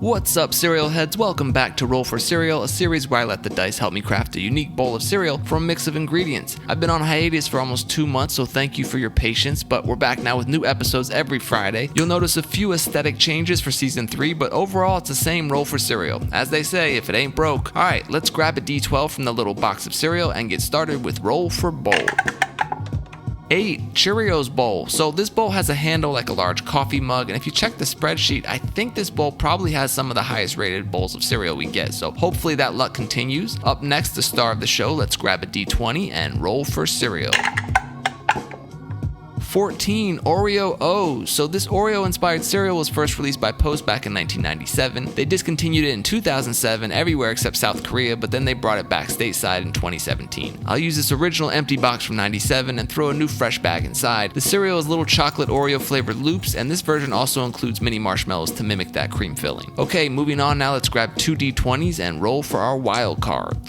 What's up, cereal heads? Welcome back to Roll for Cereal, a series where I let the dice help me craft a unique bowl of cereal from a mix of ingredients. I've been on hiatus for almost 2 months, so thank you for your patience, but we're back now with new episodes every Friday. You'll notice a few aesthetic changes for season 3, but overall it's the same Roll for Cereal. As they say, if it ain't broke. Alright, let's grab a D12 from the little box of cereal and get started with Roll for Bowl. 8. Cheerios bowl. So this bowl has a handle like a large coffee mug, and if you check the spreadsheet, I think this bowl probably has some of the highest rated bowls of cereal we get, so hopefully that luck continues. Up next, the star of the show, let's grab a D20 and roll for cereal. 14. Oreo O's. So this Oreo-inspired cereal was first released by Post back in 1997. They discontinued it in 2007 everywhere except South Korea, but then they brought it back stateside in 2017. I'll use this original empty box from 97 and throw a new fresh bag inside. The cereal is little chocolate Oreo flavored loops, and this version also includes mini marshmallows to mimic that cream filling. Okay, moving on now, let's grab 2 D20s and roll for our wild cards.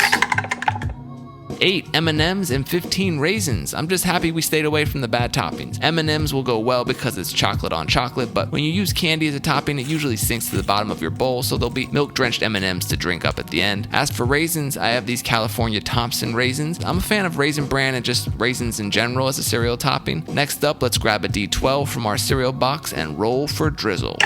8. M&M's and 15 raisins. I'm just happy we stayed away from the bad toppings. M&M's will go well because it's chocolate on chocolate, but when you use candy as a topping, it usually sinks to the bottom of your bowl, so there'll be milk-drenched M&M's to drink up at the end. As for raisins, I have these California Thompson raisins. I'm a fan of Raisin Bran and just raisins in general as a cereal topping. Next up, let's grab a D12 from our cereal box and roll for drizzle.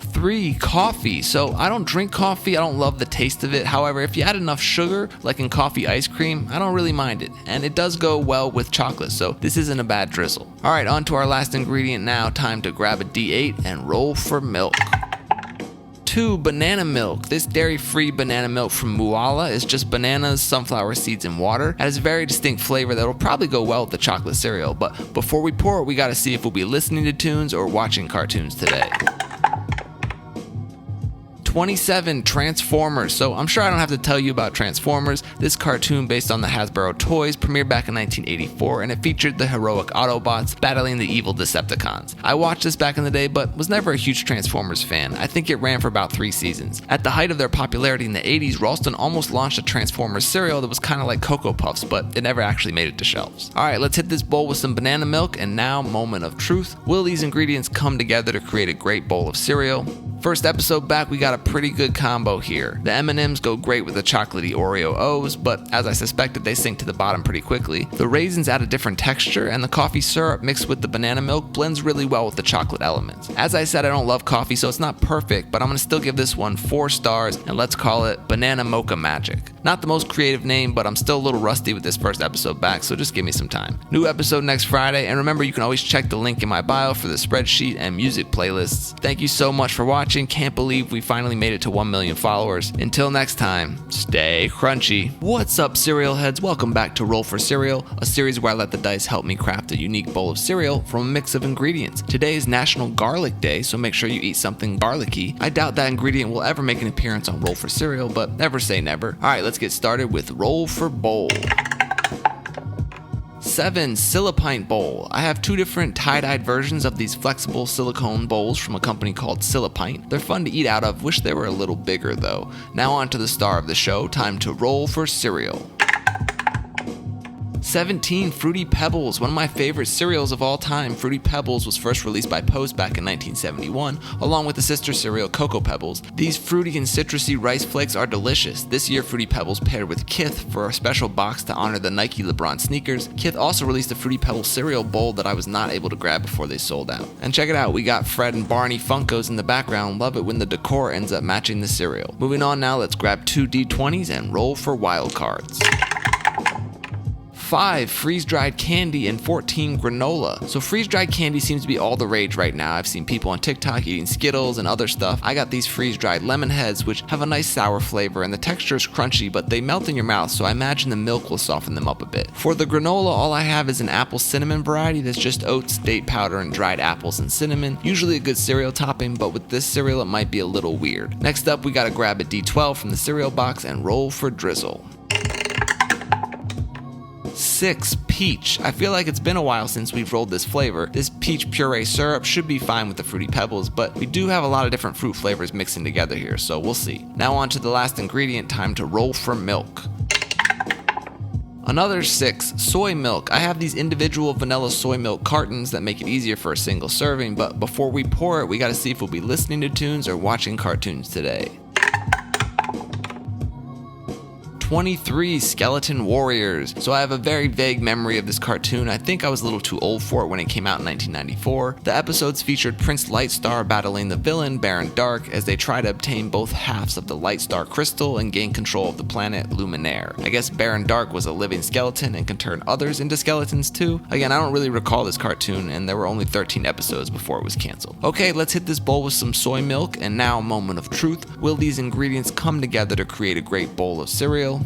3. Coffee. So I don't drink coffee, I don't love the taste of it. However, if you add enough sugar, like in coffee ice cream, I don't really mind it. And it does go well with chocolate, so this isn't a bad drizzle. Alright, on to our last ingredient now. Time to grab a D8 and roll for milk. 2. Banana milk. This dairy-free banana milk from Mooala is just bananas, sunflower seeds, and water. It has a very distinct flavor that'll probably go well with the chocolate cereal, but before we pour it, we gotta see if we'll be listening to tunes or watching cartoons today. 27. Transformers. So I'm sure I don't have to tell you about Transformers. This cartoon based on the Hasbro toys premiered back in 1984, and it featured the heroic Autobots battling the evil Decepticons. I watched this back in the day, but was never a huge Transformers fan. I think it ran for about 3 seasons. At the height of their popularity in the 80s, Ralston almost launched a Transformers cereal that was kind of like Cocoa Puffs, but it never actually made it to shelves. Alright, let's hit this bowl with some banana milk, and now, moment of truth. Will these ingredients come together to create a great bowl of cereal? First episode back, we got a pretty good combo here. The M&M's go great with the chocolatey Oreo O's, but as I suspected, they sink to the bottom pretty quickly. The raisins add a different texture, and the coffee syrup mixed with the banana milk blends really well with the chocolate elements. As I said, I don't love coffee, so it's not perfect, but I'm gonna still give this one 4 stars, and let's call it Banana Mocha Magic. Not the most creative name, but I'm still a little rusty with this first episode back, so just give me some time. New episode next Friday, and remember, you can always check the link in my bio for the spreadsheet and music playlists. Thank you so much for watching. Can't believe we finally made it to 1 million followers. Until next time, stay crunchy. What's up, cereal heads? Welcome back to Roll for Cereal, a series where I let the dice help me craft a unique bowl of cereal from a mix of ingredients. Today is National Garlic Day, so make sure you eat something garlicky. I doubt that ingredient will ever make an appearance on Roll for Cereal, but never say never. Alright, let's get started with Roll for Bowl. 7. Silipint bowl. I have 2 different tie-dyed versions of these flexible silicone bowls from a company called Silipint. They're fun to eat out of, wish they were a little bigger though. Now on to the star of the show, time to roll for cereal. 17. Fruity Pebbles, one of my favorite cereals of all time. Fruity Pebbles was first released by Post back in 1971, along with the sister cereal Cocoa Pebbles. These fruity and citrusy rice flakes are delicious. This year, Fruity Pebbles paired with Kith for a special box to honor the Nike LeBron sneakers. Kith also released a Fruity Pebbles cereal bowl that I was not able to grab before they sold out. And check it out, we got Fred and Barney Funkos in the background. Love it when the decor ends up matching the cereal. Moving on now, let's grab 2 D20s and roll for wild cards. 5. Freeze-dried candy, and 14. Granola. So freeze-dried candy seems to be all the rage right now. I've seen people on TikTok eating Skittles and other stuff. I got these freeze-dried lemon heads, which have a nice sour flavor, and the texture is crunchy, but they melt in your mouth, so I imagine the milk will soften them up a bit. For the granola, all I have is an apple cinnamon variety that's just oats, date powder, and dried apples and cinnamon. Usually a good cereal topping, but with this cereal it might be a little weird. Next up, we gotta grab a D12 from the cereal box and roll for drizzle. 6. Peach. I feel like it's been a while since we've rolled this flavor. This peach puree syrup should be fine with the Fruity Pebbles, but we do have a lot of different fruit flavors mixing together here, so we'll see. Now on to the last ingredient, time to roll for milk. Another 6, soy milk. I have these individual vanilla soy milk cartons that make it easier for a single serving, but before we pour it, we gotta see if we'll be listening to tunes or watching cartoons today. 23, Skeleton Warriors. So I have a very vague memory of this cartoon. I think I was a little too old for it when it came out in 1994. The episodes featured Prince Lightstar battling the villain Baron Dark as they try to obtain both halves of the Lightstar crystal and gain control of the planet Luminaire. I guess Baron Dark was a living skeleton and can turn others into skeletons too. Again, I don't really recall this cartoon, and there were only 13 episodes before it was canceled. Okay, let's hit this bowl with some soy milk, and now moment of truth. Will these ingredients come together to create a great bowl of cereal?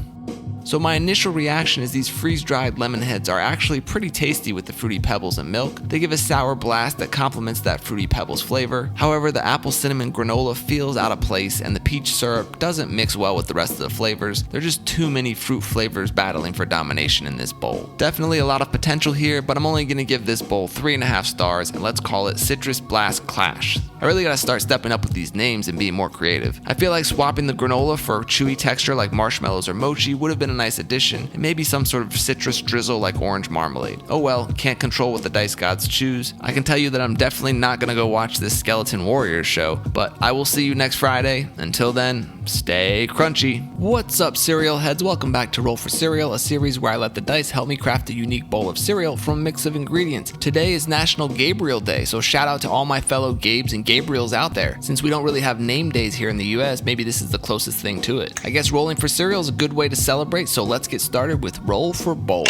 So my initial reaction is these freeze-dried lemon heads are actually pretty tasty with the Fruity Pebbles and milk. They give a sour blast that complements that Fruity Pebbles flavor. However, the apple cinnamon granola feels out of place and the peach syrup doesn't mix well with the rest of the flavors. There are just too many fruit flavors battling for domination in this bowl. Definitely a lot of potential here, but I'm only going to give this bowl 3.5 stars, and let's call it Citrus Blast Clash. I really gotta start stepping up with these names and being more creative. I feel like swapping the granola for chewy texture like marshmallows or mochi would have been a nice addition, and maybe some sort of citrus drizzle like orange marmalade. Oh well, can't control what the dice gods choose. I can tell you that I'm definitely not gonna go watch this Skeleton Warriors show, but I will see you next Friday. Until then, stay crunchy. What's up, cereal heads? Welcome back to Roll for Cereal, a series where I let the dice help me craft a unique bowl of cereal from a mix of ingredients. Today is National Gabriel Day, so shout out to all my fellow Gabes and Gabriels out there. Since we don't really have name days here in the US, maybe this is the closest thing to it. I guess rolling for cereal is a good way to celebrate, so let's get started with Roll for Bowl.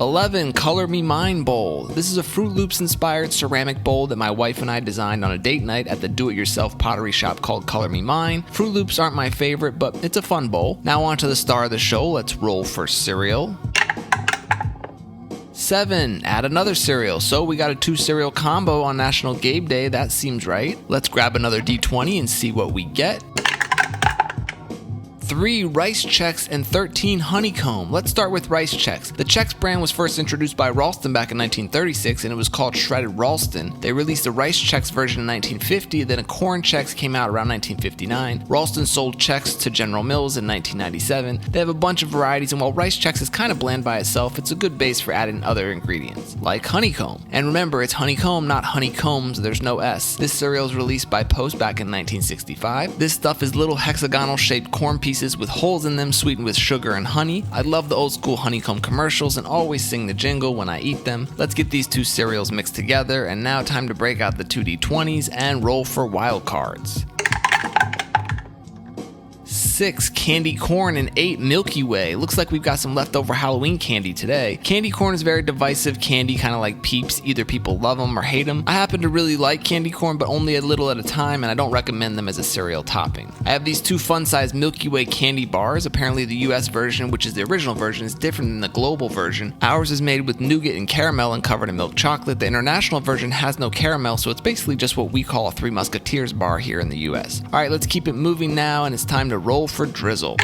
11, Color Me Mine Bowl. This is a Fruit Loops inspired ceramic bowl that my wife and I designed on a date night at the do-it-yourself pottery shop called Color Me Mine. Fruit Loops aren't my favorite, but it's a fun bowl. Now on to the star of the show, let's roll for cereal. 7, add another cereal. So we got a 2 cereal combo on National Gabe Day, that seems right. Let's grab another D20 and see what we get. 3, Rice Chex and 13, Honeycomb. Let's start with Rice Chex. The Chex brand was first introduced by Ralston back in 1936 and it was called Shredded Ralston. They released a Rice Chex version in 1950, then a Corn Chex came out around 1959. Ralston sold Chex to General Mills in 1997. They have a bunch of varieties, and while Rice Chex is kind of bland by itself, it's a good base for adding other ingredients, like honeycomb. And remember, it's honeycomb, not honeycombs, there's no S. This cereal was released by Post back in 1965. This stuff is little hexagonal shaped corn pieces with holes in them sweetened with sugar and honey. I love the old school honeycomb commercials and always sing the jingle when I eat them. Let's get these 2 cereals mixed together, and now time to break out the 2D20s and roll for wild cards. 6, Candy Corn, and 8, Milky Way. Looks like we've got some leftover Halloween candy today. Candy corn is very divisive candy, kind of like Peeps. Either people love them or hate them. I happen to really like candy corn, but only a little at a time, and I don't recommend them as a cereal topping. I have these 2 fun-sized Milky Way candy bars. Apparently the US version, which is the original version, is different than the global version. Ours is made with nougat and caramel and covered in milk chocolate. The international version has no caramel, so it's basically just what we call a Three Musketeers bar here in the US. Alright, let's keep it moving now, and it's time to roll for drizzle.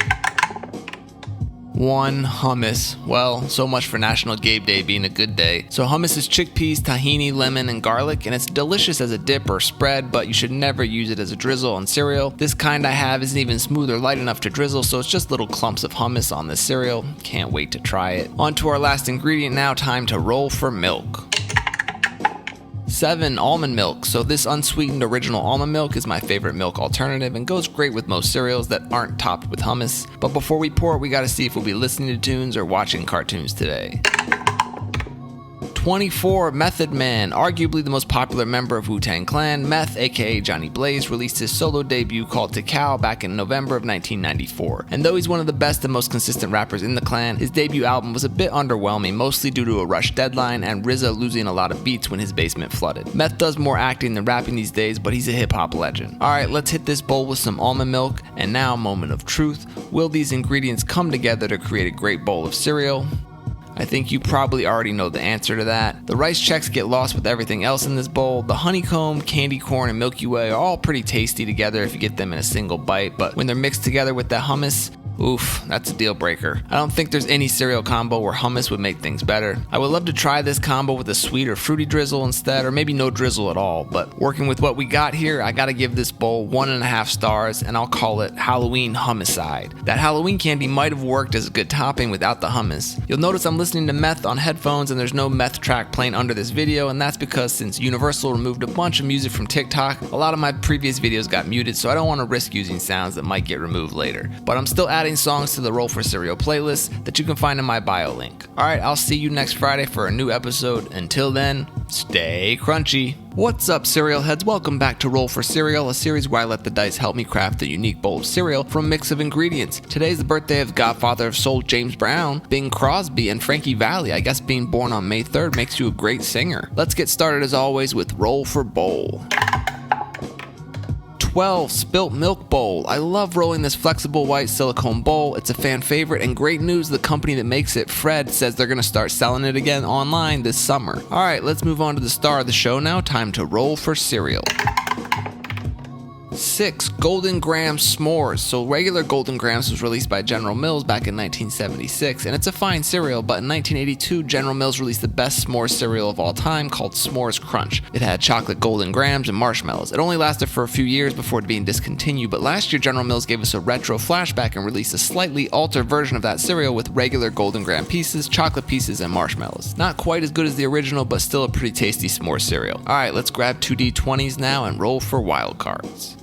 1, hummus. Well, so much for National Gabe Day being a good day. So hummus is chickpeas, tahini, lemon, and garlic, and it's delicious as a dip or spread, but you should never use it as a drizzle on cereal. This kind I have isn't even smooth or light enough to drizzle, so it's just little clumps of hummus on this cereal. Can't wait to try it. On to our last ingredient now, time to roll for milk. 7, almond milk. So this unsweetened original almond milk is my favorite milk alternative and goes great with most cereals that aren't topped with hummus. But before we pour it, we gotta see if we'll be listening to tunes or watching cartoons today. 24, Method Man. Arguably the most popular member of Wu-Tang Clan, Meth, aka Johnny Blaze, released his solo debut called Tikal back in November of 1994. And though he's one of the best and most consistent rappers in the clan, his debut album was a bit underwhelming, mostly due to a rushed deadline and RZA losing a lot of beats when his basement flooded. Meth does more acting than rapping these days, but he's a hip-hop legend. Alright, let's hit this bowl with some almond milk, and now moment of truth. Will these ingredients come together to create a great bowl of cereal? I think you probably already know the answer to that. The Rice Chex get lost with everything else in this bowl. The honeycomb, candy corn, and Milky Way are all pretty tasty together if you get them in a single bite, but when they're mixed together with that hummus, Oof, that's a deal breaker. I don't think there's any cereal combo where hummus would make things better. I would love to try this combo with a sweet or fruity drizzle instead, or maybe no drizzle at all, but working with what we got here, I gotta give this bowl 1.5 stars, and I'll call it Halloween Hummuside. That Halloween candy might have worked as a good topping without the hummus. You'll notice I'm listening to meth on headphones and there's no meth track playing under this video, and that's because since Universal removed a bunch of music from TikTok, a lot of my previous videos got muted, so I don't want to risk using sounds that might get removed later. But I'm still adding songs to the Roll for Cereal playlist that you can find in my bio link. Alright, I'll see you next Friday for a new episode. Until then, stay crunchy. What's up, cereal heads? Welcome back to Roll for Cereal, a series where I let the dice help me craft a unique bowl of cereal from a mix of ingredients. Today's the birthday of Godfather of Soul James Brown, Bing Crosby, and Frankie Valli. I guess being born on May 3rd makes you a great singer. Let's get started as always with Roll for Bowl. 12 Spilt Milk Bowl. I love rolling this flexible white silicone bowl. It's a fan favorite, and great news, the company that makes it, Fred, says they're going to start selling it again online this summer. Alright, let's move on to the star of the show now. Time to roll for cereal. 6 Golden Grahams S'mores. So regular Golden Grahams was released by General Mills back in 1976, and it's a fine cereal, but in 1982 General Mills released the best s'mores cereal of all time called S'mores Crunch. It had chocolate Golden Grahams and marshmallows. It only lasted for a few years before being discontinued, but last year General Mills gave us a retro flashback and released a slightly altered version of that cereal with regular Golden Graham pieces, chocolate pieces, and marshmallows. Not quite as good as the original, but still a pretty tasty s'more cereal. Alright, let's grab 2 D20s now and roll for wild cards.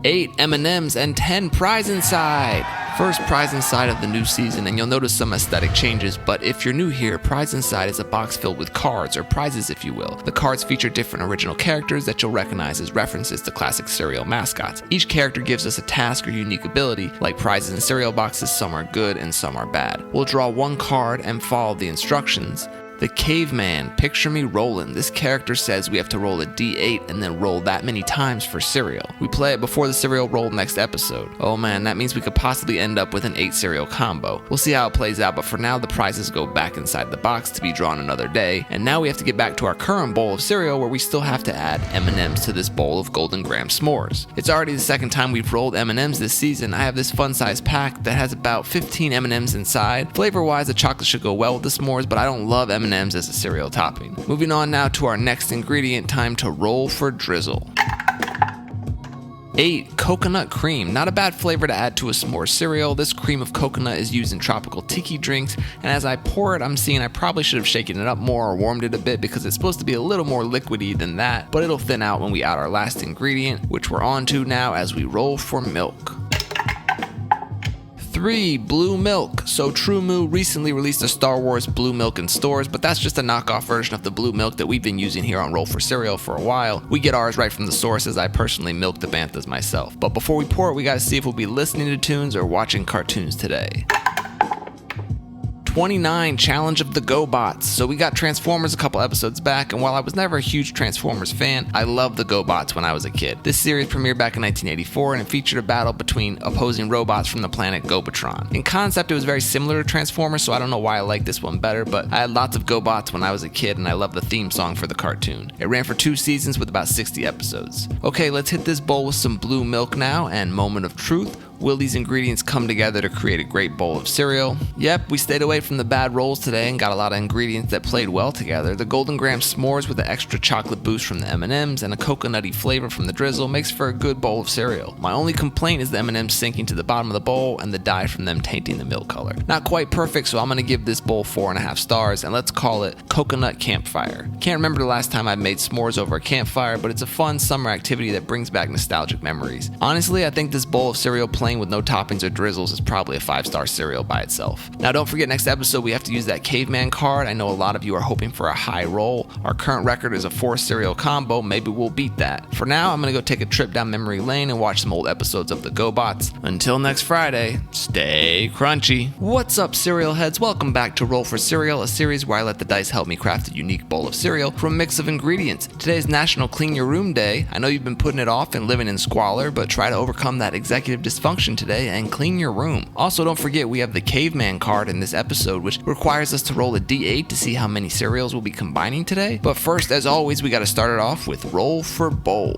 8 M&Ms and 10 Prize Inside. First Prize Inside of the new season, and you'll notice some aesthetic changes, but if you're new here, Prize Inside is a box filled with cards, or prizes if you will. The cards feature different original characters that you'll recognize as references to classic cereal mascots. Each character gives us a task or unique ability. Like prizes in cereal boxes, some are good and some are bad. We'll draw one card and follow the instructions. The Caveman, picture me rolling. This character says we have to roll a D8 and then roll that many times for cereal. We play it before the cereal roll next episode. Oh man, that means we could possibly end up with an 8 cereal combo. We'll see how it plays out, but for now the prizes go back inside the box to be drawn another day, and now we have to get back to our current bowl of cereal where we still have to add M&Ms to this bowl of Golden Graham S'mores. It's already the second time we've rolled M&Ms this season. I have this fun-sized pack that has about 15 M&Ms inside. Flavor-wise, the chocolate should go well with the s'mores, but I don't love M&Ms as a cereal topping. Moving on now to our next ingredient, time to roll for drizzle. 8 Coconut Cream. Not a bad flavor to add to a s'more cereal. This cream of coconut is used in tropical tiki drinks, and as I pour it, I'm seeing I probably should have shaken it up more or warmed it a bit because it's supposed to be a little more liquidy than that, but it'll thin out when we add our last ingredient, which we're on to now as we roll for milk. 3 Blue Milk. So True Moo recently released a Star Wars Blue Milk in stores, but that's just a knockoff version of the blue milk that we've been using here on Roll for Cereal for a while. We get ours right from the source, as I personally milk the banthas myself. But before we pour it, we gotta see if we'll be listening to tunes or watching cartoons today. 29 Challenge of the GoBots. So we got Transformers a couple episodes back, and while I was never a huge Transformers fan, I loved the GoBots when I was a kid. This series premiered back in 1984, and it featured a battle between opposing robots from the planet Gobatron. In concept, it was very similar to Transformers, so I don't know why I like this one better, but I had lots of GoBots when I was a kid, and I loved the theme song for the cartoon. It ran for 2 seasons with about 60 episodes. Okay, let's hit this bowl with some blue milk now, and moment of truth. Will these ingredients come together to create a great bowl of cereal? Yep, we stayed away from the bad rolls today and got a lot of ingredients that played well together. The Golden Graham S'mores with the extra chocolate boost from the M&Ms and a coconutty flavor from the drizzle makes for a good bowl of cereal. My only complaint is the M&Ms sinking to the bottom of the bowl and the dye from them tainting the milk color. Not quite perfect, so I'm gonna give this bowl 4.5 stars, and let's call it Coconut Campfire. Can't remember the last time I made s'mores over a campfire, but it's a fun summer activity that brings back nostalgic memories. Honestly, I think this bowl of cereal plain with no toppings or drizzles is probably a 5-star cereal by itself. Now don't forget, next episode we have to use that Caveman card. I know a lot of you are hoping for a high roll. Our current record is a 4 cereal combo. Maybe we'll beat that. For now, I'm gonna go take a trip down memory lane and watch some old episodes of the GoBots. Until next Friday, stay crunchy. What's up, cereal heads? Welcome back to Roll for Cereal, a series where I let the dice help me craft a unique bowl of cereal from a mix of ingredients. Today's National Clean Your Room Day. I know you've been putting it off and living in squalor, but try to overcome that executive dysfunction today and clean your room. Also, don't forget we have the Caveman card in this episode, which requires us to roll a D8 to see how many cereals we'll be combining today. But first, as always, we gotta start it off with Roll for Bowl.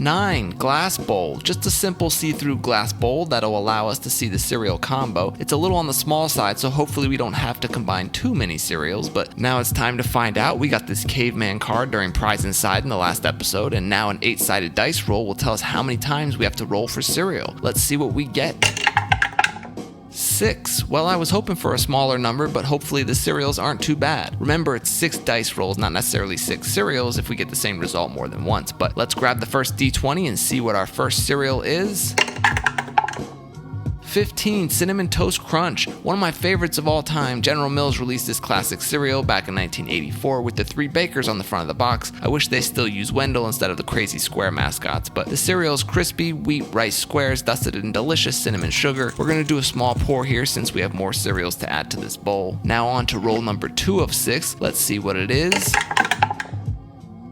9. Glass bowl. Just a simple see-through glass bowl that'll allow us to see the cereal combo. It's a little on the small side, so hopefully we don't have to combine too many cereals, but now it's time to find out. We got this caveman card during Prize Inside in the last episode, and now an 8-sided dice roll will tell us how many times we have to roll for cereal. Let's see what we get. 6. Well, I was hoping for a smaller number, but hopefully the cereals aren't too bad. Remember, it's 6 dice rolls, not necessarily 6 cereals if we get the same result more than once. But let's grab the first D20 and see what our first cereal is. 15. Cinnamon Toast Crunch. One of my favorites of all time. General Mills released this classic cereal back in 1984 with the 3 bakers on the front of the box. I wish they still use Wendell instead of the crazy square mascots, but the cereal is crispy wheat rice squares dusted in delicious cinnamon sugar. We're going to do a small pour here since we have more cereals to add to this bowl. Now on to roll number 2 of 6. Let's see what it is.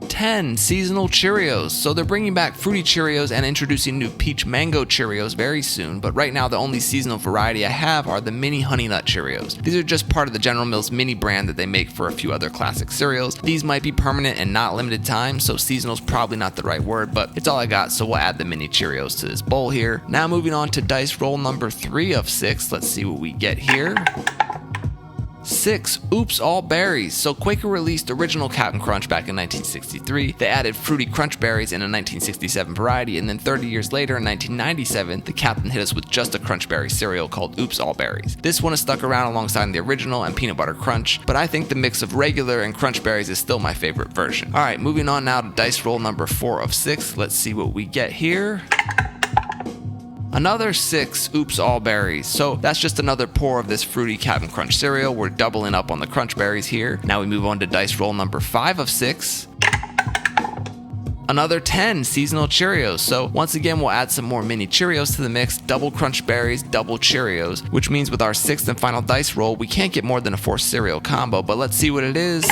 10. Seasonal Cheerios. So they're bringing back Fruity Cheerios and introducing new Peach Mango Cheerios very soon, but right now the only seasonal variety I have are the Mini Honey Nut Cheerios. These are just part of the General Mills mini brand that they make for a few other classic cereals. These might be permanent and not limited time, so seasonal's probably not the right word, but it's all I got, so we'll add the Mini Cheerios to this bowl here. Now moving on to dice roll number 3 of 6. Let's see what we get here. 6. Oops All Berries. So Quaker released original Cap'n Crunch back in 1963. They added Fruity Crunch Berries in a 1967 variety, and then 30 years later in 1997, the Captain hit us with just a Crunch Berry cereal called Oops All Berries. This one is stuck around alongside the original and Peanut Butter Crunch, but I think the mix of regular and Crunch Berries is still my favorite version. Alright, moving on now to dice roll number 4 of 6. Let's see what we get here. Another 6 Oops All Berries. So that's just another pour of this fruity Cap'n Crunch cereal. We're doubling up on the Crunch Berries here. Now we move on to dice roll number 5 of 6. Another 10 Seasonal Cheerios. So once again, we'll add some more mini Cheerios to the mix. Double Crunch Berries, double Cheerios, which means with our 6th and final dice roll, we can't get more than a 4 cereal combo, but let's see what it is.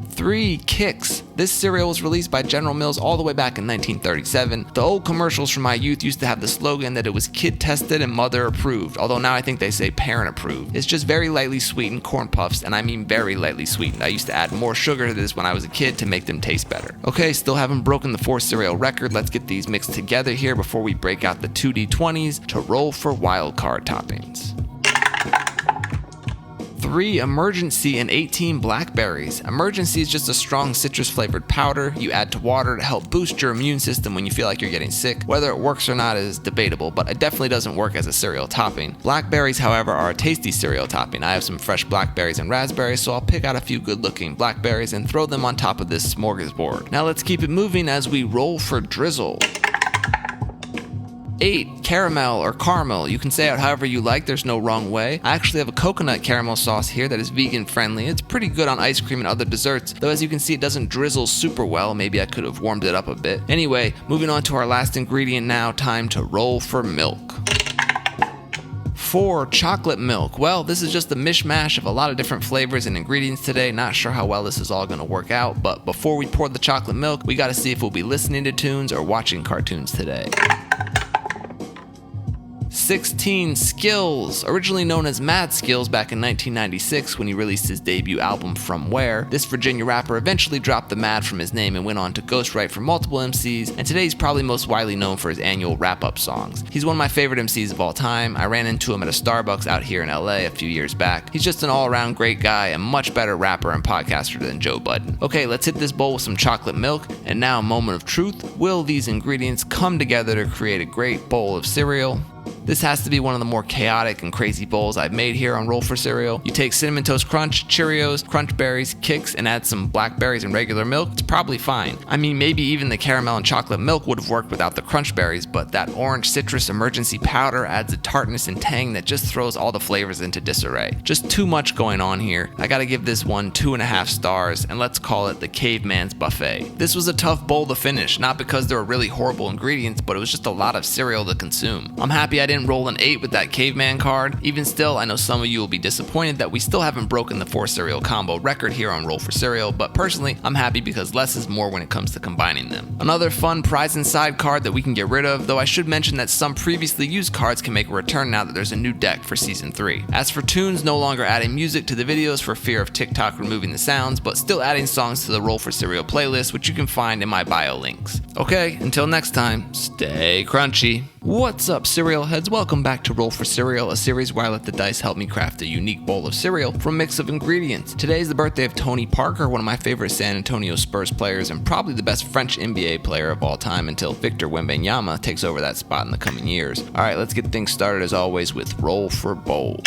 3 Kix. This cereal was released by General Mills all the way back in 1937. The old commercials from my youth used to have the slogan that it was kid tested and mother approved, although now I think they say parent approved. It's just very lightly sweetened corn puffs, and I mean very lightly sweetened. I used to add more sugar to this when I was a kid to make them taste better. Okay, still haven't broken the 4 cereal record. Let's get these mixed together here before we break out the 2 D20s to roll for wild card toppings. 3 Emergency and 18 Blackberries. Emergency is just a strong citrus flavored powder you add to water to help boost your immune system when you feel like you're getting sick. Whether it works or not is debatable, but it definitely doesn't work as a cereal topping. Blackberries, however, are a tasty cereal topping. I have some fresh blackberries and raspberries, so I'll pick out a few good looking blackberries and throw them on top of this smorgasbord. Now let's keep it moving as we roll for drizzle. 8 Caramel or caramel. You can say it however you like, there's no wrong way. I actually have a coconut caramel sauce here that is vegan friendly. It's pretty good on ice cream and other desserts, though as you can see it doesn't drizzle super well. Maybe I could have warmed it up a bit. Anyway, moving on to our last ingredient now, time to roll for milk. 4 Chocolate milk. Well, this is just a mishmash of a lot of different flavors and ingredients today. Not sure how well this is all going to work out, but before we pour the chocolate milk, we got to see if we'll be listening to tunes or watching cartoons today. 16 Skills. Originally known as Mad Skills back in 1996 when he released his debut album From Where, this Virginia rapper eventually dropped the Mad from his name and went on to ghostwrite for multiple MCs, and today he's probably most widely known for his annual wrap-up songs. He's one of my favorite MCs of all time. I ran into him at a Starbucks out here in LA a few years back. He's just an all-around great guy and much better rapper and podcaster than Joe Budden. Okay, let's hit this bowl with some chocolate milk, and now a moment of truth. Will these ingredients come together to create a great bowl of cereal? This has to be one of the more chaotic and crazy bowls I've made here on Roll for Cereal. You take Cinnamon Toast Crunch, Cheerios, Crunch Berries, Kix, and add some blackberries and regular milk, it's probably fine. I mean, maybe even the caramel and chocolate milk would have worked without the Crunch Berries, but that orange citrus emergency powder adds a tartness and tang that just throws all the flavors into disarray. Just too much going on here. I gotta give this one 2.5 stars, and let's call it the Caveman's Buffet. This was a tough bowl to finish, not because there were really horrible ingredients, but it was just a lot of cereal to consume. I'm happy I didn't didn't roll an 8 with that caveman card. Even still, I know some of you will be disappointed that we still haven't broken the 4 cereal combo record here on Roll for Cereal, but personally, I'm happy because less is more when it comes to combining them. Another fun prize inside card that we can get rid of, though I should mention that some previously used cards can make a return now that there's a new deck for Season 3. As for tunes, no longer adding music to the videos for fear of TikTok removing the sounds, but still adding songs to the Roll for Cereal playlist, which you can find in my bio links. Okay, until next time, stay crunchy. What's up, cereal heads? Welcome back to Roll for Cereal, a series where I let the dice help me craft a unique bowl of cereal from a mix of ingredients. Today is the birthday of Tony Parker, one of my favorite San Antonio Spurs players and probably the best French NBA player of all time until Victor Wembanyama takes over that spot in the coming years. Alright, let's get things started as always with Roll for Bowl.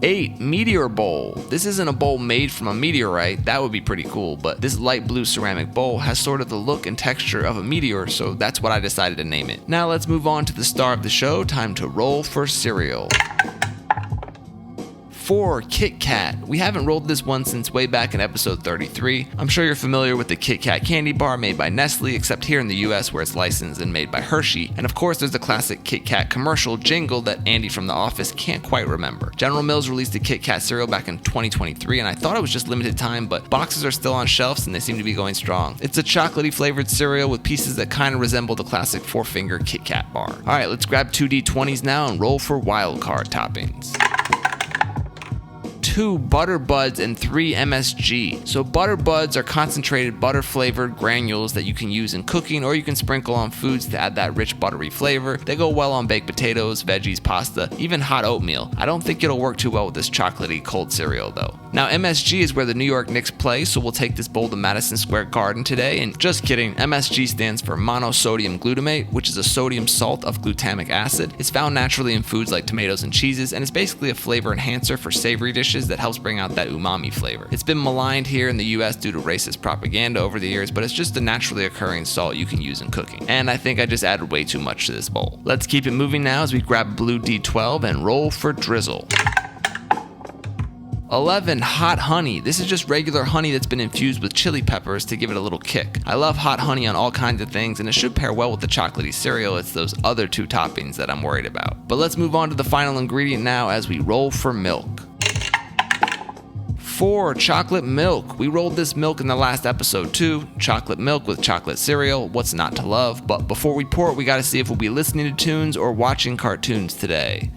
8. Meteor Bowl. This isn't a bowl made from a meteorite, that would be pretty cool, but this light blue ceramic bowl has sort of the look and texture of a meteor, so that's what I decided to name it. Now let's move on to the star of the show, time to roll for cereal. 4. Kit Kat. We haven't rolled this one since way back in episode 33. I'm sure you're familiar with the Kit Kat candy bar made by Nestle, except here in the US where it's licensed and made by Hershey. And of course there's the classic Kit Kat commercial jingle that Andy from The Office can't quite remember. General Mills released a Kit Kat cereal back in 2023 and I thought it was just limited time, but boxes are still on shelves and they seem to be going strong. It's a chocolatey flavored cereal with pieces that kind of resemble the classic 4-finger Kit Kat bar. Alright, let's grab 2 D20s now and roll for wild card toppings. 2 Butter Buds and 3 MSG. So Butter Buds are concentrated butter flavored granules that you can use in cooking or you can sprinkle on foods to add that rich buttery flavor. They go well on baked potatoes, veggies, pasta, even hot oatmeal. I don't think it'll work too well with this chocolatey cold cereal though. Now MSG is where the New York Knicks play, so we'll take this bowl to Madison Square Garden today, and just kidding, MSG stands for monosodium glutamate, which is a sodium salt of glutamic acid. It's found naturally in foods like tomatoes and cheeses, and it's basically a flavor enhancer for savory dishes that helps bring out that umami flavor. It's been maligned here in the US due to racist propaganda over the years, but it's just a naturally occurring salt you can use in cooking. And I think I just added way too much to this bowl. Let's keep it moving now as we grab blue D12 and roll for drizzle. 11. Hot honey. This is just regular honey that's been infused with chili peppers to give it a little kick. I love hot honey on all kinds of things and it should pair well with the chocolatey cereal. It's those other 2 toppings that I'm worried about. But let's move on to the final ingredient now as we roll for milk. 4. Chocolate milk. We rolled this milk in the last episode too. Chocolate milk with chocolate cereal. What's not to love? But before we pour it, we gotta see if we'll be listening to tunes or watching cartoons today.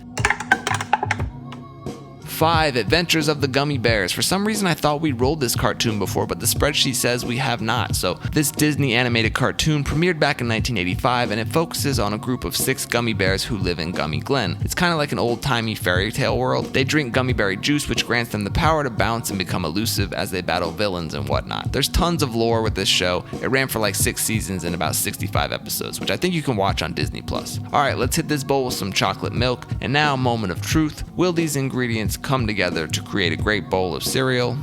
5. Adventures of the Gummy Bears. For some reason I thought we rolled this cartoon before, but the spreadsheet says we have not. So this Disney animated cartoon premiered back in 1985 and it focuses on a group of 6 gummy bears who live in Gummy Glen. It's kind of like an old-timey fairy tale world. They drink gummy berry juice which grants them the power to bounce and become elusive as they battle villains and whatnot. There's tons of lore with this show. It ran for like 6 seasons and about 65 episodes, which I think you can watch on Disney+. Alright, let's hit this bowl with some chocolate milk. And now, moment of truth. Will these ingredients come together to create a great bowl of cereal?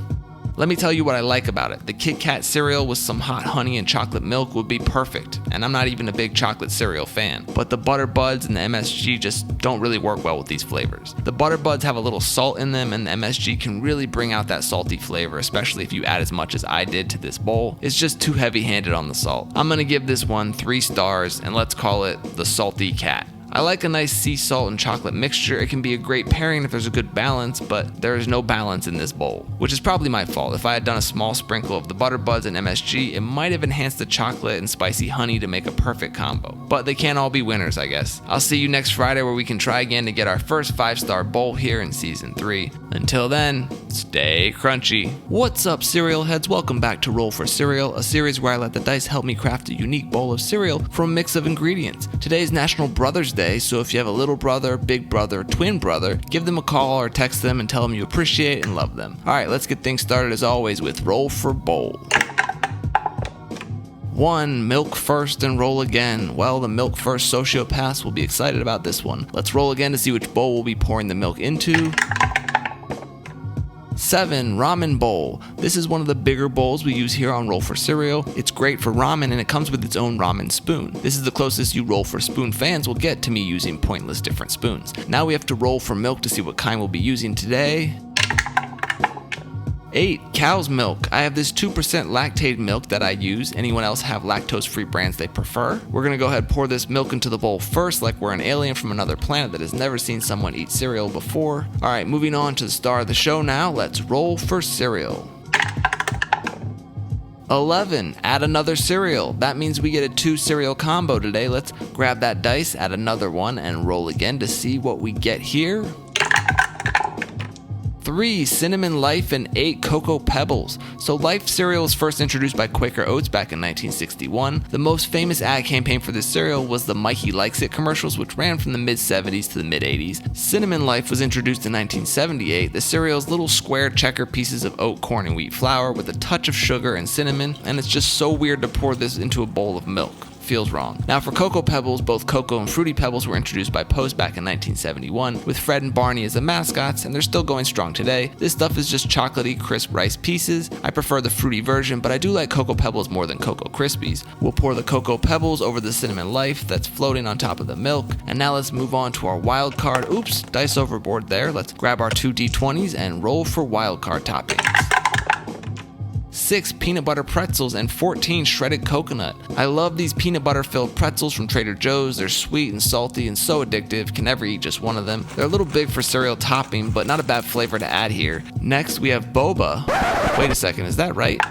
Let me tell you what I like about it. The Kit Kat cereal with some hot honey and chocolate milk would be perfect, and I'm not even a big chocolate cereal fan. But the Butter Buds and the MSG just don't really work well with these flavors. The Butter Buds have a little salt in them, and the MSG can really bring out that salty flavor, especially if you add as much as I did to this bowl. It's just too heavy-handed on the salt. I'm gonna give this one 3 stars, and let's call it the Salty Cat. I like a nice sea salt and chocolate mixture. It can be a great pairing if there's a good balance, but there is no balance in this bowl, which is probably my fault. If I had done a small sprinkle of the Butter Buds and MSG, it might have enhanced the chocolate and spicy honey to make a perfect combo. But they can't all be winners, I guess. I'll see you next Friday where we can try again to get our first 5-star bowl here in Season 3. Until then, stay crunchy. What's up, cereal heads? Welcome back to Roll for Cereal, a series where I let the dice help me craft a unique bowl of cereal from a mix of ingredients. Today is National Brothers Day, so if you have a little brother, big brother, twin brother, give them a call or text them and tell them you appreciate and love them. Alright, let's get things started as always with Roll for Bowl. 1. Milk first and roll again. Well, the milk first sociopaths will be excited about this one. Let's roll again to see which bowl we'll be pouring the milk into. 7. Ramen bowl. This is one of the bigger bowls we use here on Roll for Cereal. It's great for ramen and it comes with its own ramen spoon. This is the closest you Roll for Spoon fans will get to me using pointless different spoons. Now we have to roll for milk to see what kind we'll be using today. 8. Cow's milk. I have this 2% lactate milk that I use. Anyone else have lactose-free brands they prefer? We're gonna go ahead and pour this milk into the bowl first like we're an alien from another planet that has never seen someone eat cereal before. Alright, moving on to the star of the show now. Let's roll for cereal. 11. Add another cereal. That means we get a 2 cereal combo today. Let's grab that dice, add another one, and roll again to see what we get here. 3. Cinnamon Life, and 8. Cocoa Pebbles. So Life cereal was first introduced by Quaker Oats back in 1961. The most famous ad campaign for this cereal was the Mikey Likes It commercials, which ran from the mid-70s to the mid-80s. Cinnamon Life was introduced in 1978. The cereal's little square checker pieces of oat, corn, and wheat flour with a touch of sugar and cinnamon, and it's just so weird to pour this into a bowl of milk. Feels wrong. Now for Cocoa Pebbles, both Cocoa and Fruity Pebbles were introduced by Post back in 1971 with Fred and Barney as the mascots, and they're still going strong today. This stuff is just chocolatey, crisp rice pieces. I prefer the fruity version, but I do like Cocoa Pebbles more than Cocoa Krispies. We'll pour the Cocoa Pebbles over the Cinnamon Life that's floating on top of the milk, and now let's move on to our wild card. Oops, dice overboard there. Let's grab our 2 D20s and roll for wild card toppings. 6. Peanut butter pretzels, and 14. Shredded coconut. I love these peanut butter filled pretzels from Trader Joe's. They're sweet and salty and so addictive, can never eat just one of them. They're a little big for cereal topping, but not a bad flavor to add here. Next we have boba. Wait a second, is that right?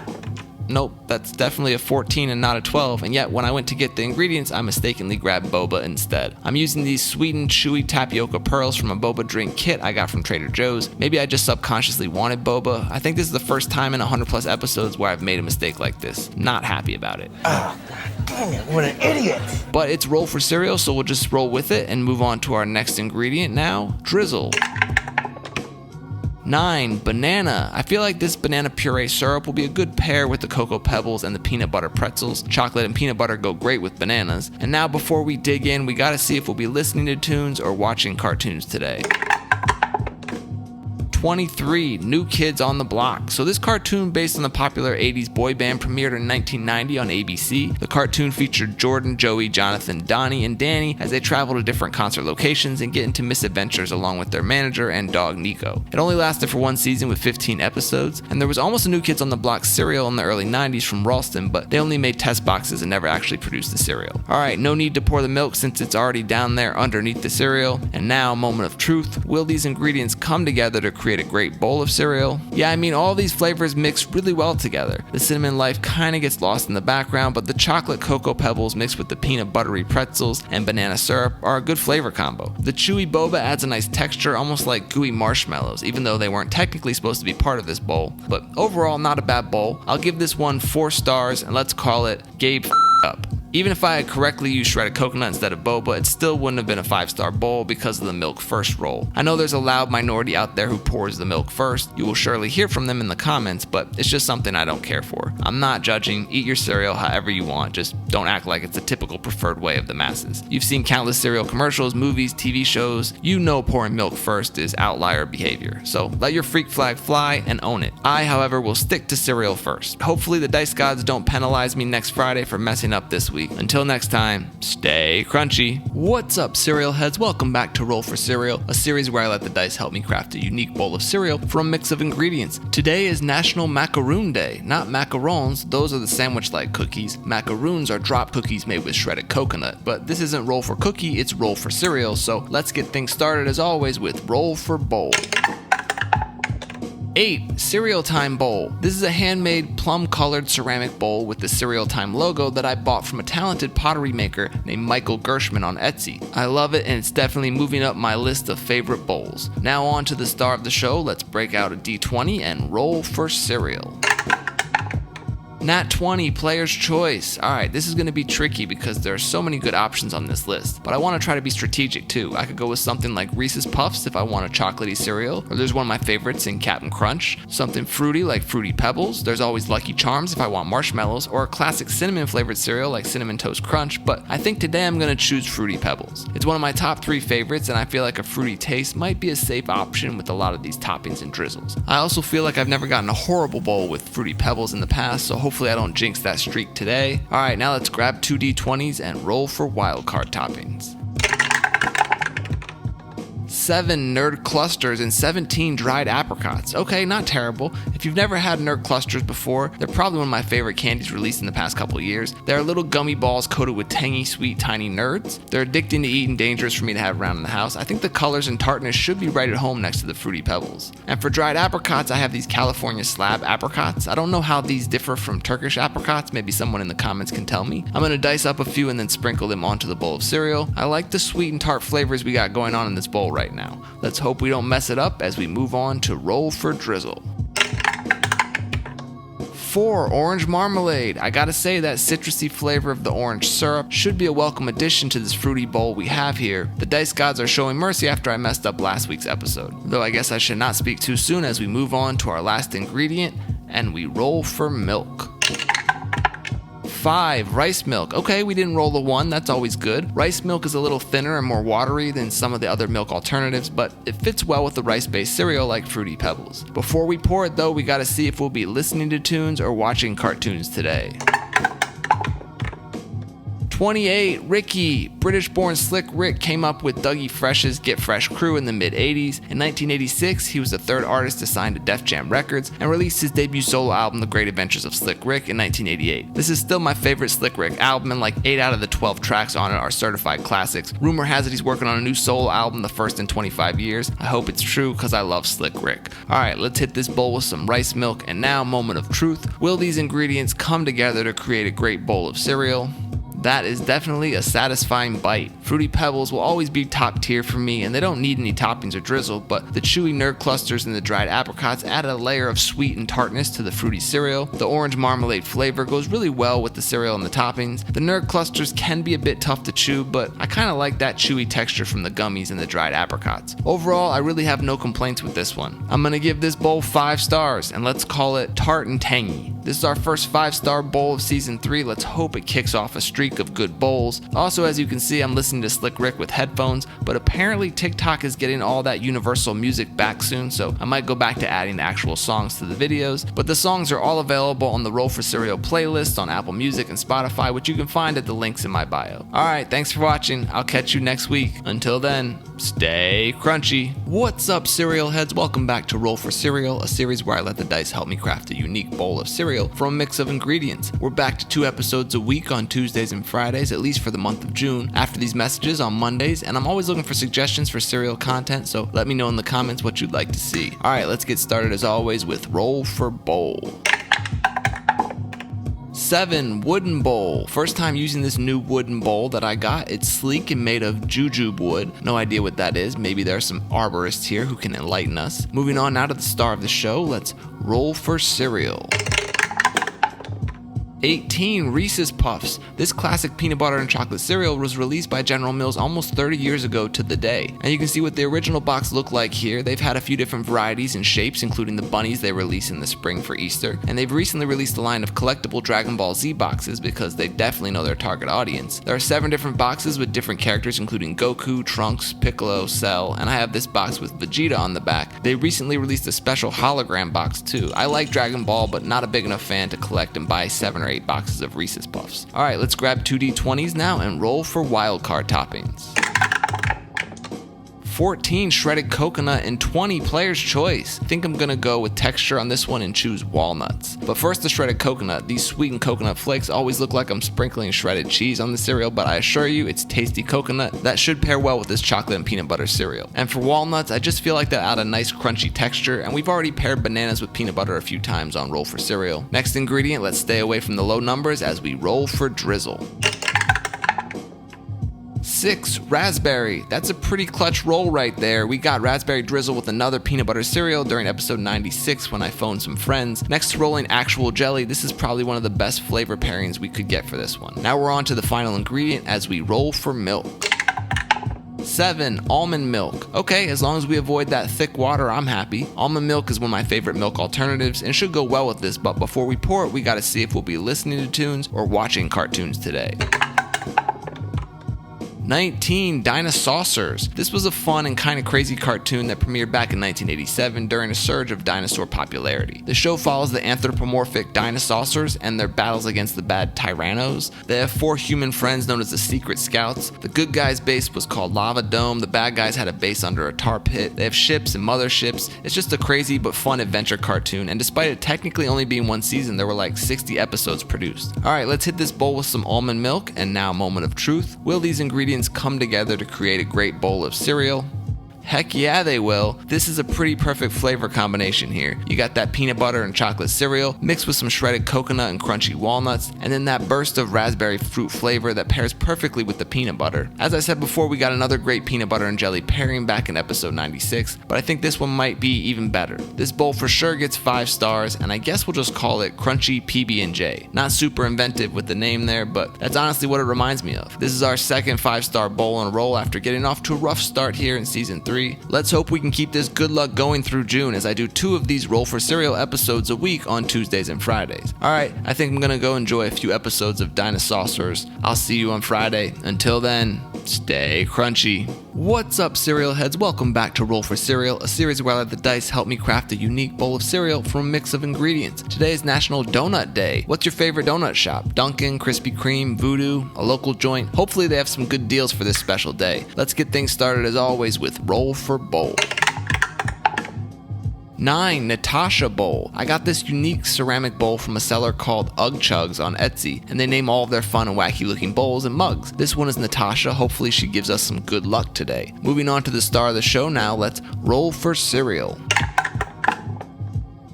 Nope, that's definitely a 14 and not a 12, and yet when I went to get the ingredients, I mistakenly grabbed boba instead. I'm using these sweetened, chewy tapioca pearls from a boba drink kit I got from Trader Joe's. Maybe I just subconsciously wanted boba. I think this is the first time in 100 plus episodes where I've made a mistake like this. Not happy about it. Oh, God dang it, what an idiot! But it's roll for cereal, so we'll just roll with it and move on to our next ingredient now, drizzle. 9. Banana. I feel like this banana puree syrup will be a good pair with the Cocoa Pebbles and the peanut butter pretzels. Chocolate and peanut butter go great with bananas. And now before we dig in, we gotta see if we'll be listening to tunes or watching cartoons today. 23. New Kids on the Block. So this cartoon based on the popular 80s boy band premiered in 1990 on ABC. The cartoon featured Jordan, Joey, Jonathan, Donnie, and Danny as they travel to different concert locations and get into misadventures along with their manager and dog Nico. It only lasted for 1 season with 15 episodes, and there was almost a New Kids on the Block cereal in the early 90s from Ralston, but they only made test boxes and never actually produced the cereal. Alright, no need to pour the milk since it's already down there underneath the cereal. And now, moment of truth. Will these ingredients come together to create a great bowl of cereal? Yeah, I mean, all these flavors mix really well together. The Cinnamon Life kind of gets lost in the background, but the chocolate Cocoa Pebbles mixed with the peanut buttery pretzels and banana syrup are a good flavor combo. The chewy boba adds a nice texture, almost like gooey marshmallows, even though they weren't technically supposed to be part of this bowl. But overall, not a bad bowl. I'll give this one 4 stars, and let's call it Gabe up. Even if I had correctly used shredded coconut instead of boba, it still wouldn't have been a 5-star bowl because of the milk first roll. I know there's a loud minority out there who pours the milk first. You will surely hear from them in the comments, but it's just something I don't care for. I'm not judging. Eat your cereal however you want, just don't act like it's a typical preferred way of the masses. You've seen countless cereal commercials, movies, TV shows. You know pouring milk first is outlier behavior, so let your freak flag fly and own it. I, however, will stick to cereal first. Hopefully the dice gods don't penalize me next Friday for messing up this week. Until next time, stay crunchy. What's up, cereal heads? Welcome back to Roll for Cereal, a series where I let the dice help me craft a unique bowl of cereal from a mix of ingredients. Today is National Macaroon Day. Not macarons, those are the sandwich-like cookies. Macaroons are drop cookies made with shredded coconut. But this isn't Roll for Cookie, it's Roll for Cereal, so let's get things started as always with Roll for Bowl. 8. Cereal Time Bowl. This is a handmade plum-colored ceramic bowl with the Cereal Time logo that I bought from a talented pottery maker named Michael Gershman on Etsy. I love it, and it's definitely moving up my list of favorite bowls. Now on to the star of the show. Let's break out a D20 and roll for cereal. Nat 20, Player's Choice. Alright, this is going to be tricky because there are so many good options on this list, but I want to try to be strategic too. I could go with something like Reese's Puffs if I want a chocolatey cereal, or there's one of my favorites in Captain Crunch, something fruity like Fruity Pebbles, there's always Lucky Charms if I want marshmallows, or a classic cinnamon flavored cereal like Cinnamon Toast Crunch, but I think today I'm going to choose Fruity Pebbles. It's one of my top 3 favorites, and I feel like a fruity taste might be a safe option with a lot of these toppings and drizzles. I also feel like I've never gotten a horrible bowl with Fruity Pebbles in the past, so hopefully I don't jinx that streak today. Alright, now let's grab 2 D20s and roll for wildcard toppings. 7 nerd clusters and 17 dried apricots. Okay, not terrible. If you've never had nerd clusters before, they're probably one of my favorite candies released in the past couple of years. They're little gummy balls coated with tangy, sweet, tiny nerds. They're addicting to eat and dangerous for me to have around in the house. I think the colors and tartness should be right at home next to the Fruity Pebbles. And for dried apricots, I have these California slab apricots. I don't know how these differ from Turkish apricots. Maybe someone in the comments can tell me. I'm gonna dice up a few and then sprinkle them onto the bowl of cereal. I like the sweet and tart flavors we got going on in this bowl right now. Let's hope we don't mess it up as we move on to roll for drizzle. 4. Orange marmalade. I gotta say that citrusy flavor of the orange syrup should be a welcome addition to this fruity bowl we have here. The dice gods are showing mercy after I messed up last week's episode. Though I guess I should not speak too soon as we move on to our last ingredient and we roll for milk. 5. Rice milk. Okay, we didn't roll a 1, that's always good. Rice milk is a little thinner and more watery than some of the other milk alternatives, but it fits well with the rice-based cereal like Fruity Pebbles. Before we pour it though, we gotta see if we'll be listening to tunes or watching cartoons today. 28. Ricky. British-born Slick Rick came up with Dougie Fresh's Get Fresh crew in the mid-80s. In 1986, he was the third artist to sign to Def Jam Records and released his debut solo album, The Great Adventures of Slick Rick, in 1988. This is still my favorite Slick Rick album, and like 8 out of the 12 tracks on it are certified classics. Rumor has it he's working on a new solo album, the first in 25 years. I hope it's true, because I love Slick Rick. Alright, let's hit this bowl with some rice milk, and now, moment of truth. Will these ingredients come together to create a great bowl of cereal? That is definitely a satisfying bite. Fruity Pebbles will always be top tier for me, and they don't need any toppings or drizzle, but the chewy nerd clusters and the dried apricots add a layer of sweet and tartness to the fruity cereal. The orange marmalade flavor goes really well with the cereal and the toppings. The nerd clusters can be a bit tough to chew, but I kinda like that chewy texture from the gummies and the dried apricots. Overall, I really have no complaints with this one. I'm gonna give this bowl 5 stars, and let's call it tart and tangy. This is our first 5-star bowl of season 3. Let's hope it kicks off a streak of good bowls. Also, as you can see, I'm listening to Slick Rick with headphones, but apparently TikTok is getting all that universal music back soon, so I might go back to adding the actual songs to the videos. But the songs are all available on the Roll for Cereal playlist on Apple Music and Spotify, which you can find at the links in my bio. Alright, thanks for watching. I'll catch you next week. Until then, stay crunchy. What's up, cereal heads? Welcome back to Roll for Cereal, a series where I let the dice help me craft a unique bowl of cereal from a mix of ingredients. We're back to 2 episodes a week on Tuesdays and Fridays, at least for the month of June, after these messages on Mondays, and I'm always looking for suggestions for cereal content, so let me know in the comments what you'd like to see. Alright, let's get started as always with Roll for Bowl. 7. Wooden bowl. First time using this new wooden bowl that I got. It's sleek and made of jujube wood. No idea what that is. Maybe there are some arborists here who can enlighten us. Moving on now to the star of the show, let's roll for cereal. 18. Reese's Puffs. This classic peanut butter and chocolate cereal was released by General Mills almost 30 years ago to the day. And you can see what the original box looked like here. They've had a few different varieties and shapes, including the bunnies they released in the spring for Easter. And they've recently released a line of collectible Dragon Ball Z boxes because they definitely know their target audience. There are 7 different boxes with different characters, including Goku, Trunks, Piccolo, Cell, and I have this box with Vegeta on the back. They recently released a special hologram box too. I like Dragon Ball, but not a big enough fan to collect and buy 7 or 8 boxes of Reese's Puffs. Alright, let's grab 2 D20s now and roll for wildcard toppings. 14. Shredded coconut and 20. Player's choice. I think I'm gonna go with texture on this one and choose walnuts. But first the shredded coconut. These sweetened coconut flakes always look like I'm sprinkling shredded cheese on the cereal, but I assure you it's tasty coconut. That should pair well with this chocolate and peanut butter cereal. And for walnuts, I just feel like they add a nice crunchy texture, and we've already paired bananas with peanut butter a few times on Roll for Cereal. Next ingredient, let's stay away from the low numbers as we roll for drizzle. 6. Raspberry. That's a pretty clutch roll right there. We got raspberry drizzle with another peanut butter cereal during episode 96 when I phoned some friends. Next to rolling actual jelly, this is probably one of the best flavor pairings we could get for this one. Now we're on to the final ingredient as we roll for milk. 7. Almond milk. Okay, as long as we avoid that thick water, I'm happy. Almond milk is one of my favorite milk alternatives and should go well with this, but before we pour it, we gotta see if we'll be listening to tunes or watching cartoons today. 19, Dinosaurs. This was a fun and kind of crazy cartoon that premiered back in 1987 during a surge of dinosaur popularity. The show follows the anthropomorphic Dinosaurs and their battles against the bad Tyrannos. They have 4 human friends known as the Secret Scouts. The good guys' base was called Lava Dome. The bad guys had a base under a tar pit. They have ships and motherships. It's just a crazy but fun adventure cartoon, and despite it technically only being one season, there were like 60 episodes produced. Alright, let's hit this bowl with some almond milk, and now moment of truth. Will these ingredients come together to create a great bowl of cereal? Heck yeah, they will. This is a pretty perfect flavor combination here. You got that peanut butter and chocolate cereal mixed with some shredded coconut and crunchy walnuts, and then that burst of raspberry fruit flavor that pairs perfectly with the peanut butter. As I said before, we got another great peanut butter and jelly pairing back in episode 96, but I think this one might be even better. This bowl for sure gets 5 stars, and I guess we'll just call it Crunchy PB&J. Not super inventive with the name there, but that's honestly what it reminds me of. This is our second 5-star bowl in a row after getting off to a rough start here in season 3. Let's hope we can keep this good luck going through June as I do 2 of these Roll for Cereal episodes a week on Tuesdays and Fridays. Alright, I think I'm gonna go enjoy a few episodes of Dinosaurs. I'll see you on Friday. Until then, stay crunchy. What's up, cereal heads? Welcome back to Roll for Cereal, a series where I let the dice help me craft a unique bowl of cereal from a mix of ingredients. Today is National Donut Day. What's your favorite donut shop? Dunkin', Krispy Kreme, Voodoo, a local joint? Hopefully they have some good deals for this special day. Let's get things started as always with Roll for Bowl. 9, Natasha Bowl. I got this unique ceramic bowl from a seller called Ugg Chugs on Etsy, and they name all of their fun and wacky looking bowls and mugs. This one is Natasha. Hopefully she gives us some good luck today. Moving on to the star of the show now, let's roll for cereal.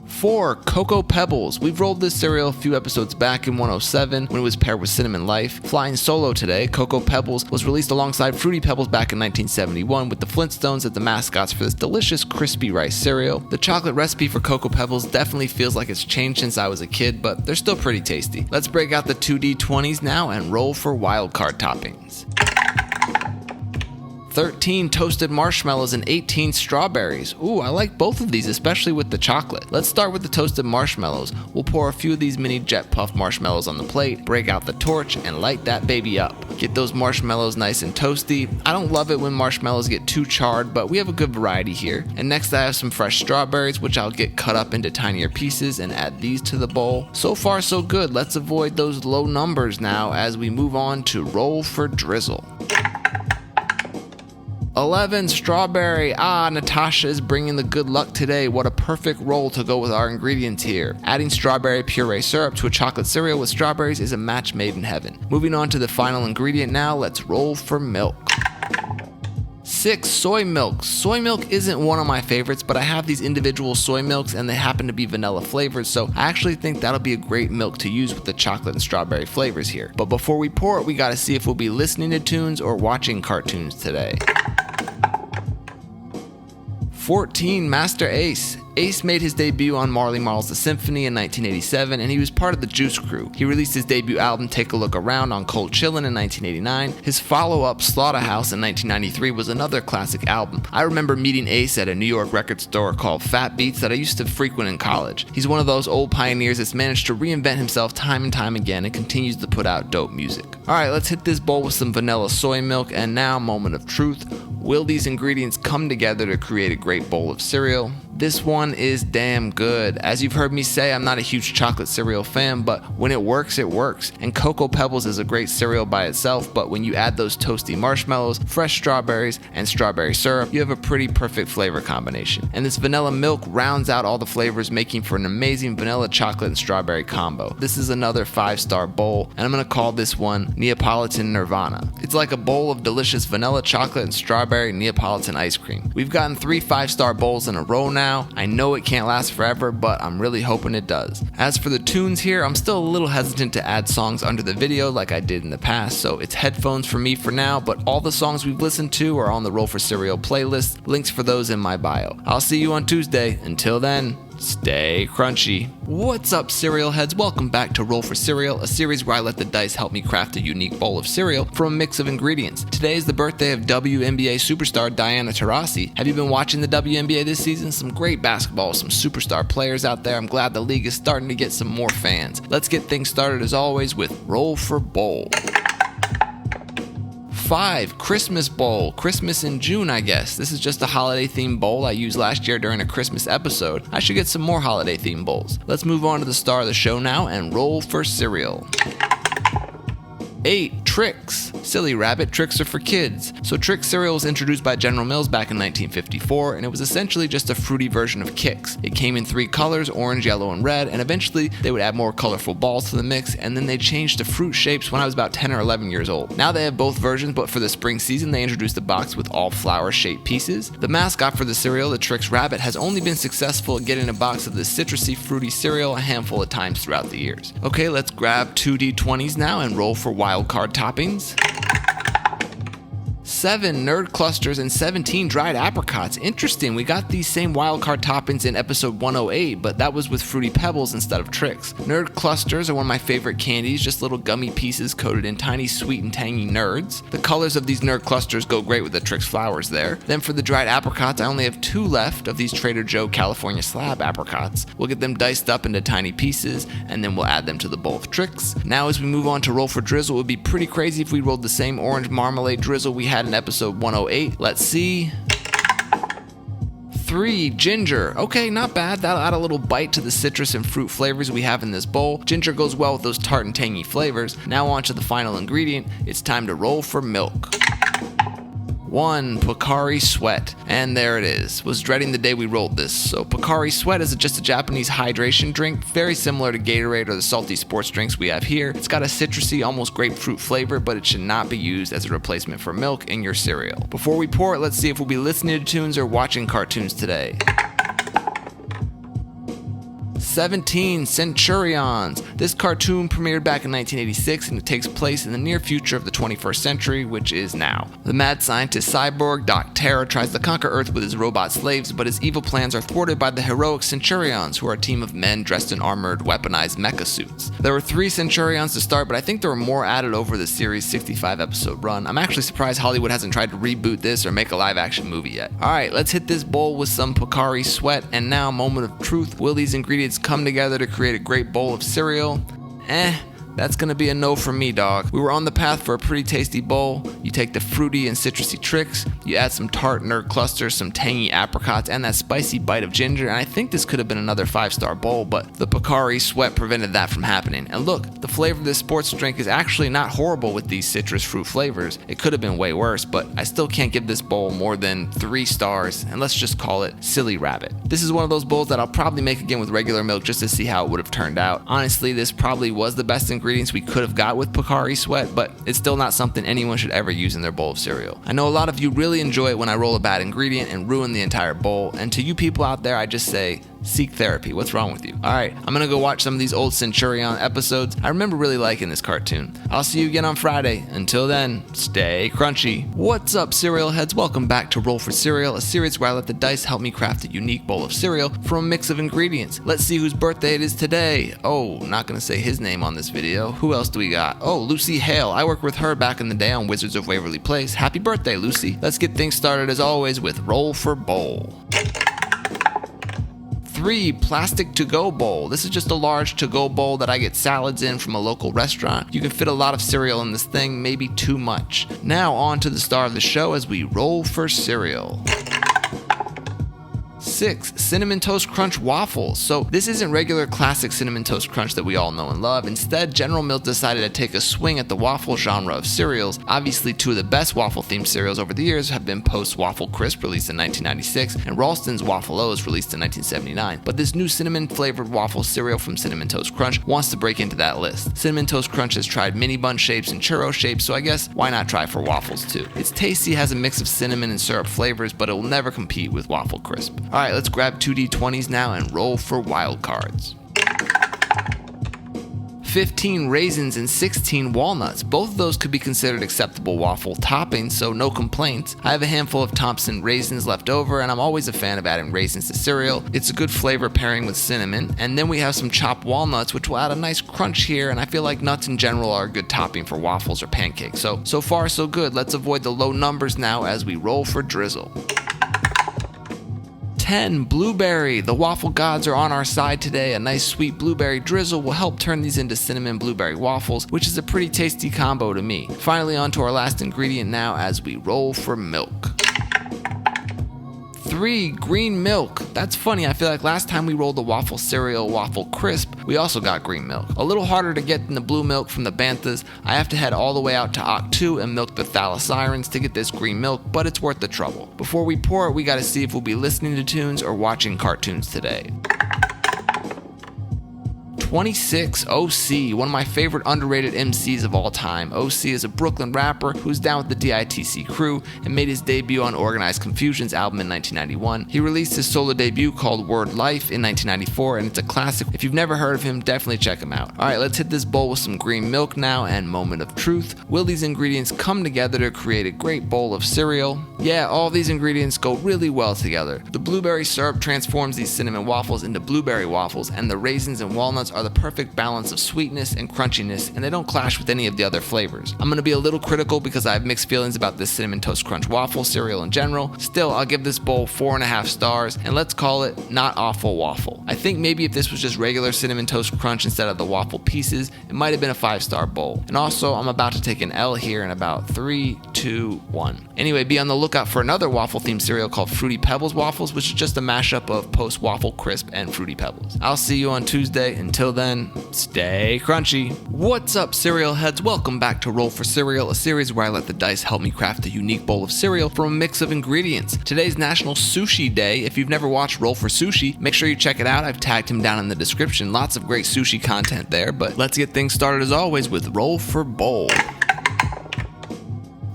4, Cocoa Pebbles. We've rolled this cereal a few episodes back in 107 when it was paired with Cinnamon Life. Flying solo today, Cocoa Pebbles was released alongside Fruity Pebbles back in 1971 with the Flintstones as the mascots for this delicious crispy rice cereal. The chocolate recipe for Cocoa Pebbles definitely feels like it's changed since I was a kid, but they're still pretty tasty. Let's break out the 2D20s now and roll for wildcard toppings. 13 toasted marshmallows and 18 strawberries. Ooh, I like both of these, especially with the chocolate. Let's start with the toasted marshmallows. We'll pour a few of these mini jet puff marshmallows on the plate, break out the torch, and light that baby up. Get those marshmallows nice and toasty. I don't love it when marshmallows get too charred, but we have a good variety here. And next I have some fresh strawberries, which I'll get cut up into tinier pieces and add these to the bowl. So far so good. Let's avoid those low numbers now as we move on to roll for drizzle. 11, strawberry. Natasha is bringing the good luck today. What a perfect roll to go with our ingredients here. Adding strawberry puree syrup to a chocolate cereal with strawberries is a match made in heaven. Moving on to the final ingredient now, let's roll for milk. 6, soy milk. Soy milk isn't one of my favorites, but I have these individual soy milks and they happen to be vanilla flavored, so I actually think that'll be a great milk to use with the chocolate and strawberry flavors here. But before we pour it, we gotta see if we'll be listening to tunes or watching cartoons today. 14, Master Ace. Ace made his debut on Marley Marl's The Symphony in 1987, and he was part of the Juice Crew. He released his debut album Take a Look Around on Cold Chillin' in 1989. His follow-up Slaughterhouse in 1993 was another classic album. I remember meeting Ace at a New York record store called Fat Beats that I used to frequent in college. He's one of those old pioneers that's managed to reinvent himself time and time again and continues to put out dope music. Alright, let's hit this bowl with some vanilla soy milk, and now, moment of truth. Will these ingredients come together to create a great bowl of cereal? This one is damn good. As you've heard me say, I'm not a huge chocolate cereal fan, but when it works, it works. And Cocoa Pebbles is a great cereal by itself, but when you add those toasty marshmallows, fresh strawberries, and strawberry syrup, you have a pretty perfect flavor combination. And this vanilla milk rounds out all the flavors, making for an amazing vanilla chocolate and strawberry combo. This is another 5-star bowl, and I'm gonna call this one Neapolitan Nirvana. It's like a bowl of delicious vanilla chocolate and strawberry Neapolitan ice cream. We've gotten 3 5-star bowls in a row now. I know it can't last forever, but I'm really hoping it does. As for the tunes here, I'm still a little hesitant to add songs under the video like I did in the past, so it's headphones for me for now, but all the songs we've listened to are on the Roll for Cereal playlist. Links for those in my bio. I'll see you on Tuesday. Until then, stay crunchy. What's up, cereal heads? Welcome back to Roll for Cereal, a series where I let the dice help me craft a unique bowl of cereal from a mix of ingredients. Today is the birthday of WNBA superstar Diana Taurasi. Have you been watching the WNBA this season? Some great basketball, some superstar players out there. I'm glad the league is starting to get some more fans. Let's get things started as always with Roll for Bowl. 5, Christmas Bowl. Christmas in June, I guess. This is just a holiday themed bowl I used last year during a Christmas episode. I should get some more holiday themed bowls. Let's move on to the star of the show now and roll for cereal. 8, Trix. Silly rabbit, Trix are for kids. So Trix cereal was introduced by General Mills back in 1954, and it was essentially just a fruity version of Kix. It came in 3 colors, orange, yellow, and red, and eventually they would add more colorful balls to the mix, and then they changed to fruit shapes when I was about 10 or 11 years old. Now they have both versions, but for the spring season they introduced a box with all flower-shaped pieces. The mascot for the cereal, the Trix rabbit, has only been successful at getting a box of this citrusy, fruity cereal a handful of times throughout the years. Okay, let's grab 2 D20s now and roll for wild card toppings. 7 nerd clusters and 17 dried apricots. Interesting, we got these same wildcard toppings in episode 108, but that was with Fruity Pebbles instead of Trix. Nerd clusters are one of my favorite candies, just little gummy pieces coated in tiny sweet and tangy nerds. The colors of these nerd clusters go great with the Trix flowers there. Then for the dried apricots, I only have 2 left of these Trader Joe California Slab apricots. We'll get them diced up into tiny pieces, and then we'll add them to the bowl of Trix. Now as we move on to roll for drizzle, it would be pretty crazy if we rolled the same orange marmalade drizzle we had in episode 108. Let's see. 3, ginger. Okay, not bad. That'll add a little bite to the citrus and fruit flavors we have in this bowl. Ginger goes well with those tart and tangy flavors. Now on to the final ingredient. It's time to roll for milk. 1, Pocari Sweat. And there it is. Was dreading the day we rolled this. So Pocari Sweat is just a Japanese hydration drink, very similar to Gatorade or the salty sports drinks we have here. It's got a citrusy, almost grapefruit flavor, but it should not be used as a replacement for milk in your cereal. Before we pour it, let's see if we'll be listening to tunes or watching cartoons today. 17, Centurions. This cartoon premiered back in 1986 and it takes place in the near future of the 21st century, which is now. The mad scientist cyborg Doc Terror tries to conquer Earth with his robot slaves, but his evil plans are thwarted by the heroic Centurions, who are a team of men dressed in armored, weaponized mecha suits. There were 3 Centurions to start, but I think there were more added over the series' 65 episode run. I'm actually surprised Hollywood hasn't tried to reboot this or make a live action movie yet. Alright, let's hit this bowl with some Pocari Sweat, and now moment of truth. Will these ingredients come together to create a great bowl of cereal? That's gonna be a no from me, dog. We were on the path for a pretty tasty bowl. You take the fruity and citrusy Trix, you add some tart nerd clusters, some tangy apricots, and that spicy bite of ginger, and I think this could have been another 5-star bowl, but the Pocari Sweat prevented that from happening. And look, the flavor of this sports drink is actually not horrible with these citrus fruit flavors. It could have been way worse, but I still can't give this bowl more than 3 stars, and let's just call it Silly Rabbit. This is one of those bowls that I'll probably make again with regular milk just to see how it would have turned out. Honestly, this probably was the best ingredients we could have got with Pocari Sweat, but it's still not something anyone should ever use in their bowl of cereal. I know a lot of you really enjoy it when I roll a bad ingredient and ruin the entire bowl, and to you people out there, I just say, seek therapy. What's wrong with you? Alright, I'm gonna go watch some of these old Centurion episodes. I remember really liking this cartoon. I'll see you again on Friday. Until then, stay crunchy. What's up, cereal heads? Welcome back to Roll for Cereal, a series where I let the dice help me craft a unique bowl of cereal from a mix of ingredients. Let's see whose birthday it is today. Oh, not gonna say his name on this video. Who else do we got? Oh, Lucy Hale. I worked with her back in the day on Wizards of Waverly Place. Happy birthday, Lucy. Let's get things started as always with Roll for Bowl. 3, plastic to-go bowl. This is just a large to-go bowl that I get salads in from a local restaurant. You can fit a lot of cereal in this thing, maybe too much. Now on to the star of the show as we roll for cereal. 6, Cinnamon Toast Crunch waffles. So this isn't regular classic Cinnamon Toast Crunch that we all know and love. Instead, General Mills decided to take a swing at the waffle genre of cereals. Obviously, 2 of the best waffle-themed cereals over the years have been Post Waffle Crisp, released in 1996, and Ralston's Waffle O's, released in 1979. But this new cinnamon-flavored waffle cereal from Cinnamon Toast Crunch wants to break into that list. Cinnamon Toast Crunch has tried mini bun shapes and churro shapes, so I guess why not try for waffles too? It's tasty, has a mix of cinnamon and syrup flavors, but it will never compete with Waffle Crisp. Alright, let's grab 2 D20s now and roll for wild cards. 15 raisins and 16 walnuts. Both of those could be considered acceptable waffle toppings, so no complaints. I have a handful of Thompson raisins left over, and I'm always a fan of adding raisins to cereal. It's a good flavor pairing with cinnamon. And then we have some chopped walnuts, which will add a nice crunch here, and I feel like nuts in general are a good topping for waffles or pancakes. So far so good. Let's avoid the low numbers now as we roll for drizzle. 10. Blueberry. The waffle gods are on our side today. A nice sweet blueberry drizzle will help turn these into cinnamon blueberry waffles, which is a pretty tasty combo to me. Finally, on to our last ingredient now as we roll for milk. 3. Green milk. That's funny, I feel like last time we rolled the waffle cereal waffle crisp, we also got green milk. A little harder to get than the blue milk from the Banthas. I have to head all the way out to Oct 2 and milk the Thalasirens to get this green milk, but it's worth the trouble. Before we pour it, we gotta see if we'll be listening to tunes or watching cartoons today. 26. OC, one of my favorite underrated MCs of all time. OC is a Brooklyn rapper who's down with the DITC crew and made his debut on Organized Confusion's album in 1991. He released his solo debut called Word Life in 1994, and it's a classic. If you've never heard of him, definitely check him out. Alright, let's hit this bowl with some green milk now and moment of truth. Will these ingredients come together to create a great bowl of cereal? Yeah, all these ingredients go really well together. The blueberry syrup transforms these cinnamon waffles into blueberry waffles, and the raisins and walnuts are the perfect balance of sweetness and crunchiness, and they don't clash with any of the other flavors. I'm gonna be a little critical because I have mixed feelings about this Cinnamon Toast Crunch waffle cereal in general. Still, I'll give this bowl 4.5 stars, and let's call it not awful waffle. I think maybe if this was just regular Cinnamon Toast Crunch instead of the waffle pieces, it might have been a 5-star bowl. And also, I'm about to take an L here in about 3, 2, 1. Anyway, be on the lookout for another waffle-themed cereal called Fruity Pebbles Waffles, which is just a mashup of Post Waffle Crisp and Fruity Pebbles. I'll see you on Tuesday. Until then, stay crunchy. What's up, cereal heads? Welcome back to Roll for Cereal, a series where I let the dice help me craft a unique bowl of cereal from a mix of ingredients. Today's National Sushi Day. If you've never watched Roll for Sushi, make sure you check it out. I've tagged him down in the description. Lots of great sushi content there, but let's get things started as always with Roll for Bowl.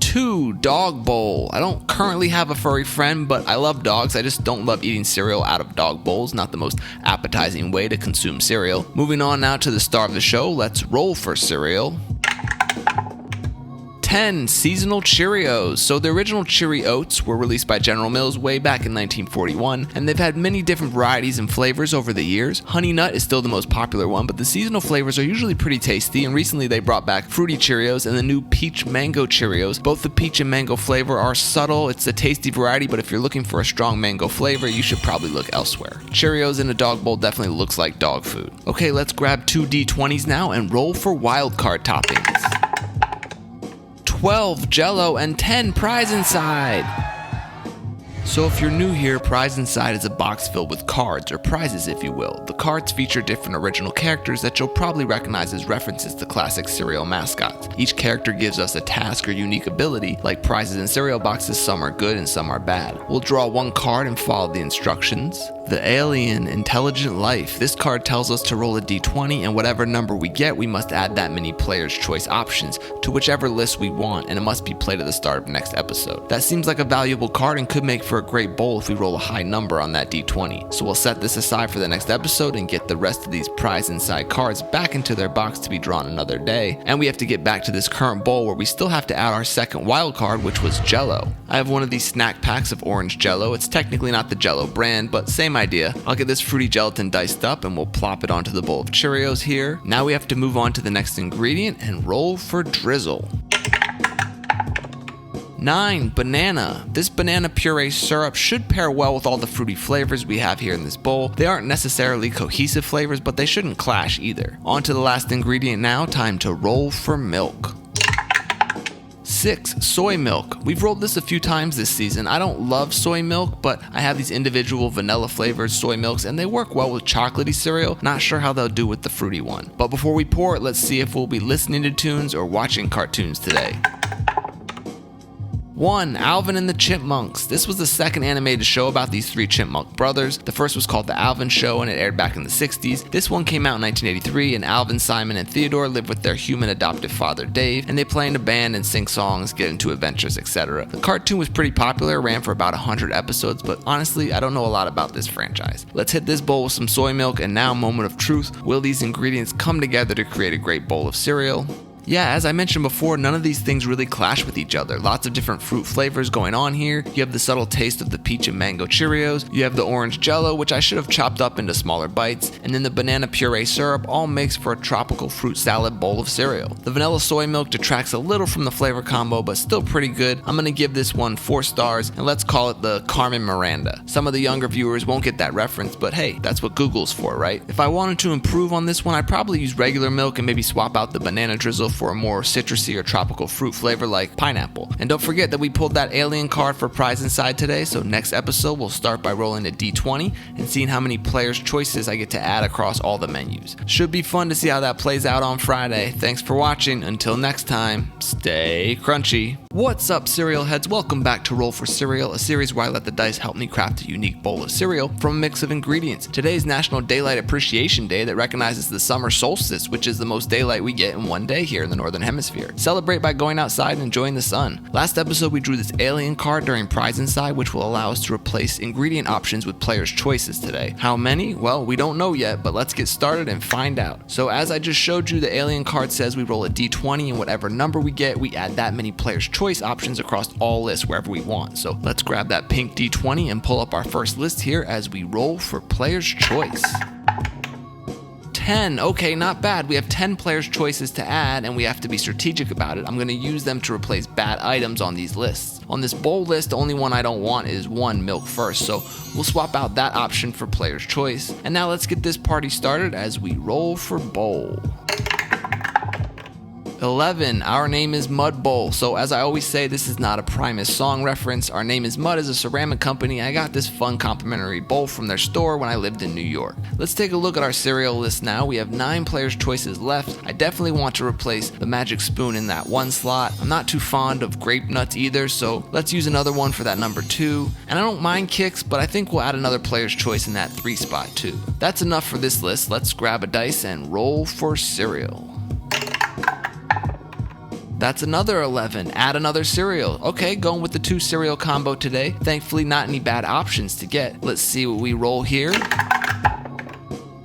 2. Dog bowl. I don't currently have a furry friend, but I love dogs. I just don't love eating cereal out of dog bowls. Not the most appetizing way to consume cereal. Moving on now to the star of the show. Let's roll for cereal. 10. Seasonal Cheerios. So the original Cheery Oats were released by General Mills way back in 1941, and they've had many different varieties and flavors over the years. Honey Nut is still the most popular one, but the seasonal flavors are usually pretty tasty, and recently they brought back Fruity Cheerios and the new Peach Mango Cheerios. Both the peach and mango flavor are subtle. It's a tasty variety, but if you're looking for a strong mango flavor, you should probably look elsewhere. Cheerios in a dog bowl definitely looks like dog food. Okay, let's grab 2 D20s now and roll for wildcard toppings. 12 Jell-O and 10 Prize Inside. So if you're new here, Prize Inside is a box filled with cards, or prizes if you will. The cards feature different original characters that you'll probably recognize as references to classic cereal mascots. Each character gives us a task or unique ability. Like prizes in cereal boxes, some are good and some are bad. We'll draw one card and follow the instructions. The Alien Intelligent Life. This card tells us to roll a d20, and whatever number we get, we must add that many player's choice options to whichever list we want, and it must be played at the start of the next episode. That seems like a valuable card and could make for a great bowl if we roll a high number on that d20. So we'll set this aside for the next episode and get the rest of these Prize Inside cards back into their box to be drawn another day. And we have to get back to this current bowl where we still have to add our second wild card, which was Jell-O. I have one of these snack packs of orange Jell-O. It's technically not the Jell-O brand, but same idea. I'll get this fruity gelatin diced up and we'll plop it onto the bowl of Cheerios here. Now we have to move on to the next ingredient and roll for drizzle. 9. Banana. This banana puree syrup should pair well with all the fruity flavors we have here in this bowl. They aren't necessarily cohesive flavors, but they shouldn't clash either. On to the last ingredient now, time to roll for milk. 6. Soy milk. We've rolled this a few times this season. I don't love soy milk, but I have these individual vanilla flavored soy milks and they work well with chocolatey cereal. Not sure how they'll do with the fruity one. But before we pour it, let's see if we'll be listening to tunes or watching cartoons today. 1. Alvin and the Chipmunks. This was the second animated show about these 3 chipmunk brothers. The first was called The Alvin Show and it aired back in the 60s. This one came out in 1983 and Alvin, Simon, and Theodore live with their human adoptive father Dave, and they play in a band and sing songs, get into adventures, etc. The cartoon was pretty popular, ran for about 100 episodes, but honestly, I don't know a lot about this franchise. Let's hit this bowl with some soy milk, and now moment of truth. Will these ingredients come together to create a great bowl of cereal? Yeah, as I mentioned before, none of these things really clash with each other. Lots of different fruit flavors going on here. You have the subtle taste of the peach and mango Cheerios, you have the orange Jello, which I should have chopped up into smaller bites, and then the banana puree syrup, all mixed for a tropical fruit salad bowl of cereal. The vanilla soy milk detracts a little from the flavor combo, but still pretty good. I'm gonna give this one 4 stars, and let's call it the Carmen Miranda. Some of the younger viewers won't get that reference, but hey, that's what Google's for, right? If I wanted to improve on this one, I'd probably use regular milk and maybe swap out the banana drizzle for a more citrusy or tropical fruit flavor like pineapple. And don't forget that we pulled that alien card for prize inside today, so next episode we'll start by rolling a d20 and seeing how many players' choices I get to add across all the menus. Should be fun to see how that plays out on Friday. Thanks for watching. Until next time, stay crunchy. What's up, cereal heads? Welcome back to Roll for Cereal, a series where I let the dice help me craft a unique bowl of cereal from a mix of ingredients. Today is National Daylight Appreciation Day that recognizes the summer solstice, which is the most daylight we get in one day here in the Northern Hemisphere. Celebrate by going outside and enjoying the sun. Last episode we drew this alien card during Prize Inside, which will allow us to replace ingredient options with players' choices today. How many? Well, we don't know yet, but let's get started and find out. So as I just showed you, the alien card says we roll a d20 and whatever number we get, we add that many players' choice options across all lists wherever we want. So let's grab that pink d20 and pull up our first list here as we roll for players' choice. 10. Okay, not bad. We have 10 players' choices to add, and we have to be strategic about it. I'm going to use them to replace bad items on these lists. On this bowl list, the only one I don't want is 1 milk first, so we'll swap out that option for player's choice. And now let's get this party started as we roll for bowl. 11. Our name is Mud Bowl. So as I always say, this is not a Primus song reference. Our Name is Mud is a ceramic company. I got this fun complimentary bowl from their store when I lived in New York. Let's take a look at our cereal list now. We have 9 players' choices left. I definitely want to replace the magic spoon in that 1 slot. I'm not too fond of grape nuts either, so let's use another one for that number 2. And I don't mind Kix, but I think we'll add another player's choice in that 3 spot too. That's enough for this list. Let's grab a dice and roll for cereal. That's another 11. Add another cereal. Okay, going with the 2 cereal combo today. Thankfully, not any bad options to get. Let's see what we roll here.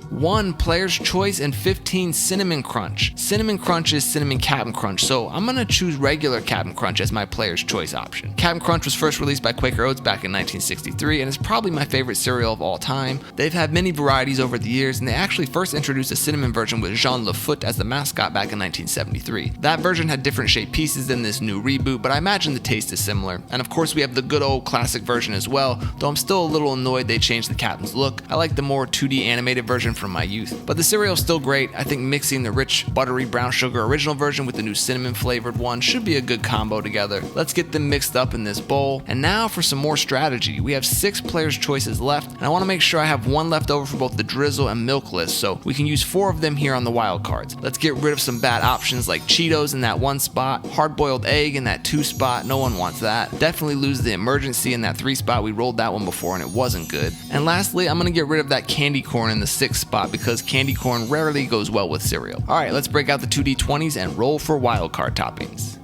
1 player's choice and 15 cinnamon crunch. Cinnamon crunch is cinnamon Cap'n Crunch, so I'm gonna choose regular Cap'n Crunch as my player's choice option. Cap'n Crunch was first released by Quaker Oats back in 1963 and is probably my favorite cereal of all time. They've had many varieties over the years, and they actually first introduced a cinnamon version with Jean Lafoot as the mascot back in 1973. That version had different shaped pieces than this new reboot, but I imagine the taste is similar. And of course we have the good old classic version as well, though I'm still a little annoyed they changed the Captain's look. I like the more 2D animated version from my youth. But the cereal's still great. I think mixing the rich, buttery brown sugar original version with the new cinnamon flavored one should be a good combo together. Let's get them mixed up in this bowl. And now for some more strategy. We have 6 players' choices left, and I want to make sure I have 1 left over for both the drizzle and milk list, so we can use 4 of them here on the wild cards. Let's get rid of some bad options like Cheetos in that 1 spot, hard-boiled egg in that 2 spot, no one wants that. Definitely lose the emergency in that 3 spot. We rolled that one before and it wasn't good. And lastly, I'm going to get rid of that candy corn in the 6th spot because candy corn rarely goes well with cereal. Alright, let's break out the 2d20s and roll for wildcard toppings.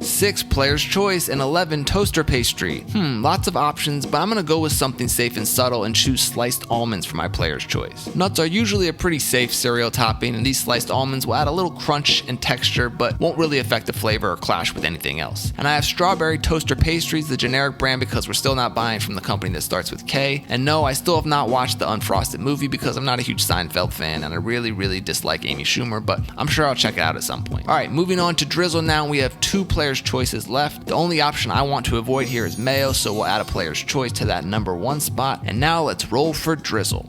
6 player's choice and 11 toaster pastry. Lots of options, but I'm gonna go with something safe and subtle and choose sliced almonds for my player's choice. Nuts are usually a pretty safe cereal topping, and these sliced almonds will add a little crunch and texture, but won't really affect the flavor or clash with anything else. And I have strawberry toaster pastries, the generic brand, because we're still not buying from the company that starts with K. And no, I still have not watched the Unfrosted movie because I'm not a huge Seinfeld fan and I really dislike Amy Schumer, but I'm sure I'll check it out at some point. Alright, moving on to drizzle now. We have 2 players' choices left. The only option I want to avoid here is mayo, so we'll add a player's choice to that number 1 spot. And now let's roll for drizzle.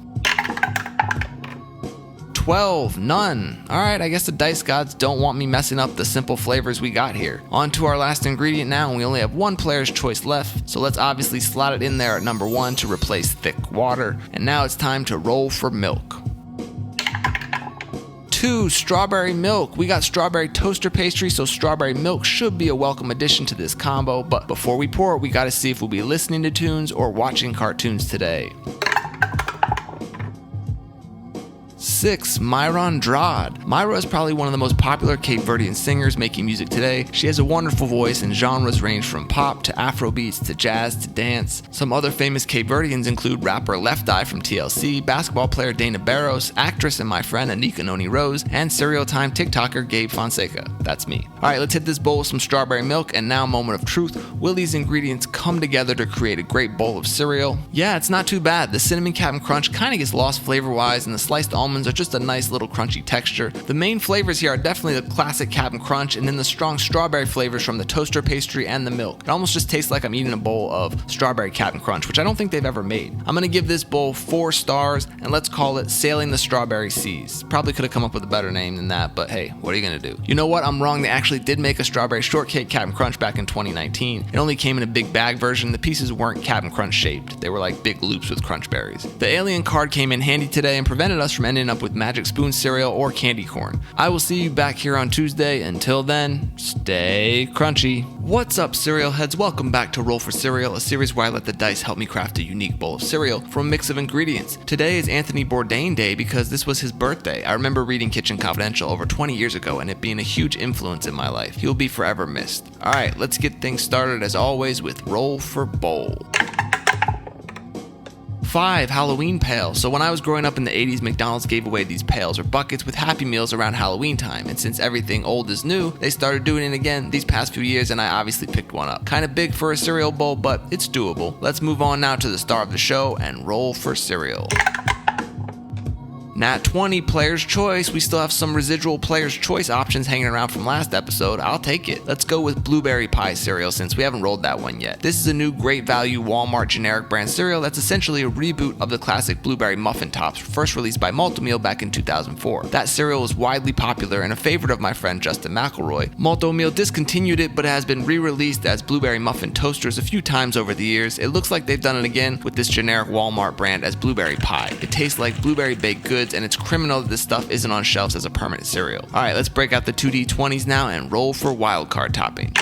12, none. Alright, I guess the dice gods don't want me messing up the simple flavors we got here. On to our last ingredient now, and we only have 1 player's choice left, so let's obviously slot it in there at number 1 to replace thick water. And now it's time to roll for milk. 2, strawberry milk. We got strawberry toaster pastry, so strawberry milk should be a welcome addition to this combo, but before we pour it, we gotta see if we'll be listening to tunes or watching cartoons today. 6. Myra Andrade. Myra is probably one of the most popular Cape Verdean singers making music today. She has a wonderful voice and genres range from pop to Afrobeats to jazz to dance. Some other famous Cape Verdeans include rapper Left Eye from TLC, basketball player Dana Barros, actress and my friend Anika Noni Rose, and Serial Time TikToker Gabe Fonseca. That's me. Alright, let's hit this bowl with some strawberry milk, and now moment of truth. Will these ingredients come together to create a great bowl of cereal? Yeah, it's not too bad. The cinnamon Cap'n Crunch kind of gets lost flavor-wise, and the sliced almonds are just a nice little crunchy texture. The main flavors here are definitely the classic Cap'n Crunch, and then the strong strawberry flavors from the toaster pastry and the milk. It almost just tastes like I'm eating a bowl of strawberry Cap'n Crunch, which I don't think they've ever made. I'm gonna give this bowl 4 stars, and let's call it Sailing the Strawberry Seas. Probably could have come up with a better name than that, but hey, what are you gonna do? You know what? I'm wrong. They actually did make a strawberry shortcake Cap'n Crunch back in 2019. It only came in a big bag version. The pieces weren't Cap'n Crunch shaped. They were like big loops with crunch berries. The alien card came in handy today and prevented us from ending up with Magic Spoon cereal or candy corn. I will see you back here on Tuesday. Until then, stay crunchy. What's up, cereal heads? Welcome back to Roll for Cereal, a series where I let the dice help me craft a unique bowl of cereal from a mix of ingredients. Today is Anthony Bourdain Day because this was his birthday. I remember reading Kitchen Confidential over 20 years ago and it being a huge influence in my life. He will be forever missed. Alright, let's get things started as always with Roll for Bowl. 5. Halloween pails. So when I was growing up in the 80s, McDonald's gave away these pails or buckets with Happy Meals around Halloween time, and since everything old is new, they started doing it again these past few years, and I obviously picked one up. Kind of big for a cereal bowl, but it's doable. Let's move on now to the star of the show and roll for cereal. Nat 20, Player's Choice. We still have some residual Player's Choice options hanging around from last episode. I'll take it. Let's go with Blueberry Pie cereal since we haven't rolled that one yet. This is a new great value Walmart generic brand cereal that's essentially a reboot of the classic Blueberry Muffin Tops, first released by Malt-O-Meal back in 2004. That cereal was widely popular and a favorite of my friend Justin McElroy. Malt-O-Meal discontinued it, but it has been re-released as Blueberry Muffin Toasters a few times over the years. It looks like they've done it again with this generic Walmart brand as Blueberry Pie. It tastes like blueberry baked goods, and it's criminal that this stuff isn't on shelves as a permanent cereal. Alright, let's break out the 2D20s now and roll for wildcard toppings.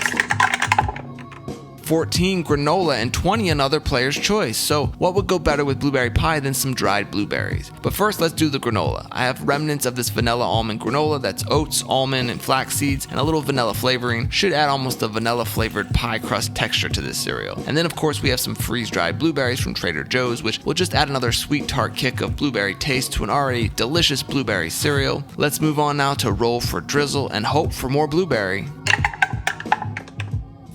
14, granola, and 20, another Player's Choice. So what would go better with blueberry pie than some dried blueberries? But first, let's do the granola. I have remnants of this vanilla almond granola that's oats, almond, and flax seeds, and a little vanilla flavoring. Should add almost a vanilla flavored pie crust texture to this cereal. And then of course we have some freeze-dried blueberries from Trader Joe's, which will just add another sweet tart kick of blueberry taste to an already delicious blueberry cereal. Let's move on now to roll for drizzle and hope for more blueberry.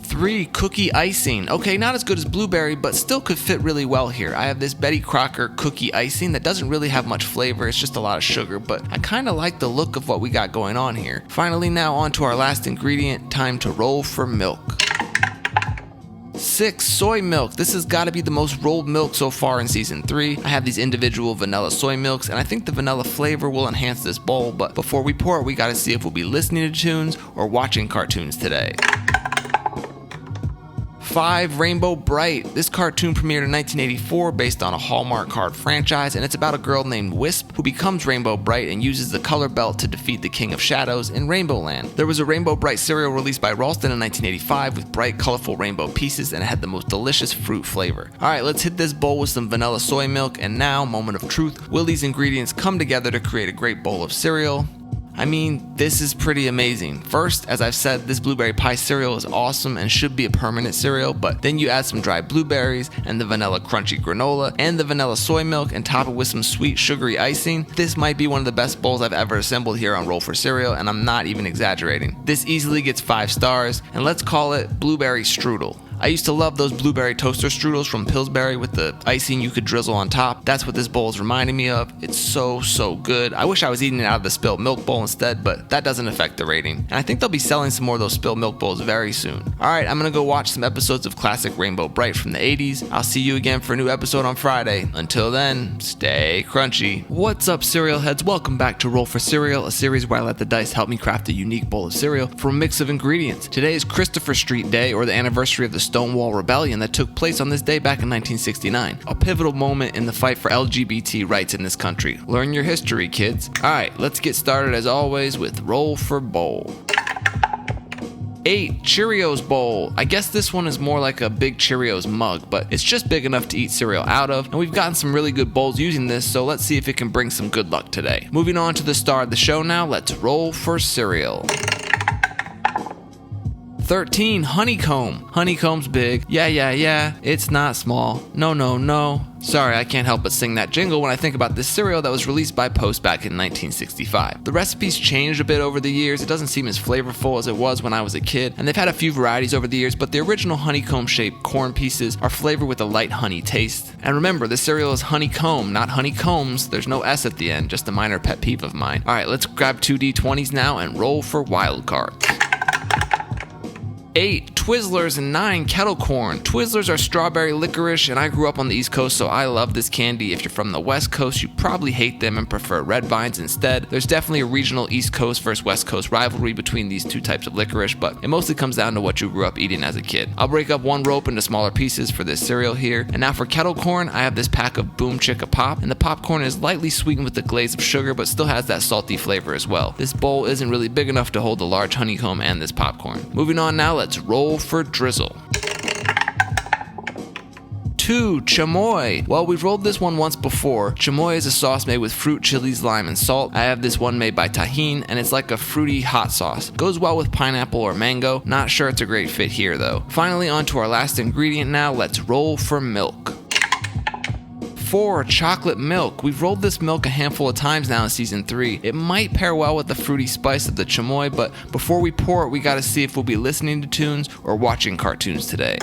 3, cookie icing. Okay, not as good as blueberry, but still could fit really well here. I have this Betty Crocker cookie icing that doesn't really have much flavor, it's just a lot of sugar, but I kind of like the look of what we got going on here. Finally, now on to our last ingredient, time to roll for milk. 6, soy milk. This has got to be the most rolled milk so far in season 3. I have these individual vanilla soy milks, and I think the vanilla flavor will enhance this bowl, but before we pour it, we got to see if we'll be listening to tunes or watching cartoons today. 5, Rainbow Brite. This cartoon premiered in 1984 based on a Hallmark card franchise, and it's about a girl named Wisp who becomes Rainbow Brite and uses the color belt to defeat the King of Shadows in Rainbow Land. There was a Rainbow Brite cereal released by Ralston in 1985 with bright, colorful rainbow pieces, and it had the most delicious fruit flavor. Alright, let's hit this bowl with some vanilla soy milk, and now, moment of truth. Will these ingredients come together to create a great bowl of cereal? I mean, this is pretty amazing. First, as I've said, this blueberry pie cereal is awesome and should be a permanent cereal, but then you add some dried blueberries and the vanilla crunchy granola and the vanilla soy milk and top it with some sweet sugary icing. This might be one of the best bowls I've ever assembled here on Roll for Cereal, and I'm not even exaggerating. This easily gets 5 stars, and let's call it blueberry strudel. I used to love those blueberry toaster strudels from Pillsbury with the icing you could drizzle on top. That's what this bowl is reminding me of. It's so good. I wish I was eating it out of the spilled milk bowl instead, but that doesn't affect the rating. And I think they'll be selling some more of those spilled milk bowls very soon. Alright, I'm gonna go watch some episodes of classic Rainbow Brite from the 80s. I'll see you again for a new episode on Friday. Until then, stay crunchy. What's up, cereal heads? Welcome back to Roll for Cereal, a series where I let the dice help me craft a unique bowl of cereal from a mix of ingredients. Today is Christopher Street Day, or the anniversary of the Stonewall Rebellion that took place on this day back in 1969. A pivotal moment in the fight for LGBT rights in this country. Learn your history, kids. Alright, let's get started as always with Roll for Bowl. 8. Cheerios bowl. I guess this one is more like a big Cheerios mug, but it's just big enough to eat cereal out of, and we've gotten some really good bowls using this, so let's see if it can bring some good luck today. Moving on to the star of the show now, let's roll for cereal. 13. Honeycomb. Honeycomb's big. Yeah. It's not small. No. Sorry, I can't help but sing that jingle when I think about this cereal that was released by Post back in 1965. The recipe's changed a bit over the years. It doesn't seem as flavorful as it was when I was a kid, and they've had a few varieties over the years, but the original honeycomb-shaped corn pieces are flavored with a light honey taste. And remember, the cereal is honeycomb, not honeycombs. There's no S at the end, just a minor pet peeve of mine. Alright, let's grab 2 D20s now and roll for wild cards. 8. Twizzlers, and 9. Kettle corn. Twizzlers are strawberry licorice, and I grew up on the East Coast, so I love this candy. If you're from the West Coast, you probably hate them and prefer Red Vines instead. There's definitely a regional East Coast versus West Coast rivalry between these two types of licorice, but it mostly comes down to what you grew up eating as a kid. I'll break up one rope into smaller pieces for this cereal here. And now for kettle corn, I have this pack of Boom Chicka Pop, and the popcorn is lightly sweetened with the glaze of sugar, but still has that salty flavor as well. This bowl isn't really big enough to hold the large honeycomb and this popcorn. Moving on now, let's roll for drizzle. 2. Chamoy. Well, we've rolled this one once before. Chamoy is a sauce made with fruit, chilies, lime, and salt. I have this one made by Tajín, and it's like a fruity hot sauce. Goes well with pineapple or mango. Not sure it's a great fit here though. Finally, on to our last ingredient now. Let's roll for milk. 4. Chocolate milk. We've rolled this milk a handful of times now in season 3. It might pair well with the fruity spice of the chamoy, but before we pour it, we gotta see if we'll be listening to tunes or watching cartoons today.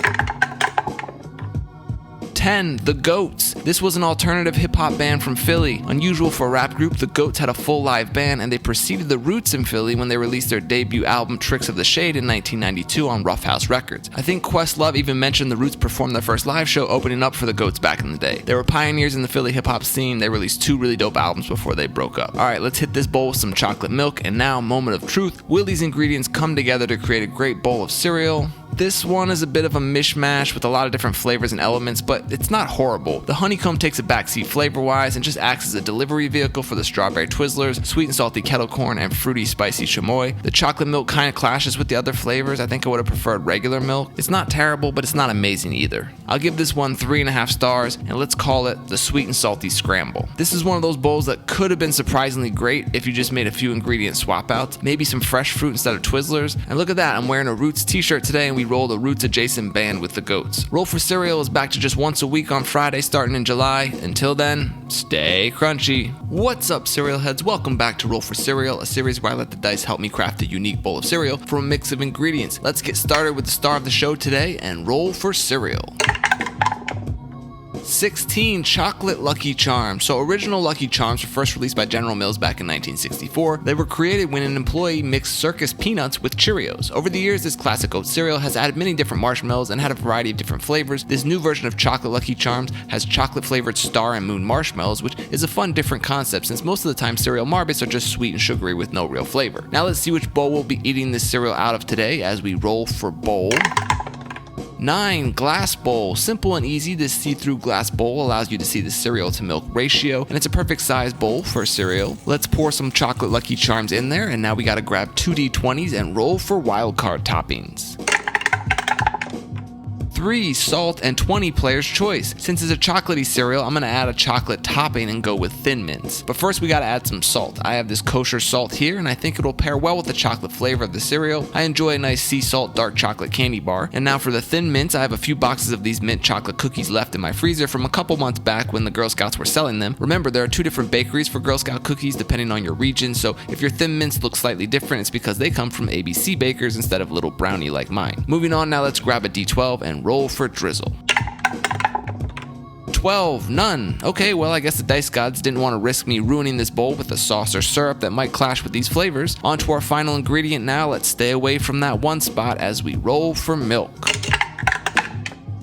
10. The Goats. This was an alternative hip-hop band from Philly. Unusual for a rap group, the Goats had a full live band, and they preceded the Roots in Philly when they released their debut album Tricks of the Shade in 1992 on Rough House Records. I think Questlove even mentioned the Roots performed their first live show opening up for the Goats back in the day. They were pioneers in the Philly hip-hop scene. They released 2 really dope albums before they broke up. Alright, let's hit this bowl with some chocolate milk, and now, moment of truth. Will these ingredients come together to create a great bowl of cereal? This one is a bit of a mishmash with a lot of different flavors and elements, but it's not horrible. The honeycomb takes a backseat flavor-wise and just acts as a delivery vehicle for the strawberry Twizzlers, sweet and salty kettle corn, and fruity spicy chamoy. The chocolate milk kind of clashes with the other flavors. I think I would have preferred regular milk. It's not terrible, but it's not amazing either. I'll give this one 3.5 stars, and let's call it the sweet and salty scramble. This is one of those bowls that could have been surprisingly great if you just made a few ingredient swap outs, maybe some fresh fruit instead of Twizzlers. And look at that, I'm wearing a Roots t-shirt today, and we rolled a Roots adjacent band with the Goats. Roll for Cereal is back to just once a week on Friday starting in July. Until then, stay crunchy. What's up, cereal heads? Welcome back to Roll for Cereal, a series where I let the dice help me craft a unique bowl of cereal from a mix of ingredients. Let's get started with the star of the show today and roll for cereal. 16. Chocolate Lucky Charms. So original Lucky Charms were first released by General Mills back in 1964. They were created when an employee mixed circus peanuts with Cheerios. Over the years, this classic oat cereal has added many different marshmallows and had a variety of different flavors. This new version of Chocolate Lucky Charms has chocolate flavored Star and Moon marshmallows, which is a fun different concept since most of the time cereal marbits are just sweet and sugary with no real flavor. Now let's see which bowl we'll be eating this cereal out of today as we roll for bowl. 9. Glass bowl. Simple and easy, this see-through glass bowl allows you to see the cereal to milk ratio, and it's a perfect size bowl for cereal. Let's pour some chocolate Lucky Charms in there, and now we gotta grab 2 D20s and roll for wildcard toppings. 3. Salt and 20 player's choice. Since it's a chocolatey cereal, I'm gonna add a chocolate topping and go with Thin Mints. But first we gotta add some salt. I have this kosher salt here, and I think it'll pair well with the chocolate flavor of the cereal. I enjoy a nice sea salt dark chocolate candy bar. And now for the Thin Mints, I have a few boxes of these mint chocolate cookies left in my freezer from a couple months back when the Girl Scouts were selling them. Remember, there are 2 different bakeries for Girl Scout cookies depending on your region, so if your Thin Mints look slightly different, it's because they come from ABC Bakers instead of Little Brownie like mine. Moving on, now let's grab a D12 and roll for drizzle. 12. None. Okay, well I guess the dice gods didn't want to risk me ruining this bowl with a sauce or syrup that might clash with these flavors. On to our final ingredient now. Let's stay away from that one spot as we roll for milk.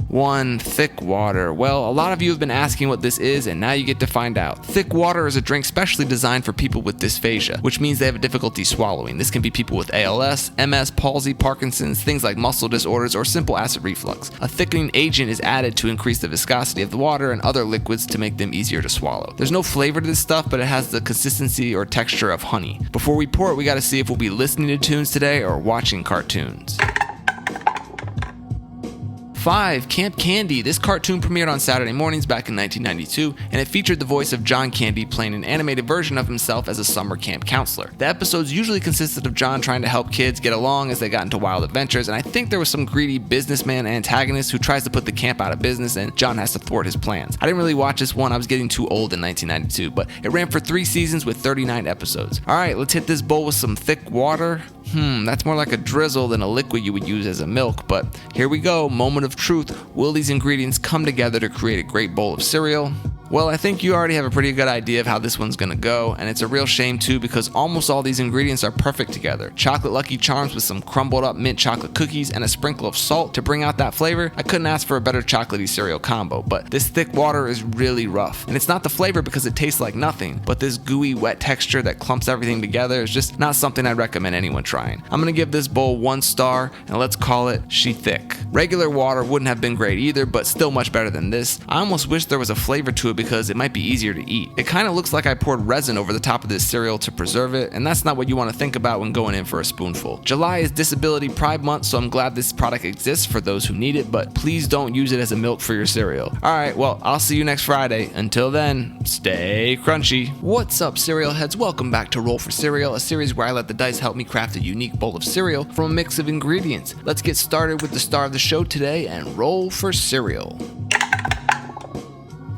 1. Thick water. Well, a lot of you have been asking what this is, and now you get to find out. Thick water is a drink specially designed for people with dysphagia, which means they have difficulty swallowing. This can be people with ALS, MS, palsy, Parkinson's, things like muscle disorders, or simple acid reflux. A thickening agent is added to increase the viscosity of the water and other liquids to make them easier to swallow. There's no flavor to this stuff, but it has the consistency or texture of honey. Before we pour it, we gotta see if we'll be listening to tunes today or watching cartoons. 5. Camp Candy. This cartoon premiered on Saturday mornings back in 1992, and it featured the voice of John Candy playing an animated version of himself as a summer camp counselor. The episodes usually consisted of John trying to help kids get along as they got into wild adventures, and I think there was some greedy businessman antagonist who tries to put the camp out of business, and John has to thwart his plans. I didn't really watch this one, I was getting too old in 1992, but it ran for 3 seasons with 39 episodes. Alright, let's hit this bowl with some thick water. That's more like a drizzle than a liquid you would use as a milk, but here we go, moment of truth. Will these ingredients come together to create a great bowl of cereal? Well, I think you already have a pretty good idea of how this one's gonna go, and it's a real shame too because almost all these ingredients are perfect together. Chocolate Lucky Charms with some crumbled up mint chocolate cookies and a sprinkle of salt to bring out that flavor. I couldn't ask for a better chocolatey cereal combo, but this thick water is really rough. And it's not the flavor because it tastes like nothing, but this gooey, wet texture that clumps everything together is just not something I'd recommend anyone trying. I'm gonna give this bowl 1 star, and let's call it She Thick. Regular water wouldn't have been great either, but still much better than this. I almost wish there was a flavor to it because it might be easier to eat. It kind of looks like I poured resin over the top of this cereal to preserve it, and that's not what you want to think about when going in for a spoonful. July is Disability Pride Month, so I'm glad this product exists for those who need it, but please don't use it as a milk for your cereal. Alright, well, I'll see you next Friday. Until then, stay crunchy. What's up, cereal heads? Welcome back to Roll for Cereal, a series where I let the dice help me craft a unique bowl of cereal from a mix of ingredients. Let's get started with the star of the show today and roll for cereal.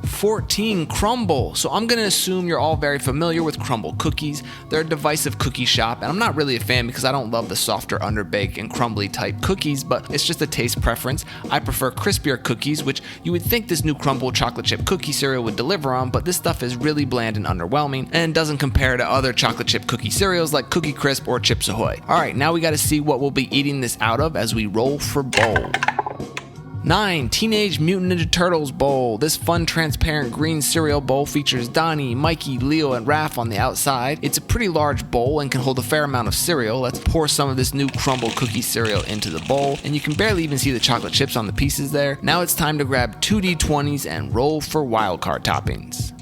14. Crumble. So I'm going to assume you're all very familiar with Crumble cookies. They're a divisive cookie shop, and I'm not really a fan because I don't love the softer underbake and crumbly type cookies, but it's just a taste preference. I prefer crispier cookies, which you would think this new Crumble chocolate chip cookie cereal would deliver on, but this stuff is really bland and underwhelming and doesn't compare to other chocolate chip cookie cereals like Cookie Crisp or Chips Ahoy. Alright, now we got to see what we'll be eating this out of as we roll for bowl. 9. Teenage Mutant Ninja Turtles Bowl. This fun, transparent green cereal bowl features Donnie, Mikey, Leo, and Raph on the outside. It's a pretty large bowl and can hold a fair amount of cereal. Let's pour some of this new Crumble cookie cereal into the bowl, and you can barely even see the chocolate chips on the pieces there. Now it's time to grab 2 D20s and roll for wildcard toppings.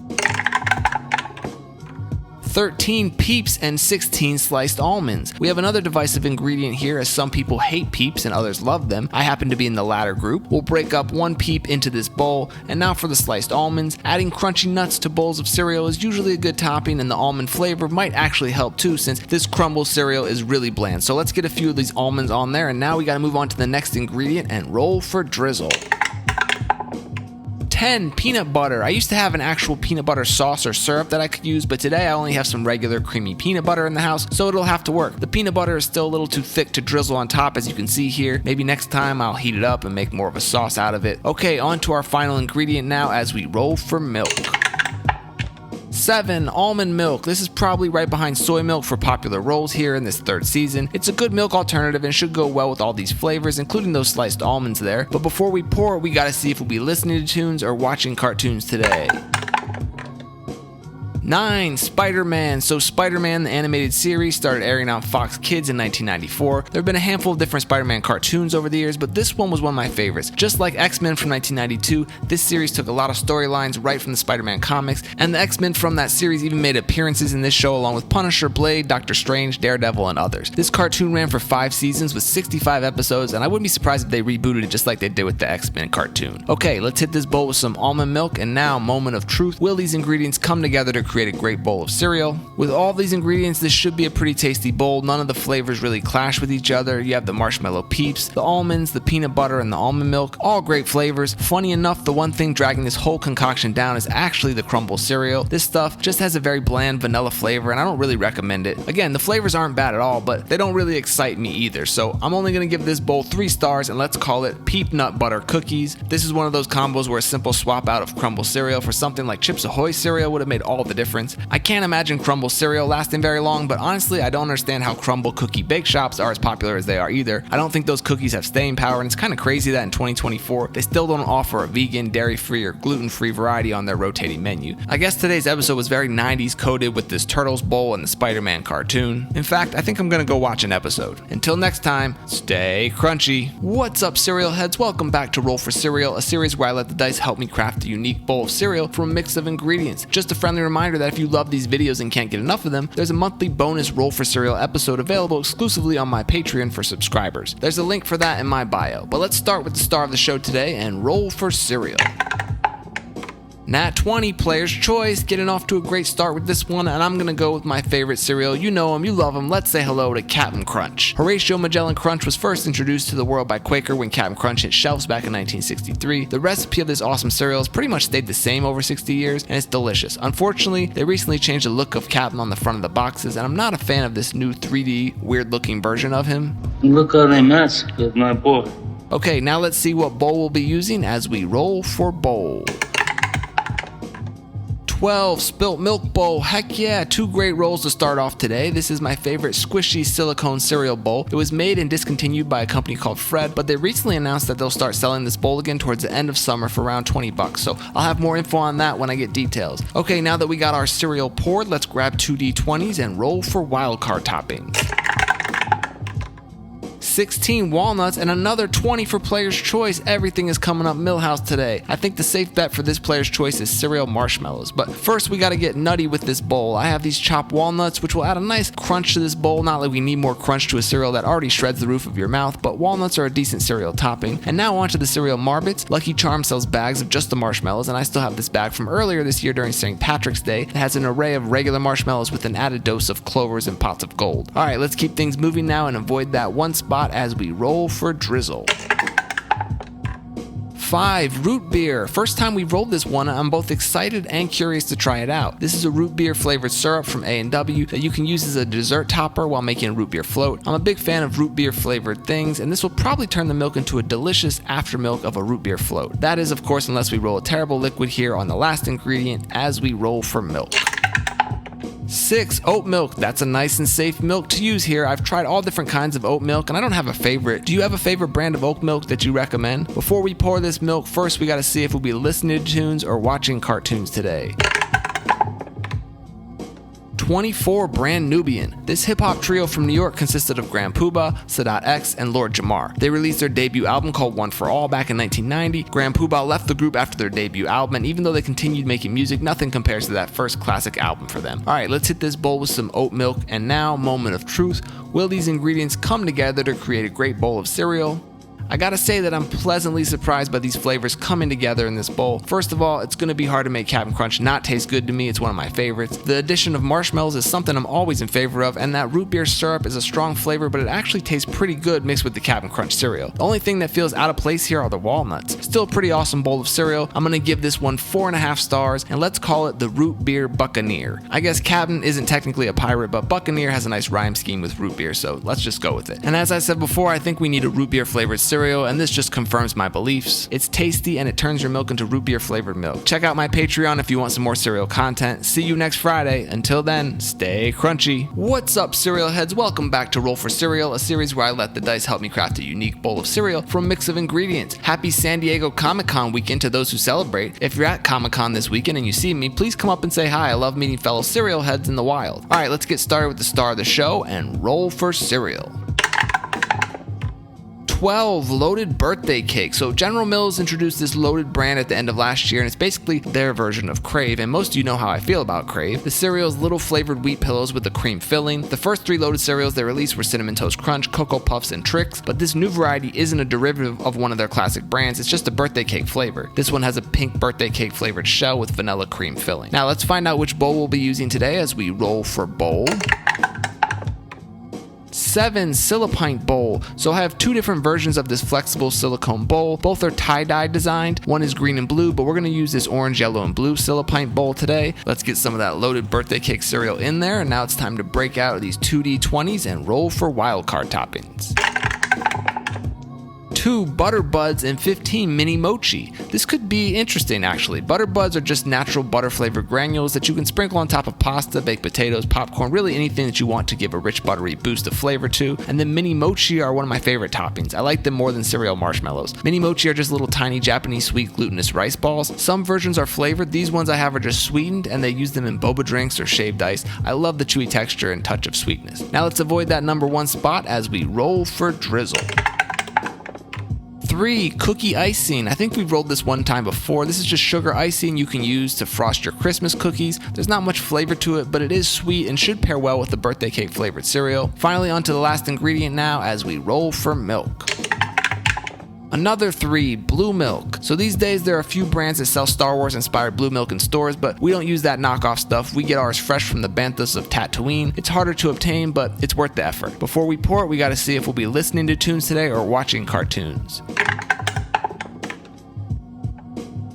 13 Peeps and 16 sliced almonds. We have another divisive ingredient here as some people hate Peeps and others love them. I happen to be in the latter group. We'll break up 1 Peep into this bowl, and now for the sliced almonds. Adding crunchy nuts to bowls of cereal is usually a good topping, and the almond flavor might actually help too since this Crumble cereal is really bland. So let's get a few of these almonds on there, and now we gotta move on to the next ingredient and roll for drizzle. 10. Peanut butter. I used to have an actual peanut butter sauce or syrup that I could use, but today I only have some regular creamy peanut butter in the house, so it'll have to work. The peanut butter is still a little too thick to drizzle on top, as you can see here. Maybe next time I'll heat it up and make more of a sauce out of it. Okay, on to our final ingredient now as we roll for milk. 7. Almond milk. This is probably right behind soy milk for popular rolls here in this 3rd season. It's a good milk alternative and should go well with all these flavors, including those sliced almonds there. But before we pour it, we gotta see if we'll be listening to tunes or watching cartoons today. 9. Spider-Man. So Spider-Man, the animated series, started airing on Fox Kids in 1994. There have been a handful of different Spider-Man cartoons over the years, but this one was one of my favorites. Just like X-Men from 1992, this series took a lot of storylines right from the Spider-Man comics, and the X-Men from that series even made appearances in this show along with Punisher, Blade, Doctor Strange, Daredevil, and others. This cartoon ran for 5 seasons with 65 episodes, and I wouldn't be surprised if they rebooted it just like they did with the X-Men cartoon. Okay, let's hit this bowl with some almond milk, and now, moment of truth. Will these ingredients come together to create a great bowl of cereal? With all these ingredients, this should be a pretty tasty bowl. None of the flavors really clash with each other. You have the marshmallow Peeps, the almonds, the peanut butter, and the almond milk. All great flavors. Funny enough, the one thing dragging this whole concoction down is actually the Crumble cereal. This stuff just has a very bland vanilla flavor, and I don't really recommend it. Again, the flavors aren't bad at all, but they don't really excite me either, so I'm only going to give this bowl 3 stars, and let's call it Peep Nut Butter Cookies. This is one of those combos where a simple swap out of Crumble cereal for something like Chips Ahoy cereal would have made all the difference difference. I can't imagine Crumbl cereal lasting very long, but honestly, I don't understand how Crumbl cookie bake shops are as popular as they are either. I don't think those cookies have staying power, and it's kind of crazy that in 2024, they still don't offer a vegan, dairy-free, or gluten-free variety on their rotating menu. I guess today's episode was very 90s coded with this Turtles Bowl and the Spider-Man cartoon. In fact, I think I'm gonna go watch an episode. Until next time, stay crunchy. What's up, cereal heads? Welcome back to Roll for Cereal, a series where I let the dice help me craft a unique bowl of cereal from a mix of ingredients. Just a friendly reminder that if you love these videos and can't get enough of them, there's a monthly bonus Roll for Cereal episode available exclusively on my Patreon for subscribers. There's a link for that in my bio. But let's start with the star of the show today and Roll for Cereal. Nat 20, Player's Choice, getting off to a great start with this one, and I'm gonna go with my favorite cereal. You know him, you love him. Let's say hello to Cap'n Crunch. Horatio Magellan Crunch was first introduced to the world by Quaker when Cap'n Crunch hit shelves back in 1963. The recipe of this awesome cereal has pretty much stayed the same over 60 years, and it's delicious. Unfortunately, they recently changed the look of Cap'n on the front of the boxes, and I'm not a fan of this new 3D, weird-looking version of him. Look how they mess with my boy. Okay, now let's see what bowl we'll be using as we roll for bowl. 12 Spilt Milk Bowl. Heck yeah, two great rolls to start off today. This is my favorite squishy silicone cereal bowl. It was made and discontinued by a company called Fred, but they recently announced that they'll start selling this bowl again towards the end of summer for around $20, so I'll have more info on that when I get details. Okay, now that we got our cereal poured, let's grab 2D20s and roll for wildcard toppings. 16 walnuts and another 20 for Player's Choice. Everything is coming up Millhouse today. I think the safe bet for this Player's Choice is cereal marshmallows. But first we gotta get nutty with this bowl. I have these chopped walnuts, which will add a nice crunch to this bowl. Not like we need more crunch to a cereal that already shreds the roof of your mouth, but walnuts are a decent cereal topping. And now onto the cereal Marbits. Lucky Charms sells bags of just the marshmallows, and I still have this bag from earlier this year during St. Patrick's Day. It has an array of regular marshmallows with an added dose of clovers and pots of gold. Alright, let's keep things moving now and avoid that one spot as we roll for drizzle. 5 Root Beer. First time we've rolled this one, I'm both excited and curious to try it out. This is a root beer flavored syrup from A&W that you can use as a dessert topper while making a root beer float. I'm a big fan of root beer flavored things, and this will probably turn the milk into a delicious after milk of a root beer float. That is, of course, unless we roll a terrible liquid here on the last ingredient as we roll for milk. 6 Oat milk. That's a nice and safe milk to use here. I've tried all different kinds of oat milk and I don't have a favorite. Do you have a favorite brand of oat milk that you recommend? Before we pour this milk, first we gotta see if we'll be listening to tunes or watching cartoons today. 24 Brand Nubian. This hip-hop trio from New York consisted of Grand Puba, Sadat X, and Lord Jamar. They released their debut album called One For All back in 1990. Grand Puba left the group after their debut album, and even though they continued making music, nothing compares to that first classic album for them. Alright, let's hit this bowl with some oat milk, and now, moment of truth. Will these ingredients come together to create a great bowl of cereal? I gotta say that I'm pleasantly surprised by these flavors coming together in this bowl. First of all, it's gonna be hard to make Cap'n Crunch not taste good to me. It's one of my favorites. The addition of marshmallows is something I'm always in favor of, and that root beer syrup is a strong flavor, but it actually tastes pretty good mixed with the Cap'n Crunch cereal. The only thing that feels out of place here are the walnuts. Still a pretty awesome bowl of cereal. I'm gonna give this one 4.5 stars, and let's call it the Root Beer Buccaneer. I guess Cap'n isn't technically a pirate, but Buccaneer has a nice rhyme scheme with root beer, so let's just go with it. And as I said before, I think we need a root beer flavored cereal, and this just confirms my beliefs. It's tasty and it turns your milk into root beer flavored milk. Check out my Patreon if you want some more cereal content. See you next Friday. Until then, stay crunchy. What's up, cereal heads? Welcome back to Roll for Cereal, a series where I let the dice help me craft a unique bowl of cereal from a mix of ingredients. Happy San Diego Comic-Con weekend to those who celebrate. If you're at Comic-Con this weekend and you see me, please come up and say hi. I love meeting fellow cereal heads in the wild. Alright, let's get started with the star of the show and roll for cereal. 12 Loaded Birthday Cake. So General Mills introduced this loaded brand at the end of last year, and it's basically their version of Crave, and most of you know how I feel about Crave. The cereal's little flavored wheat pillows with a cream filling. The first 3 loaded cereals they released were Cinnamon Toast Crunch, Cocoa Puffs, and Trix, but this new variety isn't a derivative of one of their classic brands, it's just a birthday cake flavor. This one has a pink birthday cake flavored shell with vanilla cream filling. Now let's find out which bowl we'll be using today as we roll for bowl. 7 Silipint Bowl. So I have 2 different versions of this flexible silicone bowl. Both are tie-dye designed. One is green and blue, but we're going to use this orange, yellow, and blue Silipint Bowl today. Let's get some of that loaded birthday cake cereal in there, and now it's time to break out these 2D20s and roll for wildcard toppings. 2 Butter Buds, and 15 Mini Mochi. This could be interesting actually. Butter Buds are just natural butter flavored granules that you can sprinkle on top of pasta, baked potatoes, popcorn, really anything that you want to give a rich buttery boost of flavor to. And then Mini Mochi are one of my favorite toppings. I like them more than cereal marshmallows. Mini Mochi are just little tiny Japanese sweet glutinous rice balls. Some versions are flavored. These ones I have are just sweetened, and they use them in boba drinks or shaved ice. I love the chewy texture and touch of sweetness. Now let's avoid that number 1 spot as we roll for drizzle. 3 Cookie Icing. I think we've rolled this one time before. This is just sugar icing you can use to frost your Christmas cookies. There's not much flavor to it, but it is sweet and should pair well with the birthday cake flavored cereal. Finally, onto the last ingredient now as we roll for milk. Another 3 Blue Milk. So these days there are a few brands that sell Star Wars inspired blue milk in stores, but we don't use that knockoff stuff. We get ours fresh from the Banthas of Tatooine. It's harder to obtain, but it's worth the effort. Before we pour it, we gotta see if we'll be listening to tunes today or watching cartoons.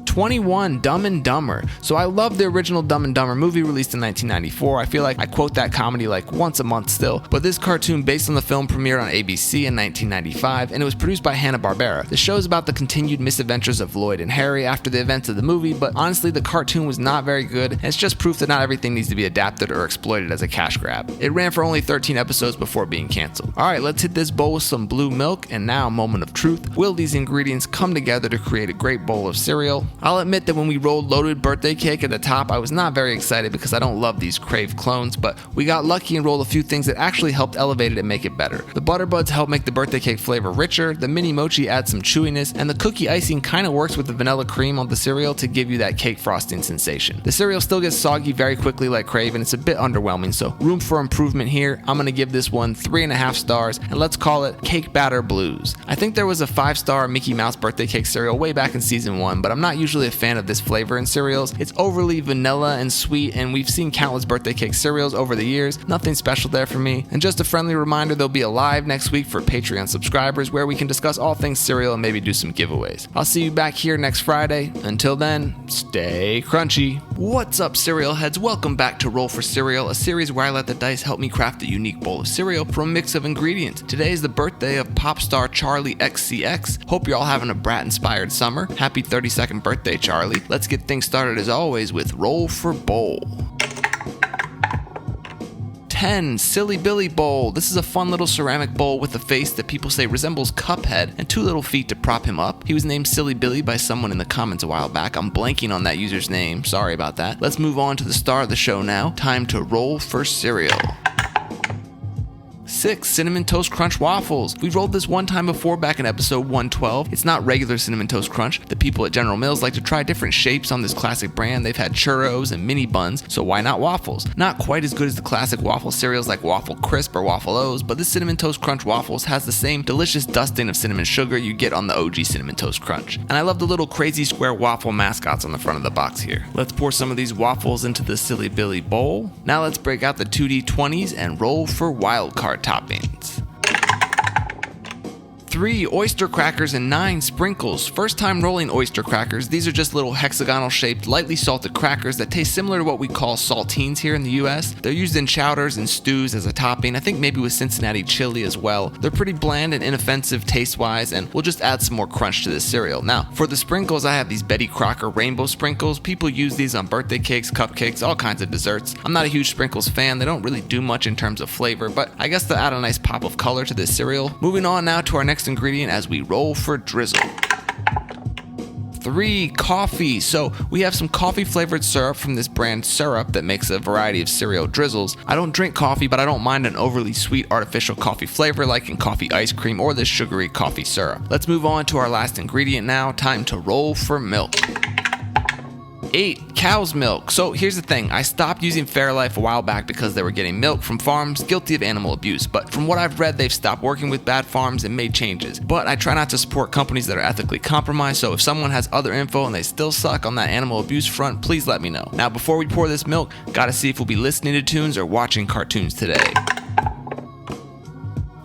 21 Dumb and Dumber. So I love the original Dumb and Dumber movie released in 1994. I feel like I quote that comedy like once a month still. But this cartoon based on the film premiered on ABC in 1995, and it was produced by Hanna-Barbera. The show is about the continued misadventures of Lloyd and Harry after the events of the movie, but honestly the cartoon was not very good, and it's just proof that not everything needs to be adapted or exploited as a cash grab. It ran for only 13 episodes before being canceled. Alright, let's hit this bowl with some blue milk, and now moment of truth. Will these ingredients come together to create a great bowl of cereal? I'll admit that when we rolled loaded birthday cake at the top, I was not very excited because I don't love these Crave clones, but we got lucky and rolled a few things that actually helped elevate it and make it better. The Butter Buds help make the birthday cake flavor richer, the Mini Mochi adds some chewiness, and the cookie icing kind of works with the vanilla cream on the cereal to give you that cake frosting sensation. The cereal still gets soggy very quickly like Crave, and it's a bit underwhelming, so room for improvement here. I'm gonna give this one 3.5 stars, and let's call it Cake Batter Blues. I think there was a 5-star Mickey Mouse birthday cake cereal way back in season 1, but I'm not usually a fan of this flavor in cereals. It's overly vanilla and sweet, and we've seen countless birthday cake cereals over the years. Nothing special there for me. And just a friendly reminder, there'll be a live next week for Patreon subscribers where we can discuss all things cereal and maybe do some giveaways. I'll see you back here next Friday. Until then, stay crunchy. What's up, cereal heads? Welcome back to Roll for Cereal, a series where I let the dice help me craft a unique bowl of cereal from a mix of ingredients. Today is the birthday of pop star Charli XCX. Hope you're all having a brat-inspired summer. Happy 32nd birthday, Charli. Let's get things started as always with Roll for Bowl. 10 Silly Billy Bowl. This is a fun little ceramic bowl with a face that people say resembles Cuphead and 2 little feet to prop him up. He was named Silly Billy by someone in the comments a while back. I'm blanking on that user's name. Sorry about that. Let's move on to the star of the show now. Time to roll for cereal. 6 Cinnamon Toast Crunch Waffles. We've rolled this one time before back in episode 112. It's not regular Cinnamon Toast Crunch. The people at General Mills like to try different shapes on this classic brand. They've had churros and mini buns, so why not waffles? Not quite as good as the classic waffle cereals like Waffle Crisp or Waffle O's, but this Cinnamon Toast Crunch Waffles has the same delicious dusting of cinnamon sugar you get on the OG Cinnamon Toast Crunch. And I love the little crazy square waffle mascots on the front of the box here. Let's pour some of these waffles into the Silly Billy bowl. Now let's break out the 2D20s and roll for wild card toppings. 3 oyster crackers and 9 sprinkles. First time rolling oyster crackers. These are just little hexagonal shaped, lightly salted crackers that taste similar to what we call saltines here in the US. They're used in chowders and stews as a topping. I think maybe with Cincinnati chili as well. They're pretty bland and inoffensive taste wise, and we'll just add some more crunch to this cereal. Now, for the sprinkles, I have these Betty Crocker rainbow sprinkles. People use these on birthday cakes, cupcakes, all kinds of desserts. I'm not a huge sprinkles fan. They don't really do much in terms of flavor, but I guess they'll add a nice pop of color to this cereal. Moving on now to our next ingredient as we roll for drizzle. 3 coffee. So we have some coffee flavored syrup from this brand Syrup that makes a variety of cereal drizzles. I don't drink coffee, but I don't mind an overly sweet artificial coffee flavor like in coffee ice cream or this sugary coffee syrup. Let's move on to our last ingredient now. Time to roll for milk. 8 cow's milk. So here's the thing, I stopped using Fairlife a while back because they were getting milk from farms guilty of animal abuse, but from what I've read, they've stopped working with bad farms and made changes. But I try not to support companies that are ethically compromised, so if someone has other info and they still suck on that animal abuse front, please let me know. Now before we pour this milk, gotta see if we'll be listening to tunes or watching cartoons today.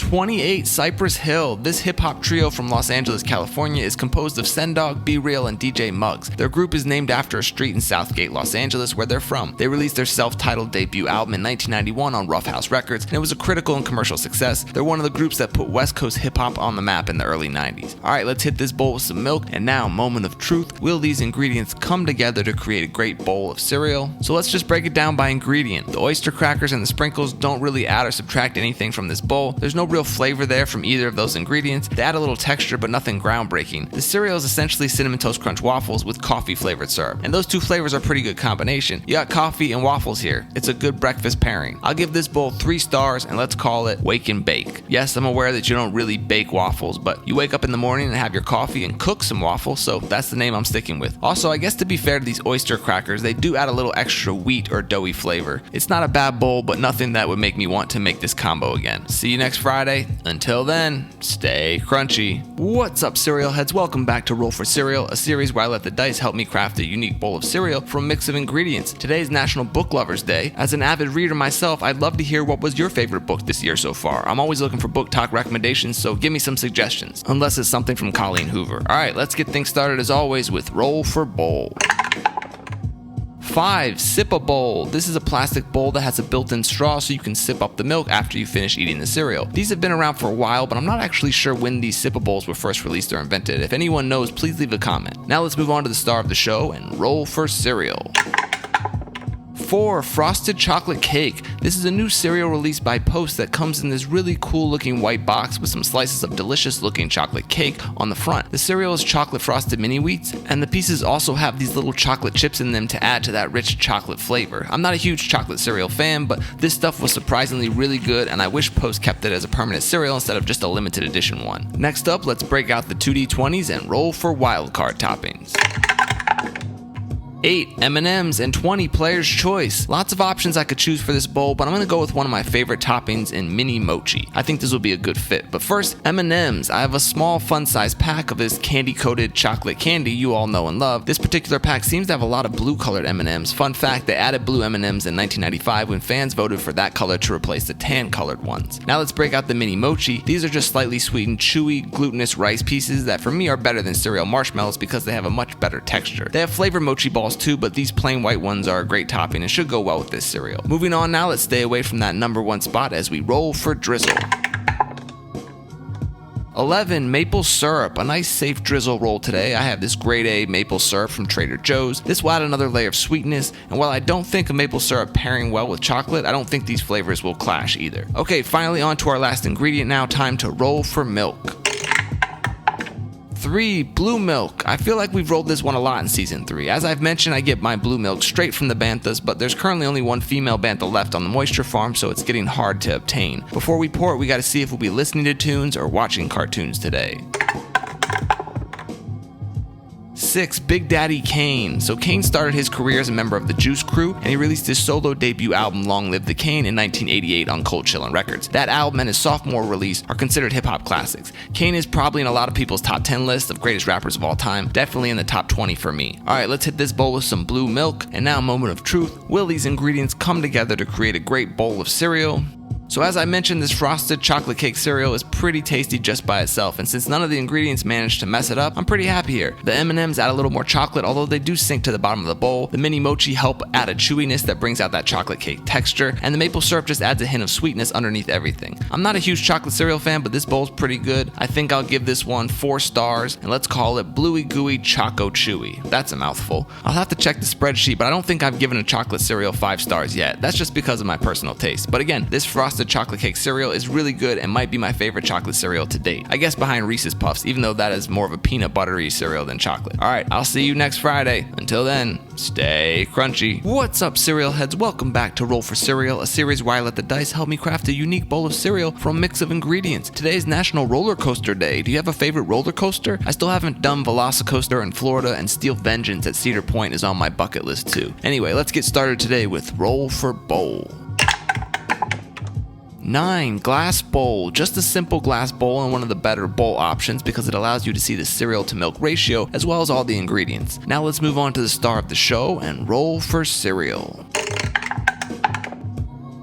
28, Cypress Hill. This hip-hop trio from Los Angeles, California is composed of Sendog, B-Real, and DJ Muggs. Their group is named after a street in Southgate, Los Angeles, where they're from. They released their self-titled debut album in 1991 on Rough House Records, and it was a critical and commercial success. They're one of the groups that put West Coast hip-hop on the map in the early 90s. Alright, let's hit this bowl with some milk, and now, moment of truth. Will these ingredients come together to create a great bowl of cereal? So let's just break it down by ingredient. The oyster crackers and the sprinkles don't really add or subtract anything from this bowl. There's no real flavor there from either of those ingredients. They add a little texture, but nothing groundbreaking. The cereal is essentially Cinnamon Toast Crunch waffles with coffee flavored syrup, and those two flavors are a pretty good combination. You got coffee and waffles here. It's a good breakfast pairing. I'll give this bowl 3 stars, and let's call it Wake and Bake. Yes, I'm aware that you don't really bake waffles, but you wake up in the morning and have your coffee and cook some waffles, so that's the name I'm sticking with. Also, I guess to be fair to these oyster crackers, they do add a little extra wheat or doughy flavor. It's not a bad bowl, but nothing that would make me want to make this combo again. See you next Friday. Until then, stay crunchy. What's up, cereal heads? Welcome back to Roll for Cereal, a series where I let the dice help me craft a unique bowl of cereal from a mix of ingredients. Today is National Book Lovers Day. As an avid reader myself, I'd love to hear what was your favorite book this year so far. I'm always looking for book talk recommendations, so give me some suggestions. Unless it's something from Colleen Hoover. Alright, let's get things started as always with Roll for Bowl. 5. Sip-A-Bowl. This is a plastic bowl that has a built-in straw so you can sip up the milk after you finish eating the cereal. These have been around for a while, but I'm not actually sure when these Sip-A-Bowls were first released or invented. If anyone knows, please leave a comment. Now let's move on to the star of the show and roll for cereal. 4. Frosted Chocolate Cake. This is a new cereal released by Post that comes in this really cool looking white box with some slices of delicious looking chocolate cake on the front. The cereal is chocolate frosted mini wheats, and the pieces also have these little chocolate chips in them to add to that rich chocolate flavor. I'm not a huge chocolate cereal fan, but this stuff was surprisingly really good, and I wish Post kept it as a permanent cereal instead of just a limited edition one. Next up, let's break out the 2D20s and roll for wildcard toppings. 8. M&M's and 20 Player's Choice. Lots of options I could choose for this bowl, but I'm going to go with one of my favorite toppings in Mini Mochi. I think this will be a good fit. But first, M&M's. I have a small fun-sized pack of this candy-coated chocolate candy you all know and love. This particular pack seems to have a lot of blue-colored M&M's. Fun fact, they added blue M&M's in 1995 when fans voted for that color to replace the tan-colored ones. Now let's break out the Mini Mochi. These are just slightly sweetened, chewy, glutinous rice pieces that for me are better than cereal marshmallows because they have a much better texture. They have flavored mochi balls too, but these plain white ones are a great topping and should go well with this cereal. Moving on now, let's stay away from that number 1 spot as we roll for drizzle. 11. Maple syrup. A nice safe drizzle roll today. I have this grade A maple syrup from Trader Joe's. This will add another layer of sweetness, and while I don't think of maple syrup pairing well with chocolate, I don't think these flavors will clash either. Okay, finally on to our last ingredient now. Time to roll for milk. 3. Blue milk. I feel like we've rolled this one a lot in season 3. As I've mentioned, I get my blue milk straight from the banthas, but there's currently only one female bantha left on the moisture farm, so it's getting hard to obtain. Before we pour it, we gotta see if we'll be listening to tunes or watching cartoons today. 6. Big Daddy Kane. So Kane started his career as a member of the Juice Crew, and he released his solo debut album Long Live the Kane in 1988 on Cold Chillin' Records. That album and his sophomore release are considered hip-hop classics. Kane is probably in a lot of people's top 10 lists of greatest rappers of all time, definitely in the top 20 for me. Alright, let's hit this bowl with some blue milk, and now moment of truth. Will these ingredients come together to create a great bowl of cereal? So as I mentioned, this frosted chocolate cake cereal is pretty tasty just by itself, and since none of the ingredients managed to mess it up, I'm pretty happy here. The M&M's add a little more chocolate, although they do sink to the bottom of the bowl. The mini mochi help add a chewiness that brings out that chocolate cake texture, and the maple syrup just adds a hint of sweetness underneath everything. I'm not a huge chocolate cereal fan, but this bowl's pretty good. I think I'll give this one 4 stars, and let's call it Bluey Gooey Choco Chewy. That's a mouthful. I'll have to check the spreadsheet, but I don't think I've given a chocolate cereal 5 stars yet. That's just because of my personal taste. But again, this frosted chocolate cake cereal is really good and might be my favorite chocolate cereal to date. I guess behind Reese's Puffs, even though that is more of a peanut buttery cereal than chocolate. Alright, I'll see you next Friday. Until then, stay crunchy. What's up, cereal heads? Welcome back to Roll for Cereal, a series where I let the dice help me craft a unique bowl of cereal from a mix of ingredients. Today is National Roller Coaster Day. Do you have a favorite roller coaster? I still haven't done Velocicoaster in Florida, and Steel Vengeance at Cedar Point is on my bucket list too. Anyway, let's get started today with Roll for Bowl. 9. Glass bowl. Just a simple glass bowl and one of the better bowl options because it allows you to see the cereal to milk ratio as well as all the ingredients. Now let's move on to the star of the show and roll for cereal.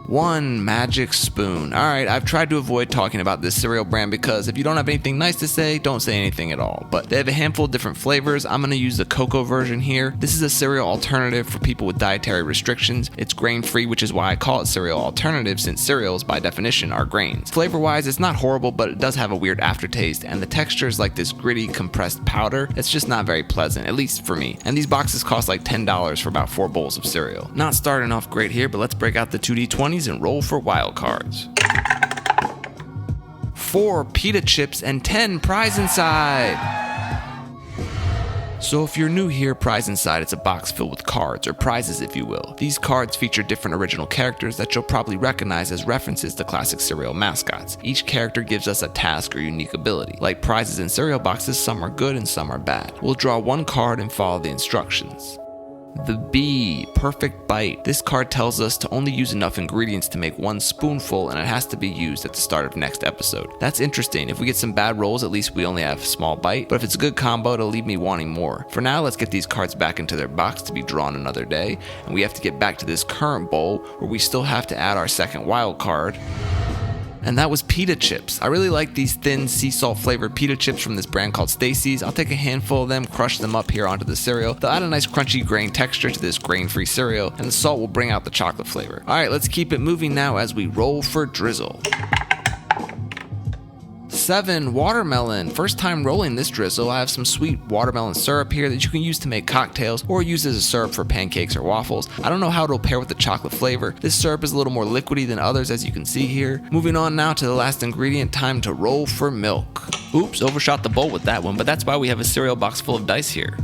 One Magic Spoon. Alright, I've tried to avoid talking about this cereal brand because if you don't have anything nice to say, don't say anything at all. But they have a handful of different flavors. I'm going to use the cocoa version here. This is a cereal alternative for people with dietary restrictions. It's grain-free, which is why I call it cereal alternative, since cereals, by definition, are grains. Flavor-wise, it's not horrible, but it does have a weird aftertaste, and the texture is like this gritty, compressed powder. It's just not very pleasant, at least for me. And these boxes cost like $10 for about 4 bowls of cereal. Not starting off great here, but let's break out the 2D20s and roll for wild cards. 4 pita chips and 10 prize inside. So if you're new here, Prize Inside, it's a box filled with cards, or prizes if you will. These cards feature different original characters that you'll probably recognize as references to classic cereal mascots. Each character gives us a task or unique ability. Like prizes in cereal boxes, some are good and some are bad. We'll draw one card and follow the instructions. The B, Perfect Bite. This card tells us to only use enough ingredients to make 1 spoonful, and it has to be used at the start of next episode. That's interesting. If we get some bad rolls, at least we only have a small bite, but if it's a good combo, it'll leave me wanting more. For now, let's get these cards back into their box to be drawn another day, and we have to get back to this current bowl where we still have to add our second wild card. And that was pita chips. I really like these thin sea salt flavored pita chips from this brand called Stacy's. I'll take a handful of them, crush them up here onto the cereal. They'll add a nice crunchy grain texture to this grain-free cereal, and the salt will bring out the chocolate flavor. Alright, let's keep it moving now as we roll for drizzle. 7, watermelon. First time rolling this drizzle. I have some sweet watermelon syrup here that you can use to make cocktails or use as a syrup for pancakes or waffles. I don't know how it'll pair with the chocolate flavor. This syrup is a little more liquidy than others, as you can see here. Moving on now to the last ingredient, time to roll for milk. Oops, overshot the bowl with that one, but that's why we have a cereal box full of dice here.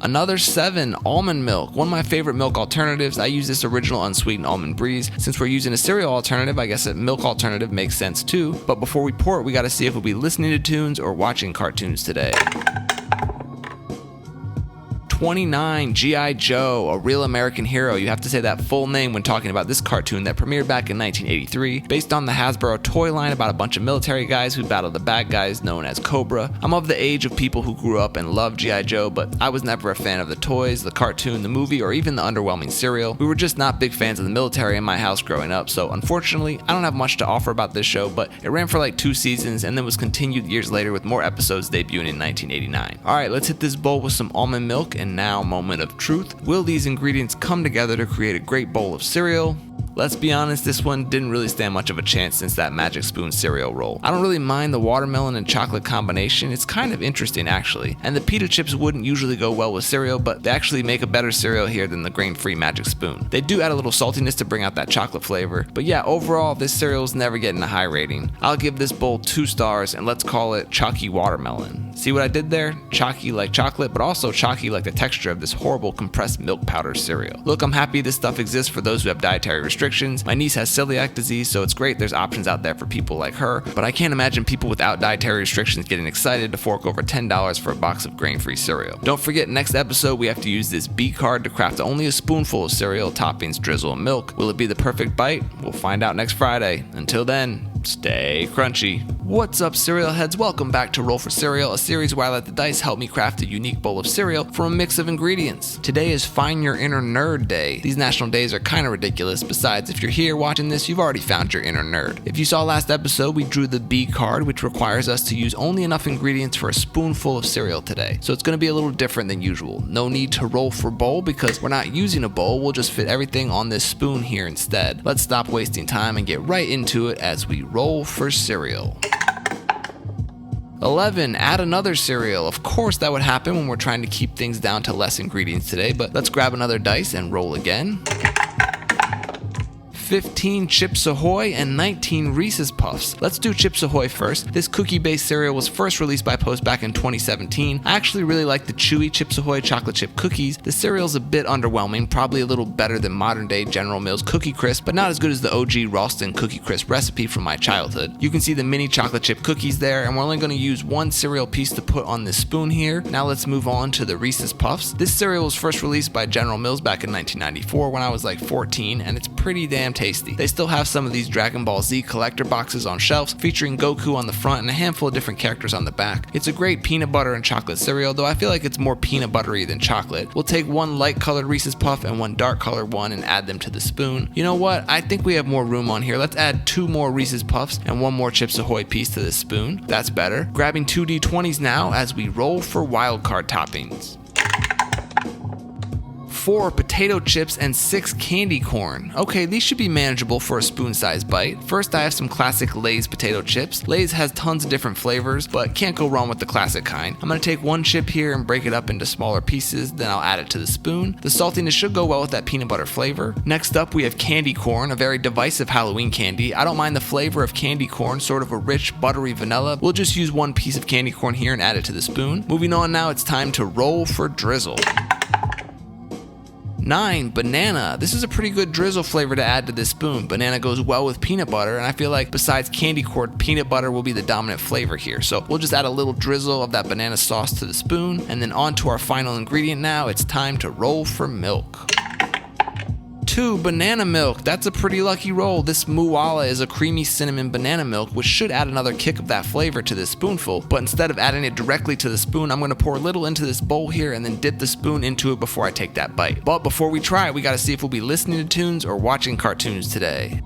Another 7, almond milk. One of my favorite milk alternatives. I use this original unsweetened almond breeze. Since we're using a cereal alternative, I guess a milk alternative makes sense too. But before we pour it, we gotta see if we'll be listening to tunes or watching cartoons today. 29, G.I. Joe, a real American hero. You have to say that full name when talking about this cartoon that premiered back in 1983, based on the Hasbro toy line about a bunch of military guys who battle the bad guys known as Cobra. I'm of the age of people who grew up and loved G.I. Joe, but I was never a fan of the toys, the cartoon, the movie, or even the underwhelming cereal. We were just not big fans of the military in my house growing up, so unfortunately, I don't have much to offer about this show, but it ran for like 2 seasons and then was continued years later with more episodes debuting in 1989. Alright, let's hit this bowl with some almond milk, and now, moment of truth. Will these ingredients come together to create a great bowl of cereal? Let's be honest, this one didn't really stand much of a chance since that Magic Spoon cereal roll. I don't really mind the watermelon and chocolate combination. It's kind of interesting actually. And the pita chips wouldn't usually go well with cereal, but they actually make a better cereal here than the grain-free Magic Spoon. They do add a little saltiness to bring out that chocolate flavor. But yeah, overall, this cereal's never getting a high rating. I'll give this bowl 2 stars, and let's call it chalky watermelon. See what I did there? Chalky like chocolate, but also chalky like the texture of this horrible compressed milk powder cereal. Look, I'm happy this stuff exists for those who have dietary restrictions. My niece has celiac disease, so it's great there's options out there for people like her, but I can't imagine people without dietary restrictions getting excited to fork over $10 for a box of grain-free cereal. Don't forget, next episode we have to use this B card to craft only a spoonful of cereal, toppings, drizzle, and milk. Will it be the perfect bite? We'll find out next Friday. Until then, stay crunchy. What's up, cereal heads? Welcome back to Roll for Cereal, a series where I let the dice help me craft a unique bowl of cereal from a mix of ingredients. Today is Find Your Inner Nerd Day. These national days are kind of ridiculous. Besides, if you're here watching this, you've already found your inner nerd. If you saw last episode, we drew the B card, which requires us to use only enough ingredients for a spoonful of cereal today. So it's going to be a little different than usual. No need to roll for bowl because we're not using a bowl. We'll just fit everything on this spoon here instead. Let's stop wasting time and get right into it as we roll for cereal. 11, add another cereal. Of course that would happen when we're trying to keep things down to less ingredients today, but let's grab another dice and roll again. 15 Chips Ahoy, and 19 Reese's Puffs. Let's do Chips Ahoy first. This cookie-based cereal was first released by Post back in 2017. I actually really like the chewy Chips Ahoy chocolate chip cookies. The cereal's a bit underwhelming, probably a little better than modern-day General Mills Cookie Crisp, but not as good as the OG Ralston Cookie Crisp recipe from my childhood. You can see the mini chocolate chip cookies there, and we're only going to use 1 cereal piece to put on this spoon here. Now let's move on to the Reese's Puffs. This cereal was first released by General Mills back in 1994 when I was like 14, and it's pretty damn tasty. They still have some of these Dragon Ball Z collector boxes on shelves featuring Goku on the front and a handful of different characters on the back. It's a great peanut butter and chocolate cereal, though I feel like it's more peanut buttery than chocolate. We'll take one light colored Reese's Puff and one dark colored one and add them to the spoon. You know what? I think we have more room on here. Let's add 2 more Reese's Puffs and 1 more Chips Ahoy piece to this spoon. That's better. Grabbing 2 D20s now as we roll for wildcard toppings. 4 potato chips and 6 candy corn. Okay, these should be manageable for a spoon-sized bite. First, I have some classic Lay's potato chips. Lay's has tons of different flavors, but can't go wrong with the classic kind. I'm gonna take 1 chip here and break it up into smaller pieces, then I'll add it to the spoon. The saltiness should go well with that peanut butter flavor. Next up, we have candy corn, a very divisive Halloween candy. I don't mind the flavor of candy corn, sort of a rich, buttery vanilla. We'll just use 1 piece of candy corn here and add it to the spoon. Moving on now, it's time to roll for drizzle. 9, banana. This is a pretty good drizzle flavor to add to this spoon. Banana goes well with peanut butter, and I feel like besides candy corn, peanut butter will be the dominant flavor here. So we'll just add a little drizzle of that banana sauce to the spoon, and then on to our final ingredient now. It's time to roll for milk. 2, banana milk. That's a pretty lucky roll. This Mooala is a creamy cinnamon banana milk, which should add another kick of that flavor to this spoonful, but instead of adding it directly to the spoon, I'm going to pour a little into this bowl here and then dip the spoon into it before I take that bite. But before we try it, we got to see if we'll be listening to tunes or watching cartoons today.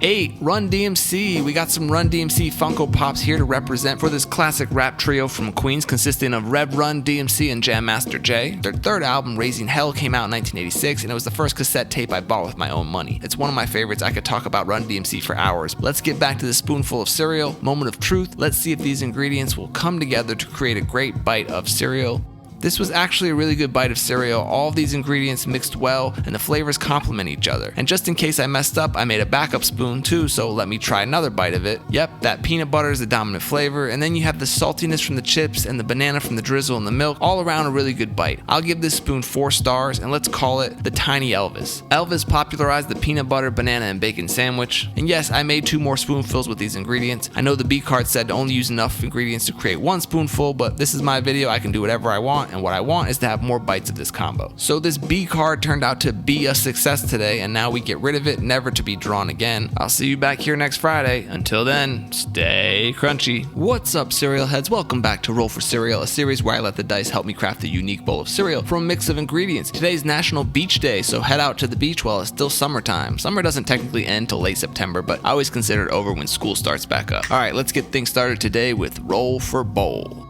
8, Run DMC. We got some Run DMC Funko Pops here to represent for this classic rap trio from Queens consisting of Rev Run DMC and Jam Master Jay. Their third album, Raising Hell, came out in 1986, and it was the first cassette tape I bought with my own money. It's one of my favorites. I could talk about Run DMC for hours. Let's get back to the spoonful of cereal. Moment of truth. Let's see if these ingredients will come together to create a great bite of cereal. This was actually a really good bite of cereal. All of these ingredients mixed well and the flavors complement each other. And just in case I messed up, I made a backup spoon too, so let me try another bite of it. Yep, that peanut butter is the dominant flavor, and then you have the saltiness from the chips and the banana from the drizzle and the milk. All around a really good bite. I'll give this spoon 4 stars, and let's call it the Tiny Elvis. Elvis popularized the peanut butter, banana, and bacon sandwich. And yes, I made 2 more spoonfuls with these ingredients. I know the B card said to only use enough ingredients to create 1 spoonful, but this is my video. I can do whatever I want, and what I want is to have more bites of this combo. So this B card turned out to be a success today, and now we get rid of it, never to be drawn again. I'll see you back here next Friday. Until then, stay crunchy. What's up, cereal heads? Welcome back to Roll for Cereal, a series where I let the dice help me craft a unique bowl of cereal from a mix of ingredients. Today's National Beach Day, so head out to the beach while it's still summertime. Summer doesn't technically end till late September, but I always consider it over when school starts back up. Alright, let's get things started today with Roll for Bowl.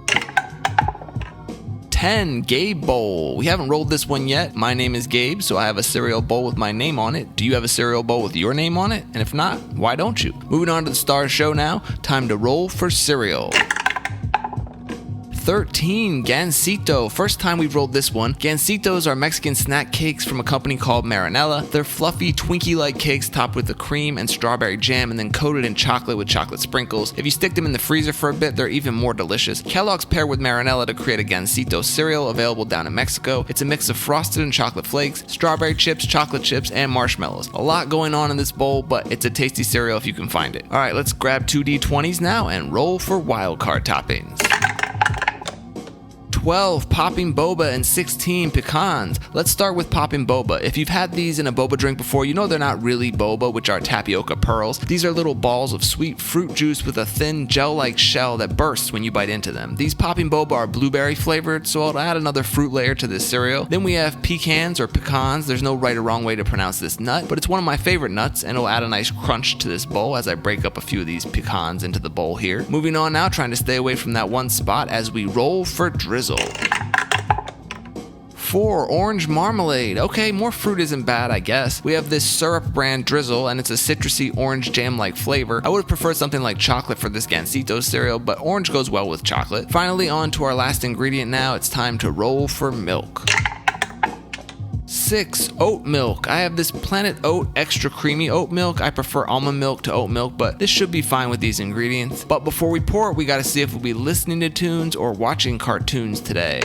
10, Gabe Bowl. We haven't rolled this one yet. My name is Gabe, so I have a cereal bowl with my name on it. Do you have a cereal bowl with your name on it? And if not, why don't you? Moving on to the star show now. Time to roll for cereal. 13, Gansito. First time we've rolled this one. Gansitos are Mexican snack cakes from a company called Marinella. They're fluffy, Twinkie-like cakes topped with the cream and strawberry jam and then coated in chocolate with chocolate sprinkles. If you stick them in the freezer for a bit, they're even more delicious. Kellogg's paired with Marinella to create a Gansito cereal available down in Mexico. It's a mix of frosted and chocolate flakes, strawberry chips, chocolate chips, and marshmallows. A lot going on in this bowl, but it's a tasty cereal if you can find it. Alright, let's grab 2 D20s now and roll for wildcard toppings. 12, Popping Boba, and 16, Pecans. Let's start with Popping Boba. If you've had these in a boba drink before, you know they're not really boba, which are tapioca pearls. These are little balls of sweet fruit juice with a thin gel-like shell that bursts when you bite into them. These Popping Boba are blueberry flavored, so I'll add another fruit layer to this cereal. Then we have pecans or pecans. There's no right or wrong way to pronounce this nut, but it's one of my favorite nuts, and it'll add a nice crunch to this bowl as I break up a few of these pecans into the bowl here. Moving on now, trying to stay away from that one spot as we roll for drizzle. 4, Orange Marmalade. Okay, more fruit isn't bad, I guess. We have this syrup brand drizzle, and it's a citrusy orange jam-like flavor. I would have preferred something like chocolate for this Gansito cereal, but orange goes well with chocolate. Finally, on to our last ingredient now. It's time to roll for milk. 6, oat milk. I have this Planet Oat extra creamy oat milk. I prefer almond milk to oat milk, but this should be fine with these ingredients. But before we pour it, we gotta see if we'll be listening to tunes or watching cartoons today.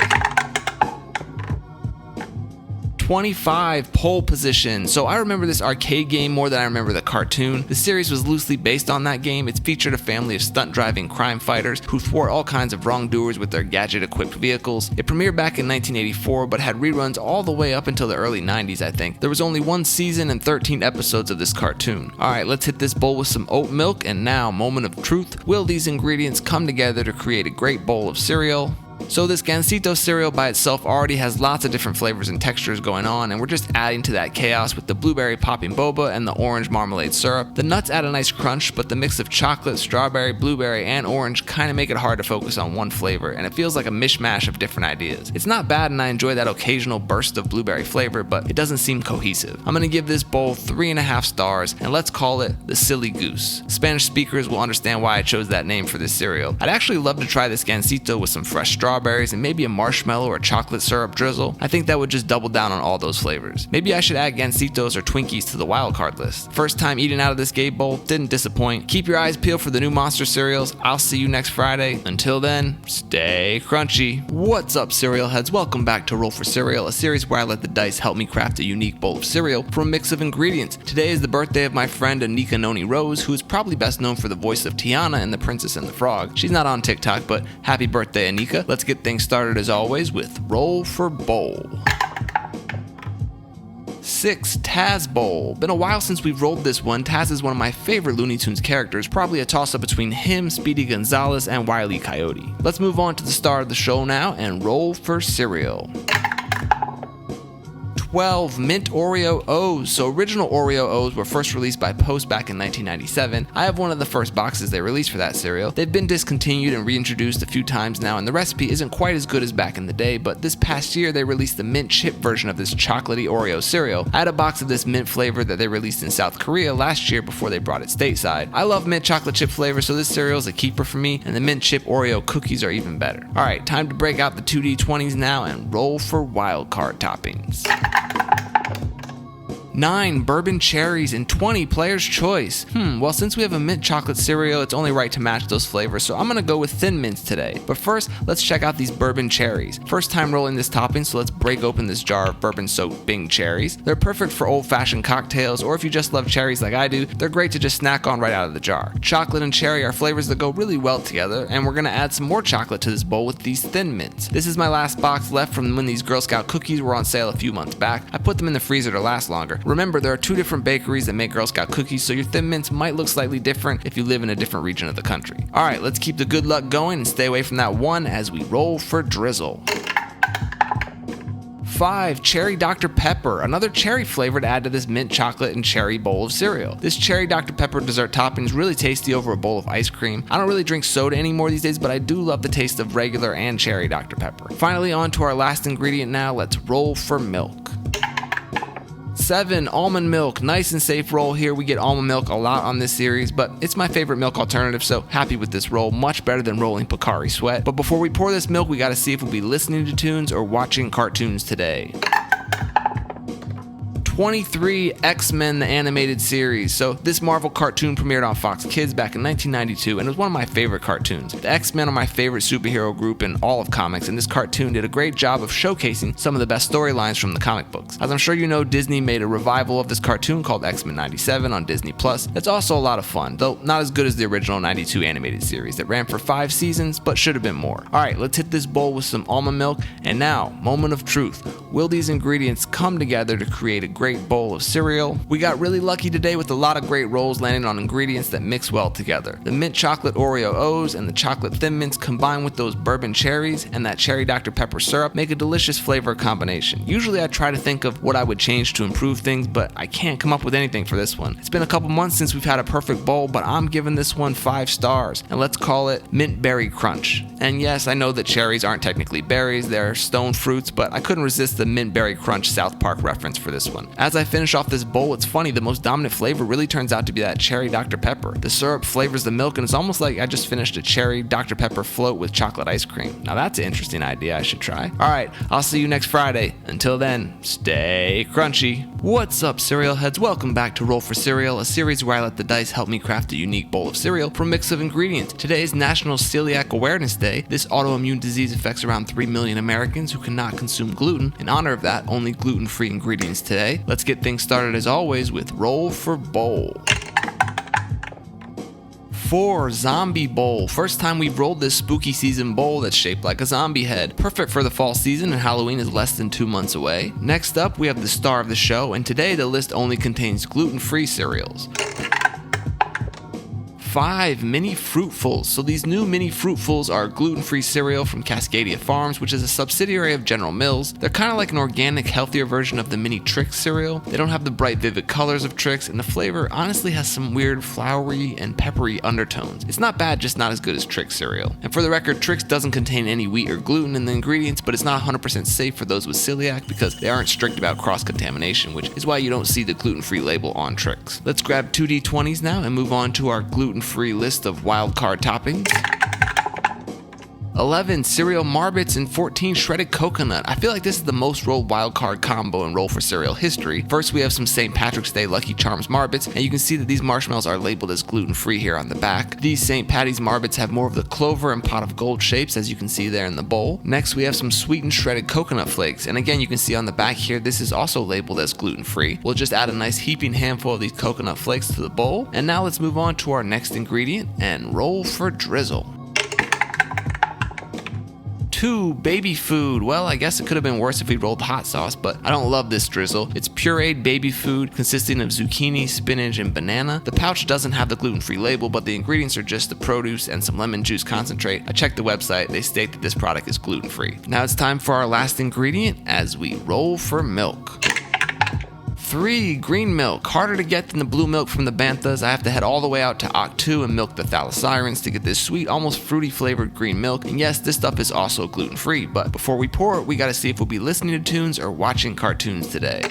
25, Pole Position. So I remember this arcade game more than I remember the cartoon. The series was loosely based on that game. It featured a family of stunt-driving crime fighters who thwart all kinds of wrongdoers with their gadget-equipped vehicles. It premiered back in 1984, but had reruns all the way up until the early 90s, I think. There was only one season and 13 episodes of this cartoon. Alright, let's hit this bowl with some oat milk, and now, moment of truth. Will these ingredients come together to create a great bowl of cereal? So this Gansito cereal by itself already has lots of different flavors and textures going on, and we're just adding to that chaos with the blueberry popping boba and the orange marmalade syrup. The nuts add a nice crunch, but the mix of chocolate, strawberry, blueberry, and orange kind of make it hard to focus on one flavor, and it feels like a mishmash of different ideas. It's not bad, and I enjoy that occasional burst of blueberry flavor, but it doesn't seem cohesive. I'm gonna give this bowl 3.5 stars, and let's call it the Silly Goose. Spanish speakers will understand why I chose that name for this cereal. I'd actually love to try this Gansito with some fresh strawberries and maybe a marshmallow or chocolate syrup drizzle. I think that would just double down on all those flavors. Maybe I should add Gansitos or Twinkies to the wild card list. First time eating out of this Gabe bowl, didn't disappoint. Keep your eyes peeled for the new Monster cereals. I'll see you next Friday. Until then, stay crunchy. What's up, cereal heads? Welcome back to Roll for Cereal, a series where I let the dice help me craft a unique bowl of cereal from a mix of ingredients. Today is the birthday of my friend Anika Noni Rose, who is probably best known for the voice of Tiana in The Princess and the Frog. She's not on TikTok, but happy birthday, Anika. Let's get things started as always with Roll for Bowl. 6, Taz Bowl. Been a while since we've rolled this one. Taz is one of my favorite Looney Tunes characters, probably a toss-up between him, Speedy Gonzales, and Wile E. Coyote. Let's move on to the star of the show now and roll for cereal. 12, Mint Oreo O's. So original Oreo O's were first released by Post back in 1997. I have one of the first boxes they released for that cereal. They've been discontinued and reintroduced a few times now, and the recipe isn't quite as good as back in the day, but this past year they released the mint chip version of this chocolatey Oreo cereal. I had a box of this mint flavor that they released in South Korea last year before they brought it stateside. I love mint chocolate chip flavor, so this cereal is a keeper for me, and the mint chip Oreo cookies are even better. Alright, time to break out the 2D20s now and roll for wild card toppings. 9, Bourbon Cherries, and 20, Player's Choice. Well, since we have a mint chocolate cereal, it's only right to match those flavors, so I'm gonna go with Thin Mints today. But first, let's check out these Bourbon Cherries. First time rolling this topping, so let's break open this jar of bourbon-soaked Bing cherries. They're perfect for old-fashioned cocktails, or if you just love cherries like I do, they're great to just snack on right out of the jar. Chocolate and cherry are flavors that go really well together, and we're gonna add some more chocolate to this bowl with these Thin Mints. This is my last box left from when these Girl Scout cookies were on sale a few months back. I put them in the freezer to last longer. Remember, there are 2 different bakeries that make Girl Scout cookies, so your Thin Mints might look slightly different if you live in a different region of the country. Alright, let's keep the good luck going and stay away from that 1 as we roll for drizzle. 5, Cherry Dr. Pepper, another cherry flavor to add to this mint chocolate and cherry bowl of cereal. This Cherry Dr. Pepper dessert topping is really tasty over a bowl of ice cream. I don't really drink soda anymore these days, but I do love the taste of regular and cherry Dr. Pepper. Finally, on to our last ingredient now, let's roll for milk. 7, Almond Milk. Nice and safe roll here. We get almond milk a lot on this series, but it's my favorite milk alternative, so happy with this roll. Much better than rolling Pocari Sweat. But before we pour this milk, we gotta see if we'll be listening to tunes or watching cartoons today. 23, X-Men, the animated series. So this Marvel cartoon premiered on Fox Kids back in 1992 and it was one of my favorite cartoons. The X-Men are my favorite superhero group in all of comics, and this cartoon did a great job of showcasing some of the best storylines from the comic books. As I'm sure you know, Disney made a revival of this cartoon called X-Men 97 on Disney+. It's also a lot of fun, though not as good as the original 92 animated series that ran for 5 seasons, but should have been more. Alright, let's hit this bowl with some almond milk, and now, moment of truth. Will these ingredients come together to create a great bowl of cereal? We got really lucky today with a lot of great rolls landing on ingredients that mix well together. The mint chocolate Oreo O's and the chocolate Thin Mints combined with those bourbon cherries and that cherry Dr. Pepper syrup make a delicious flavor combination. Usually I try to think of what I would change to improve things, but I can't come up with anything for this one. It's been a couple months since we've had a perfect bowl, but I'm giving this one 5 stars, and let's call it Mint Berry Crunch. And yes, I know that cherries aren't technically berries, they're stone fruits, but I couldn't resist the Mint Berry Crunch South Park reference for this one. As I finish off this bowl, it's funny, the most dominant flavor really turns out to be that cherry Dr. Pepper. The syrup flavors the milk, and it's almost like I just finished a cherry Dr. Pepper float with chocolate ice cream. Now that's an interesting idea I should try. Alright, I'll see you next Friday. Until then, stay crunchy. What's up, cereal heads? Welcome back to Roll for Cereal, a series where I let the dice help me craft a unique bowl of cereal from a mix of ingredients. Today is National Celiac Awareness Day. This autoimmune disease affects around 3 million Americans who cannot consume gluten. In honor of that, only gluten-free ingredients today. Let's get things started as always with Roll for Bowl. 4. Zombie Bowl. First time we've rolled this spooky season bowl that's shaped like a zombie head. Perfect for the fall season, and Halloween is less than 2 months away. Next up, we have the star of the show, and today the list only contains gluten-free cereals. 5. Mini Fruitfuls. So these new Mini Fruitfuls are gluten-free cereal from Cascadia Farms, which is a subsidiary of General Mills. They're kind of like an organic, healthier version of the Mini Trix cereal. They don't have the bright, vivid colors of Trix, and the flavor honestly has some weird floury and peppery undertones. It's not bad, just not as good as Trix cereal. And for the record, Trix doesn't contain any wheat or gluten in the ingredients, but it's not 100% safe for those with celiac because they aren't strict about cross-contamination, which is why you don't see the gluten-free label on Trix. Let's grab 2 D20s now and move on to our gluten-free list of wild card toppings. 11. Cereal Marbits, and 14. Shredded Coconut. I feel like this is the most rolled wild card combo in Roll for Cereal history. First, we have some St. Patrick's Day Lucky Charms Marbits, and you can see that these marshmallows are labeled as gluten-free here on the back. These St. Patty's Marbits have more of the clover and pot of gold shapes, as you can see there in the bowl. Next, we have some sweetened shredded coconut flakes, and again, you can see on the back here, this is also labeled as gluten-free. We'll just add a nice heaping handful of these coconut flakes to the bowl, and now let's move on to our next ingredient and roll for drizzle. 2. Baby food. Well, I guess it could have been worse if we rolled hot sauce, but I don't love this drizzle. It's pureed baby food consisting of zucchini, spinach, and banana. The pouch doesn't have the gluten-free label, but the ingredients are just the produce and some lemon juice concentrate. I checked the website. They state that this product is gluten-free. Now it's time for our last ingredient as we roll for milk. 3. Green milk. Harder to get than the blue milk from the Banthas. I have to head all the way out to Oct 2 and milk the Thalassirans to get this sweet, almost fruity flavored green milk. And yes, this stuff is also gluten free, but before we pour it, we gotta see if we'll be listening to tunes or watching cartoons today.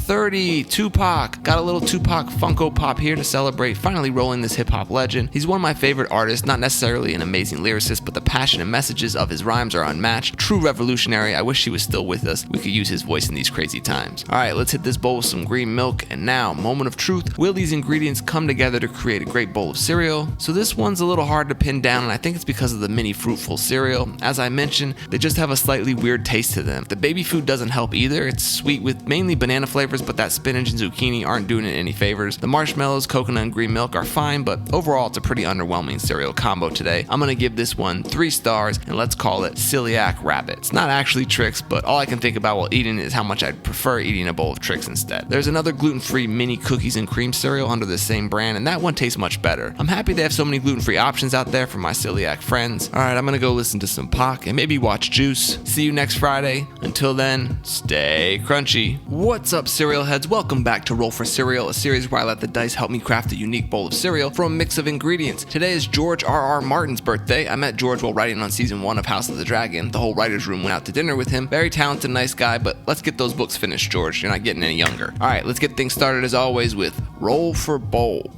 30. Tupac. Got a little Tupac Funko Pop here to celebrate finally rolling this hip-hop legend. He's one of my favorite artists, not necessarily an amazing lyricist, but the passion and messages of his rhymes are unmatched. True revolutionary. I wish he was still with us. We could use his voice in these crazy times. Alright, let's hit this bowl with some green milk, and now, moment of truth. Will these ingredients come together to create a great bowl of cereal? So this one's a little hard to pin down, and I think it's because of the Mini Fruitful cereal. As I mentioned, they just have a slightly weird taste to them. The baby food doesn't help either. It's sweet with mainly banana flavors, but that spinach and zucchini aren't doing it any favors. The marshmallows, coconut, and green milk are fine, but overall it's a pretty underwhelming cereal combo today. I'm gonna give this one 3 stars, and let's call it Celiac Rabbit. It's not actually Trix, but all I can think about while eating it is how much I'd prefer eating a bowl of Trix instead. There's another gluten-free mini cookies and cream cereal under the same brand, and that one tastes much better. I'm happy they have so many gluten-free options out there for my celiac friends. Alright, I'm gonna go listen to some Pac and maybe watch Juice. See you next Friday. Until then, stay crunchy. What's up, cereal heads? Welcome back to Roll for Cereal, a series where I let the dice help me craft a unique bowl of cereal from a mix of ingredients. Today is George R.R. Martin's birthday. I met George while writing on season 1 of House of the Dragon. The whole writer's room went out to dinner with him. Very talented, nice guy, but let's get those books finished, George. You're not getting any younger. Alright, let's get things started as always with Roll for Bowl.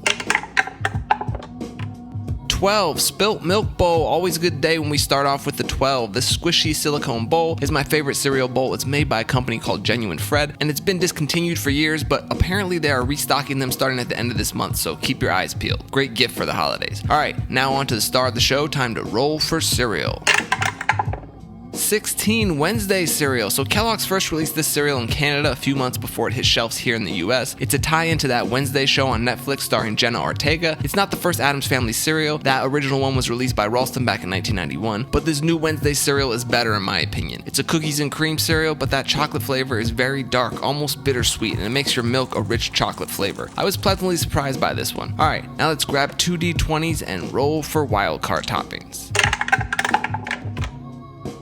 12. Spilt Milk Bowl. Always a good day when we start off with the 12. This squishy silicone bowl is my favorite cereal bowl. It's made by a company called Genuine Fred, and it's been discontinued for years, but apparently they are restocking them starting at the end of this month, so keep your eyes peeled. Great gift for the holidays. Alright, now on to the star of the show. Time to roll for cereal. 16. Wednesday cereal. So Kellogg's first released this cereal in Canada a few months before it hit shelves here in the US. It's a tie-in to that Wednesday show on Netflix starring Jenna Ortega. It's not the first Addams Family cereal. That original one was released by Ralston back in 1991, but this new Wednesday cereal is better in my opinion. It's a cookies and cream cereal, but that chocolate flavor is very dark, almost bittersweet, and it makes your milk a rich chocolate flavor. I was pleasantly surprised by this one. Alright, now let's grab 2 D20s and roll for wildcard toppings.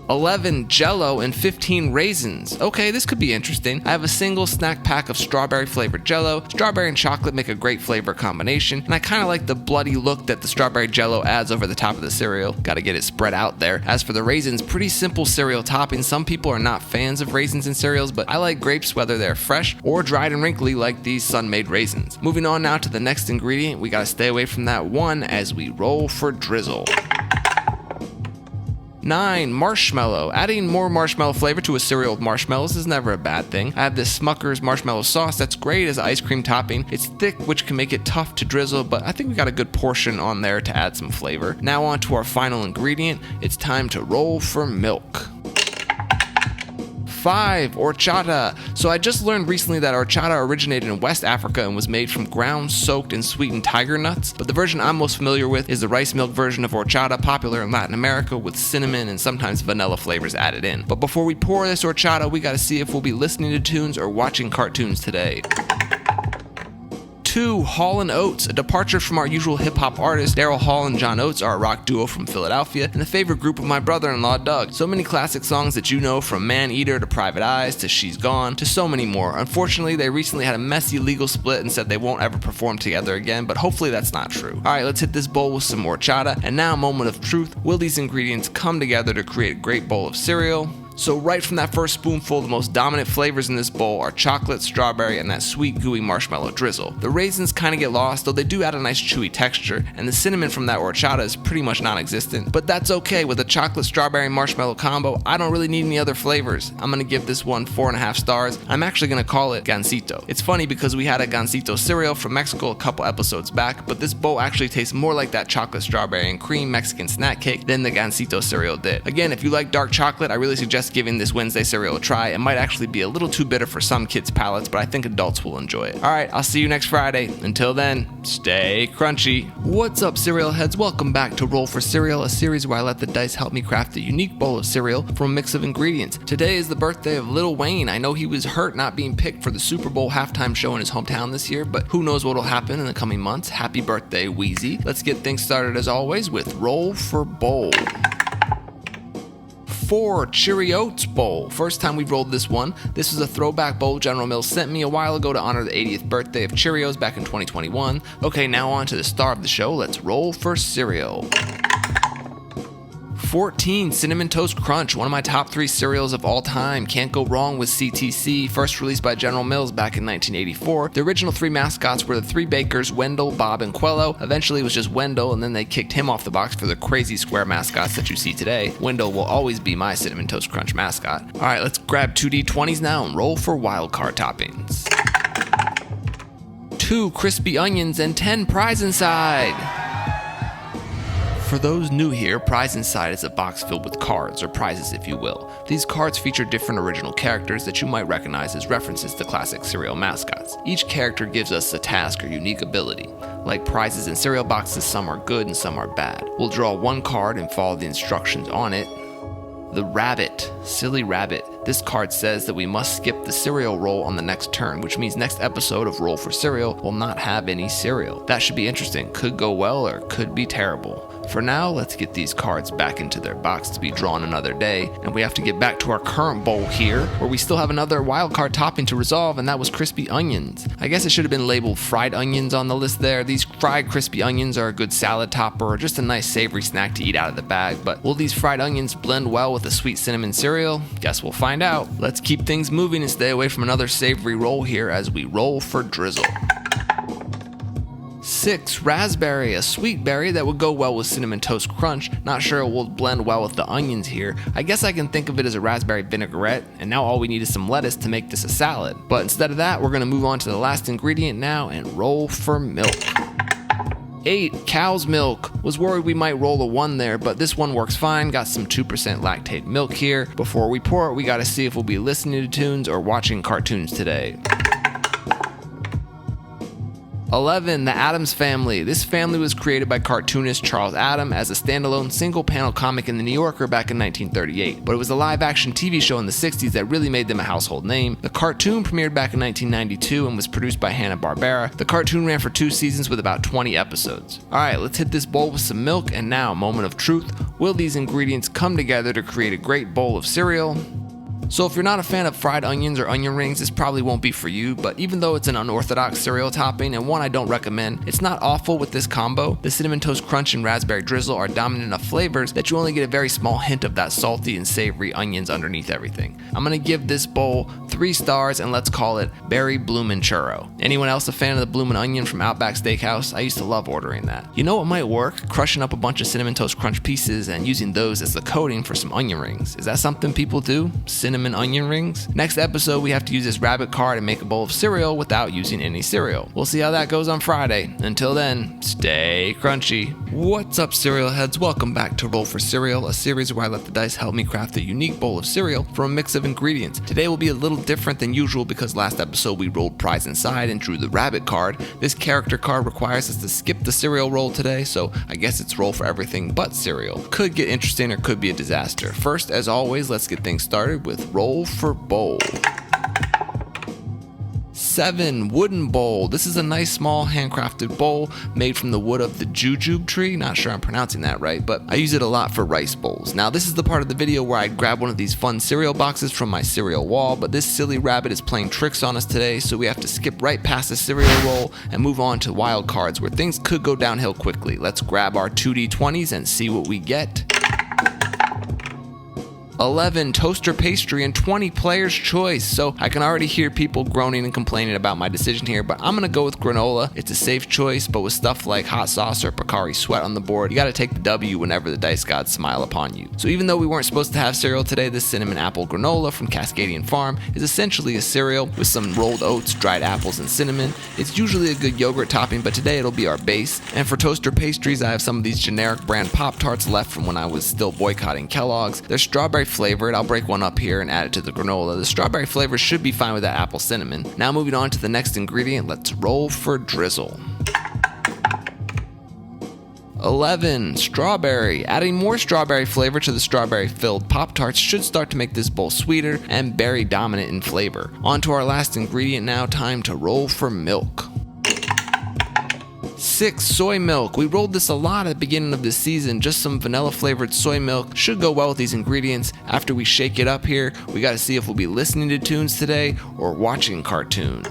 11 Jell-O and 15 raisins. Okay, this could be interesting. I have a single snack pack of strawberry flavored Jell-O. Strawberry and chocolate make a great flavor combination, and I kind of like the bloody look that the strawberry Jell-O adds over the top of the cereal. Gotta get it spread out there. As for the raisins, pretty simple cereal topping. Some people are not fans of raisins in cereals, but I like grapes whether they're fresh or dried and wrinkly like these Sun-Maid raisins. Moving on now to the next ingredient, we gotta stay away from that one as we roll for drizzle. 9. Marshmallow. Adding more marshmallow flavor to a cereal with marshmallows is never a bad thing. I have this Smucker's marshmallow sauce that's great as ice cream topping. It's thick, which can make it tough to drizzle, but I think we got a good portion on there to add some flavor. Now on to our final ingredient. It's time to roll for milk. 5. Horchata. So I just learned recently that horchata originated in West Africa and was made from ground, soaked, and sweetened tiger nuts, but the version I'm most familiar with is the rice milk version of horchata, popular in Latin America with cinnamon and sometimes vanilla flavors added in. But before we pour this horchata, we gotta see if we'll be listening to tunes or watching cartoons today. 2. Hall & Oates. A departure from our usual hip-hop artists, Daryl Hall and John Oates are a rock duo from Philadelphia and a favorite group of my brother-in-law Doug. So many classic songs that you know, from Man Eater to Private Eyes to She's Gone to so many more. Unfortunately, they recently had a messy legal split and said they won't ever perform together again, but hopefully that's not true. Alright, let's hit this bowl with some horchata, and now moment of truth. Will these ingredients come together to create a great bowl of cereal? So right from that first spoonful, the most dominant flavors in this bowl are chocolate, strawberry, and that sweet gooey marshmallow drizzle. The raisins kind of get lost, though they do add a nice chewy texture, and the cinnamon from that horchata is pretty much non-existent. But that's okay, with a chocolate, strawberry, marshmallow combo, I don't really need any other flavors. I'm gonna give this one 4.5 stars. I'm actually gonna call it Gansito. It's funny because we had a Gansito cereal from Mexico a couple episodes back, but this bowl actually tastes more like that chocolate, strawberry, and cream Mexican snack cake than the Gansito cereal did. Again, if you like dark chocolate, I really suggest giving this Wednesday cereal a try. It might actually be a little too bitter for some kids' palates, but I think adults will enjoy it. Alright, I'll see you next Friday. Until then, stay crunchy. What's up, cereal heads? Welcome back to Roll for Cereal, a series where I let the dice help me craft a unique bowl of cereal from a mix of ingredients. Today is the birthday of Lil Wayne. I know he was hurt not being picked for the Super Bowl halftime show in his hometown this year, but who knows what will happen in the coming months. Happy birthday, Wheezy. Let's get things started as always with Roll for Bowl. 4. Cheerios Bowl. First time we've rolled this one. This is a throwback bowl General Mills sent me a while ago to honor the 80th birthday of Cheerios back in 2021. Okay, now on to the star of the show. Let's roll for cereal. 14. Cinnamon Toast Crunch, one of my top 3 cereals of all time. Can't go wrong with CTC, first released by General Mills back in 1984. The original 3 mascots were the 3 bakers, Wendell, Bob, and Quello. Eventually it was just Wendell, and then they kicked him off the box for the crazy square mascots that you see today. Wendell will always be my Cinnamon Toast Crunch mascot. Alright, let's grab 2 D20s now and roll for wild card toppings. 2 Crispy Onions and 10 Prize Inside. For those new here, Prize Inside is a box filled with cards, or prizes if you will. These cards feature different original characters that you might recognize as references to classic cereal mascots. Each character gives us a task or unique ability. Like prizes in cereal boxes, some are good and some are bad. We'll draw one card and follow the instructions on it. The Rabbit. Silly Rabbit. This card says that we must skip the cereal roll on the next turn, which means next episode of Roll for Cereal will not have any cereal. That should be interesting. Could go well or could be terrible. For now, let's get these cards back into their box to be drawn another day, and we have to get back to our current bowl here, where we still have another wild card topping to resolve, and that was crispy onions. I guess it should have been labeled fried onions on the list there. These fried crispy onions are a good salad topper or just a nice savory snack to eat out of the bag, but will these fried onions blend well with the sweet cinnamon cereal? Guess we'll find out. Let's keep things moving and stay away from another savory roll here as we roll for drizzle. 6. Raspberry, a sweet berry that would go well with Cinnamon Toast Crunch. Not sure it will blend well with the onions here. I guess I can think of it as a raspberry vinaigrette, and now all we need is some lettuce to make this a salad. But instead of that, we're going to move on to the last ingredient now and roll for milk. 8. Cow's milk. Was worried we might roll a 1 there, but this one works fine. Got some 2% lactate milk here. Before we pour it, we gotta see if we'll be listening to tunes or watching cartoons today. 11. The Addams Family. This family was created by cartoonist Charles Addams as a standalone single-panel comic in The New Yorker back in 1938, but it was a live-action TV show in the 60s that really made them a household name. The cartoon premiered back in 1992 and was produced by Hanna-Barbera. The cartoon ran for 2 seasons with about 20 episodes. Alright, let's hit this bowl with some milk, and now, moment of truth. Will these ingredients come together to create a great bowl of cereal? So if you're not a fan of fried onions or onion rings, this probably won't be for you, but even though it's an unorthodox cereal topping and one I don't recommend, it's not awful with this combo. The Cinnamon Toast Crunch and Raspberry Drizzle are dominant enough flavors that you only get a very small hint of that salty and savory onions underneath everything. I'm gonna give this bowl 3 stars and let's call it Berry Bloomin' Churro. Anyone else a fan of the Bloomin' Onion from Outback Steakhouse? I used to love ordering that. You know what might work? Crushing up a bunch of Cinnamon Toast Crunch pieces and using those as the coating for some onion rings. Is that something people do? Cinnamon onion rings? Next episode, we have to use this rabbit card and make a bowl of cereal without using any cereal. We'll see how that goes on Friday. Until then, stay crunchy. What's up, cereal heads? Welcome back to Roll for Cereal, a series where I let the dice help me craft a unique bowl of cereal from a mix of ingredients. Today will be a little different than usual because last episode we rolled Prize Inside and drew the rabbit card. This character card requires us to skip the cereal roll today, so I guess it's roll for everything but cereal. Could get interesting or could be a disaster. First, as always, let's get things started with roll for bowl. 7. Wooden bowl. This is a nice small handcrafted bowl made from the wood of the jujube tree. Not sure I'm pronouncing that right, but I use it a lot for rice bowls. Now this is the part of the video where I grab one of these fun cereal boxes from my cereal wall, but this silly rabbit is playing tricks on us today, so we have to skip right past the cereal roll and move on to wild cards where things could go downhill quickly. Let's grab our 2d20s and see what we get. 11. Toaster pastry and 20 player's choice. So I can already hear people groaning and complaining about my decision here, but I'm gonna go with granola. It's a safe choice, but with stuff like hot sauce or Pocari Sweat on the board, you gotta take the W whenever the dice gods smile upon you. So even though we weren't supposed to have cereal today, this cinnamon apple granola from Cascadian Farm is essentially a cereal with some rolled oats, dried apples, and cinnamon. It's usually a good yogurt topping, but today it'll be our base. And for toaster pastries, I have some of these generic brand Pop-Tarts left from when I was still boycotting Kellogg's. They're strawberry flavored. I'll break one up here and add it to the granola. The strawberry flavor should be fine with that apple cinnamon. Now moving on to the next ingredient, let's roll for drizzle. 11. Strawberry. Adding more strawberry flavor to the strawberry-filled Pop-Tarts should start to make this bowl sweeter and berry dominant in flavor. On to our last ingredient now, time to roll for milk. 6. Soy milk. We rolled this a lot at the beginning of this season. Just some vanilla flavored soy milk should go well with these ingredients. After we shake it up here, we gotta see if we'll be listening to tunes today or watching cartoons.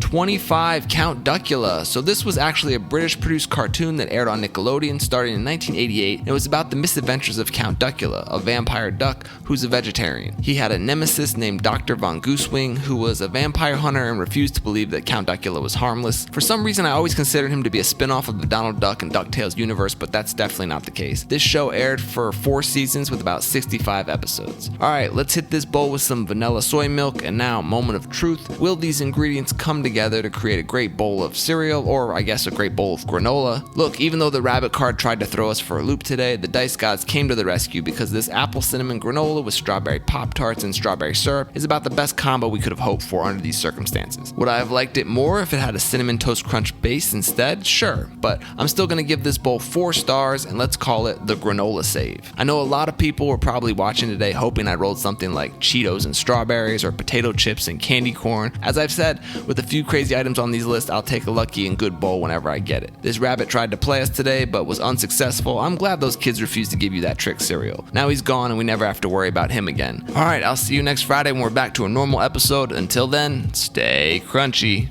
25. Count Duckula. So this was actually a British produced cartoon that aired on Nickelodeon starting in 1988. It was about the misadventures of Count Duckula, a vampire duck who's a vegetarian. He had a nemesis named Dr. Von Goosewing, who was a vampire hunter and refused to believe that Count Duckula was harmless. For some reason, I always considered him to be a spin-off of the Donald Duck and DuckTales universe, but that's definitely not the case. This show aired for 4 seasons with about 65 episodes. Alright, let's hit this bowl with some vanilla soy milk, and now, moment of truth. Will these ingredients come together to create a great bowl of cereal, or I guess a great bowl of granola? Look, even though the rabbit card tried to throw us for a loop today, the dice gods came to the rescue because this apple cinnamon granola with strawberry Pop-Tarts and strawberry syrup is about the best combo we could have hoped for under these circumstances. Would I have liked it more if it had a Cinnamon Toast Crunch base instead? Sure, but I'm still gonna give this bowl 4 stars and let's call it the granola save. I know a lot of people were probably watching today hoping I rolled something like Cheetos and strawberries or potato chips and candy corn. As I've said, with a few crazy items on these lists, I'll take a lucky and good bowl whenever I get it. This rabbit tried to play us today but was unsuccessful. I'm glad those kids refused to give you that trick cereal. Now he's gone and we never have to worry about him again. Alright, I'll see you next Friday when we're back to a normal episode. Until then, stay crunchy.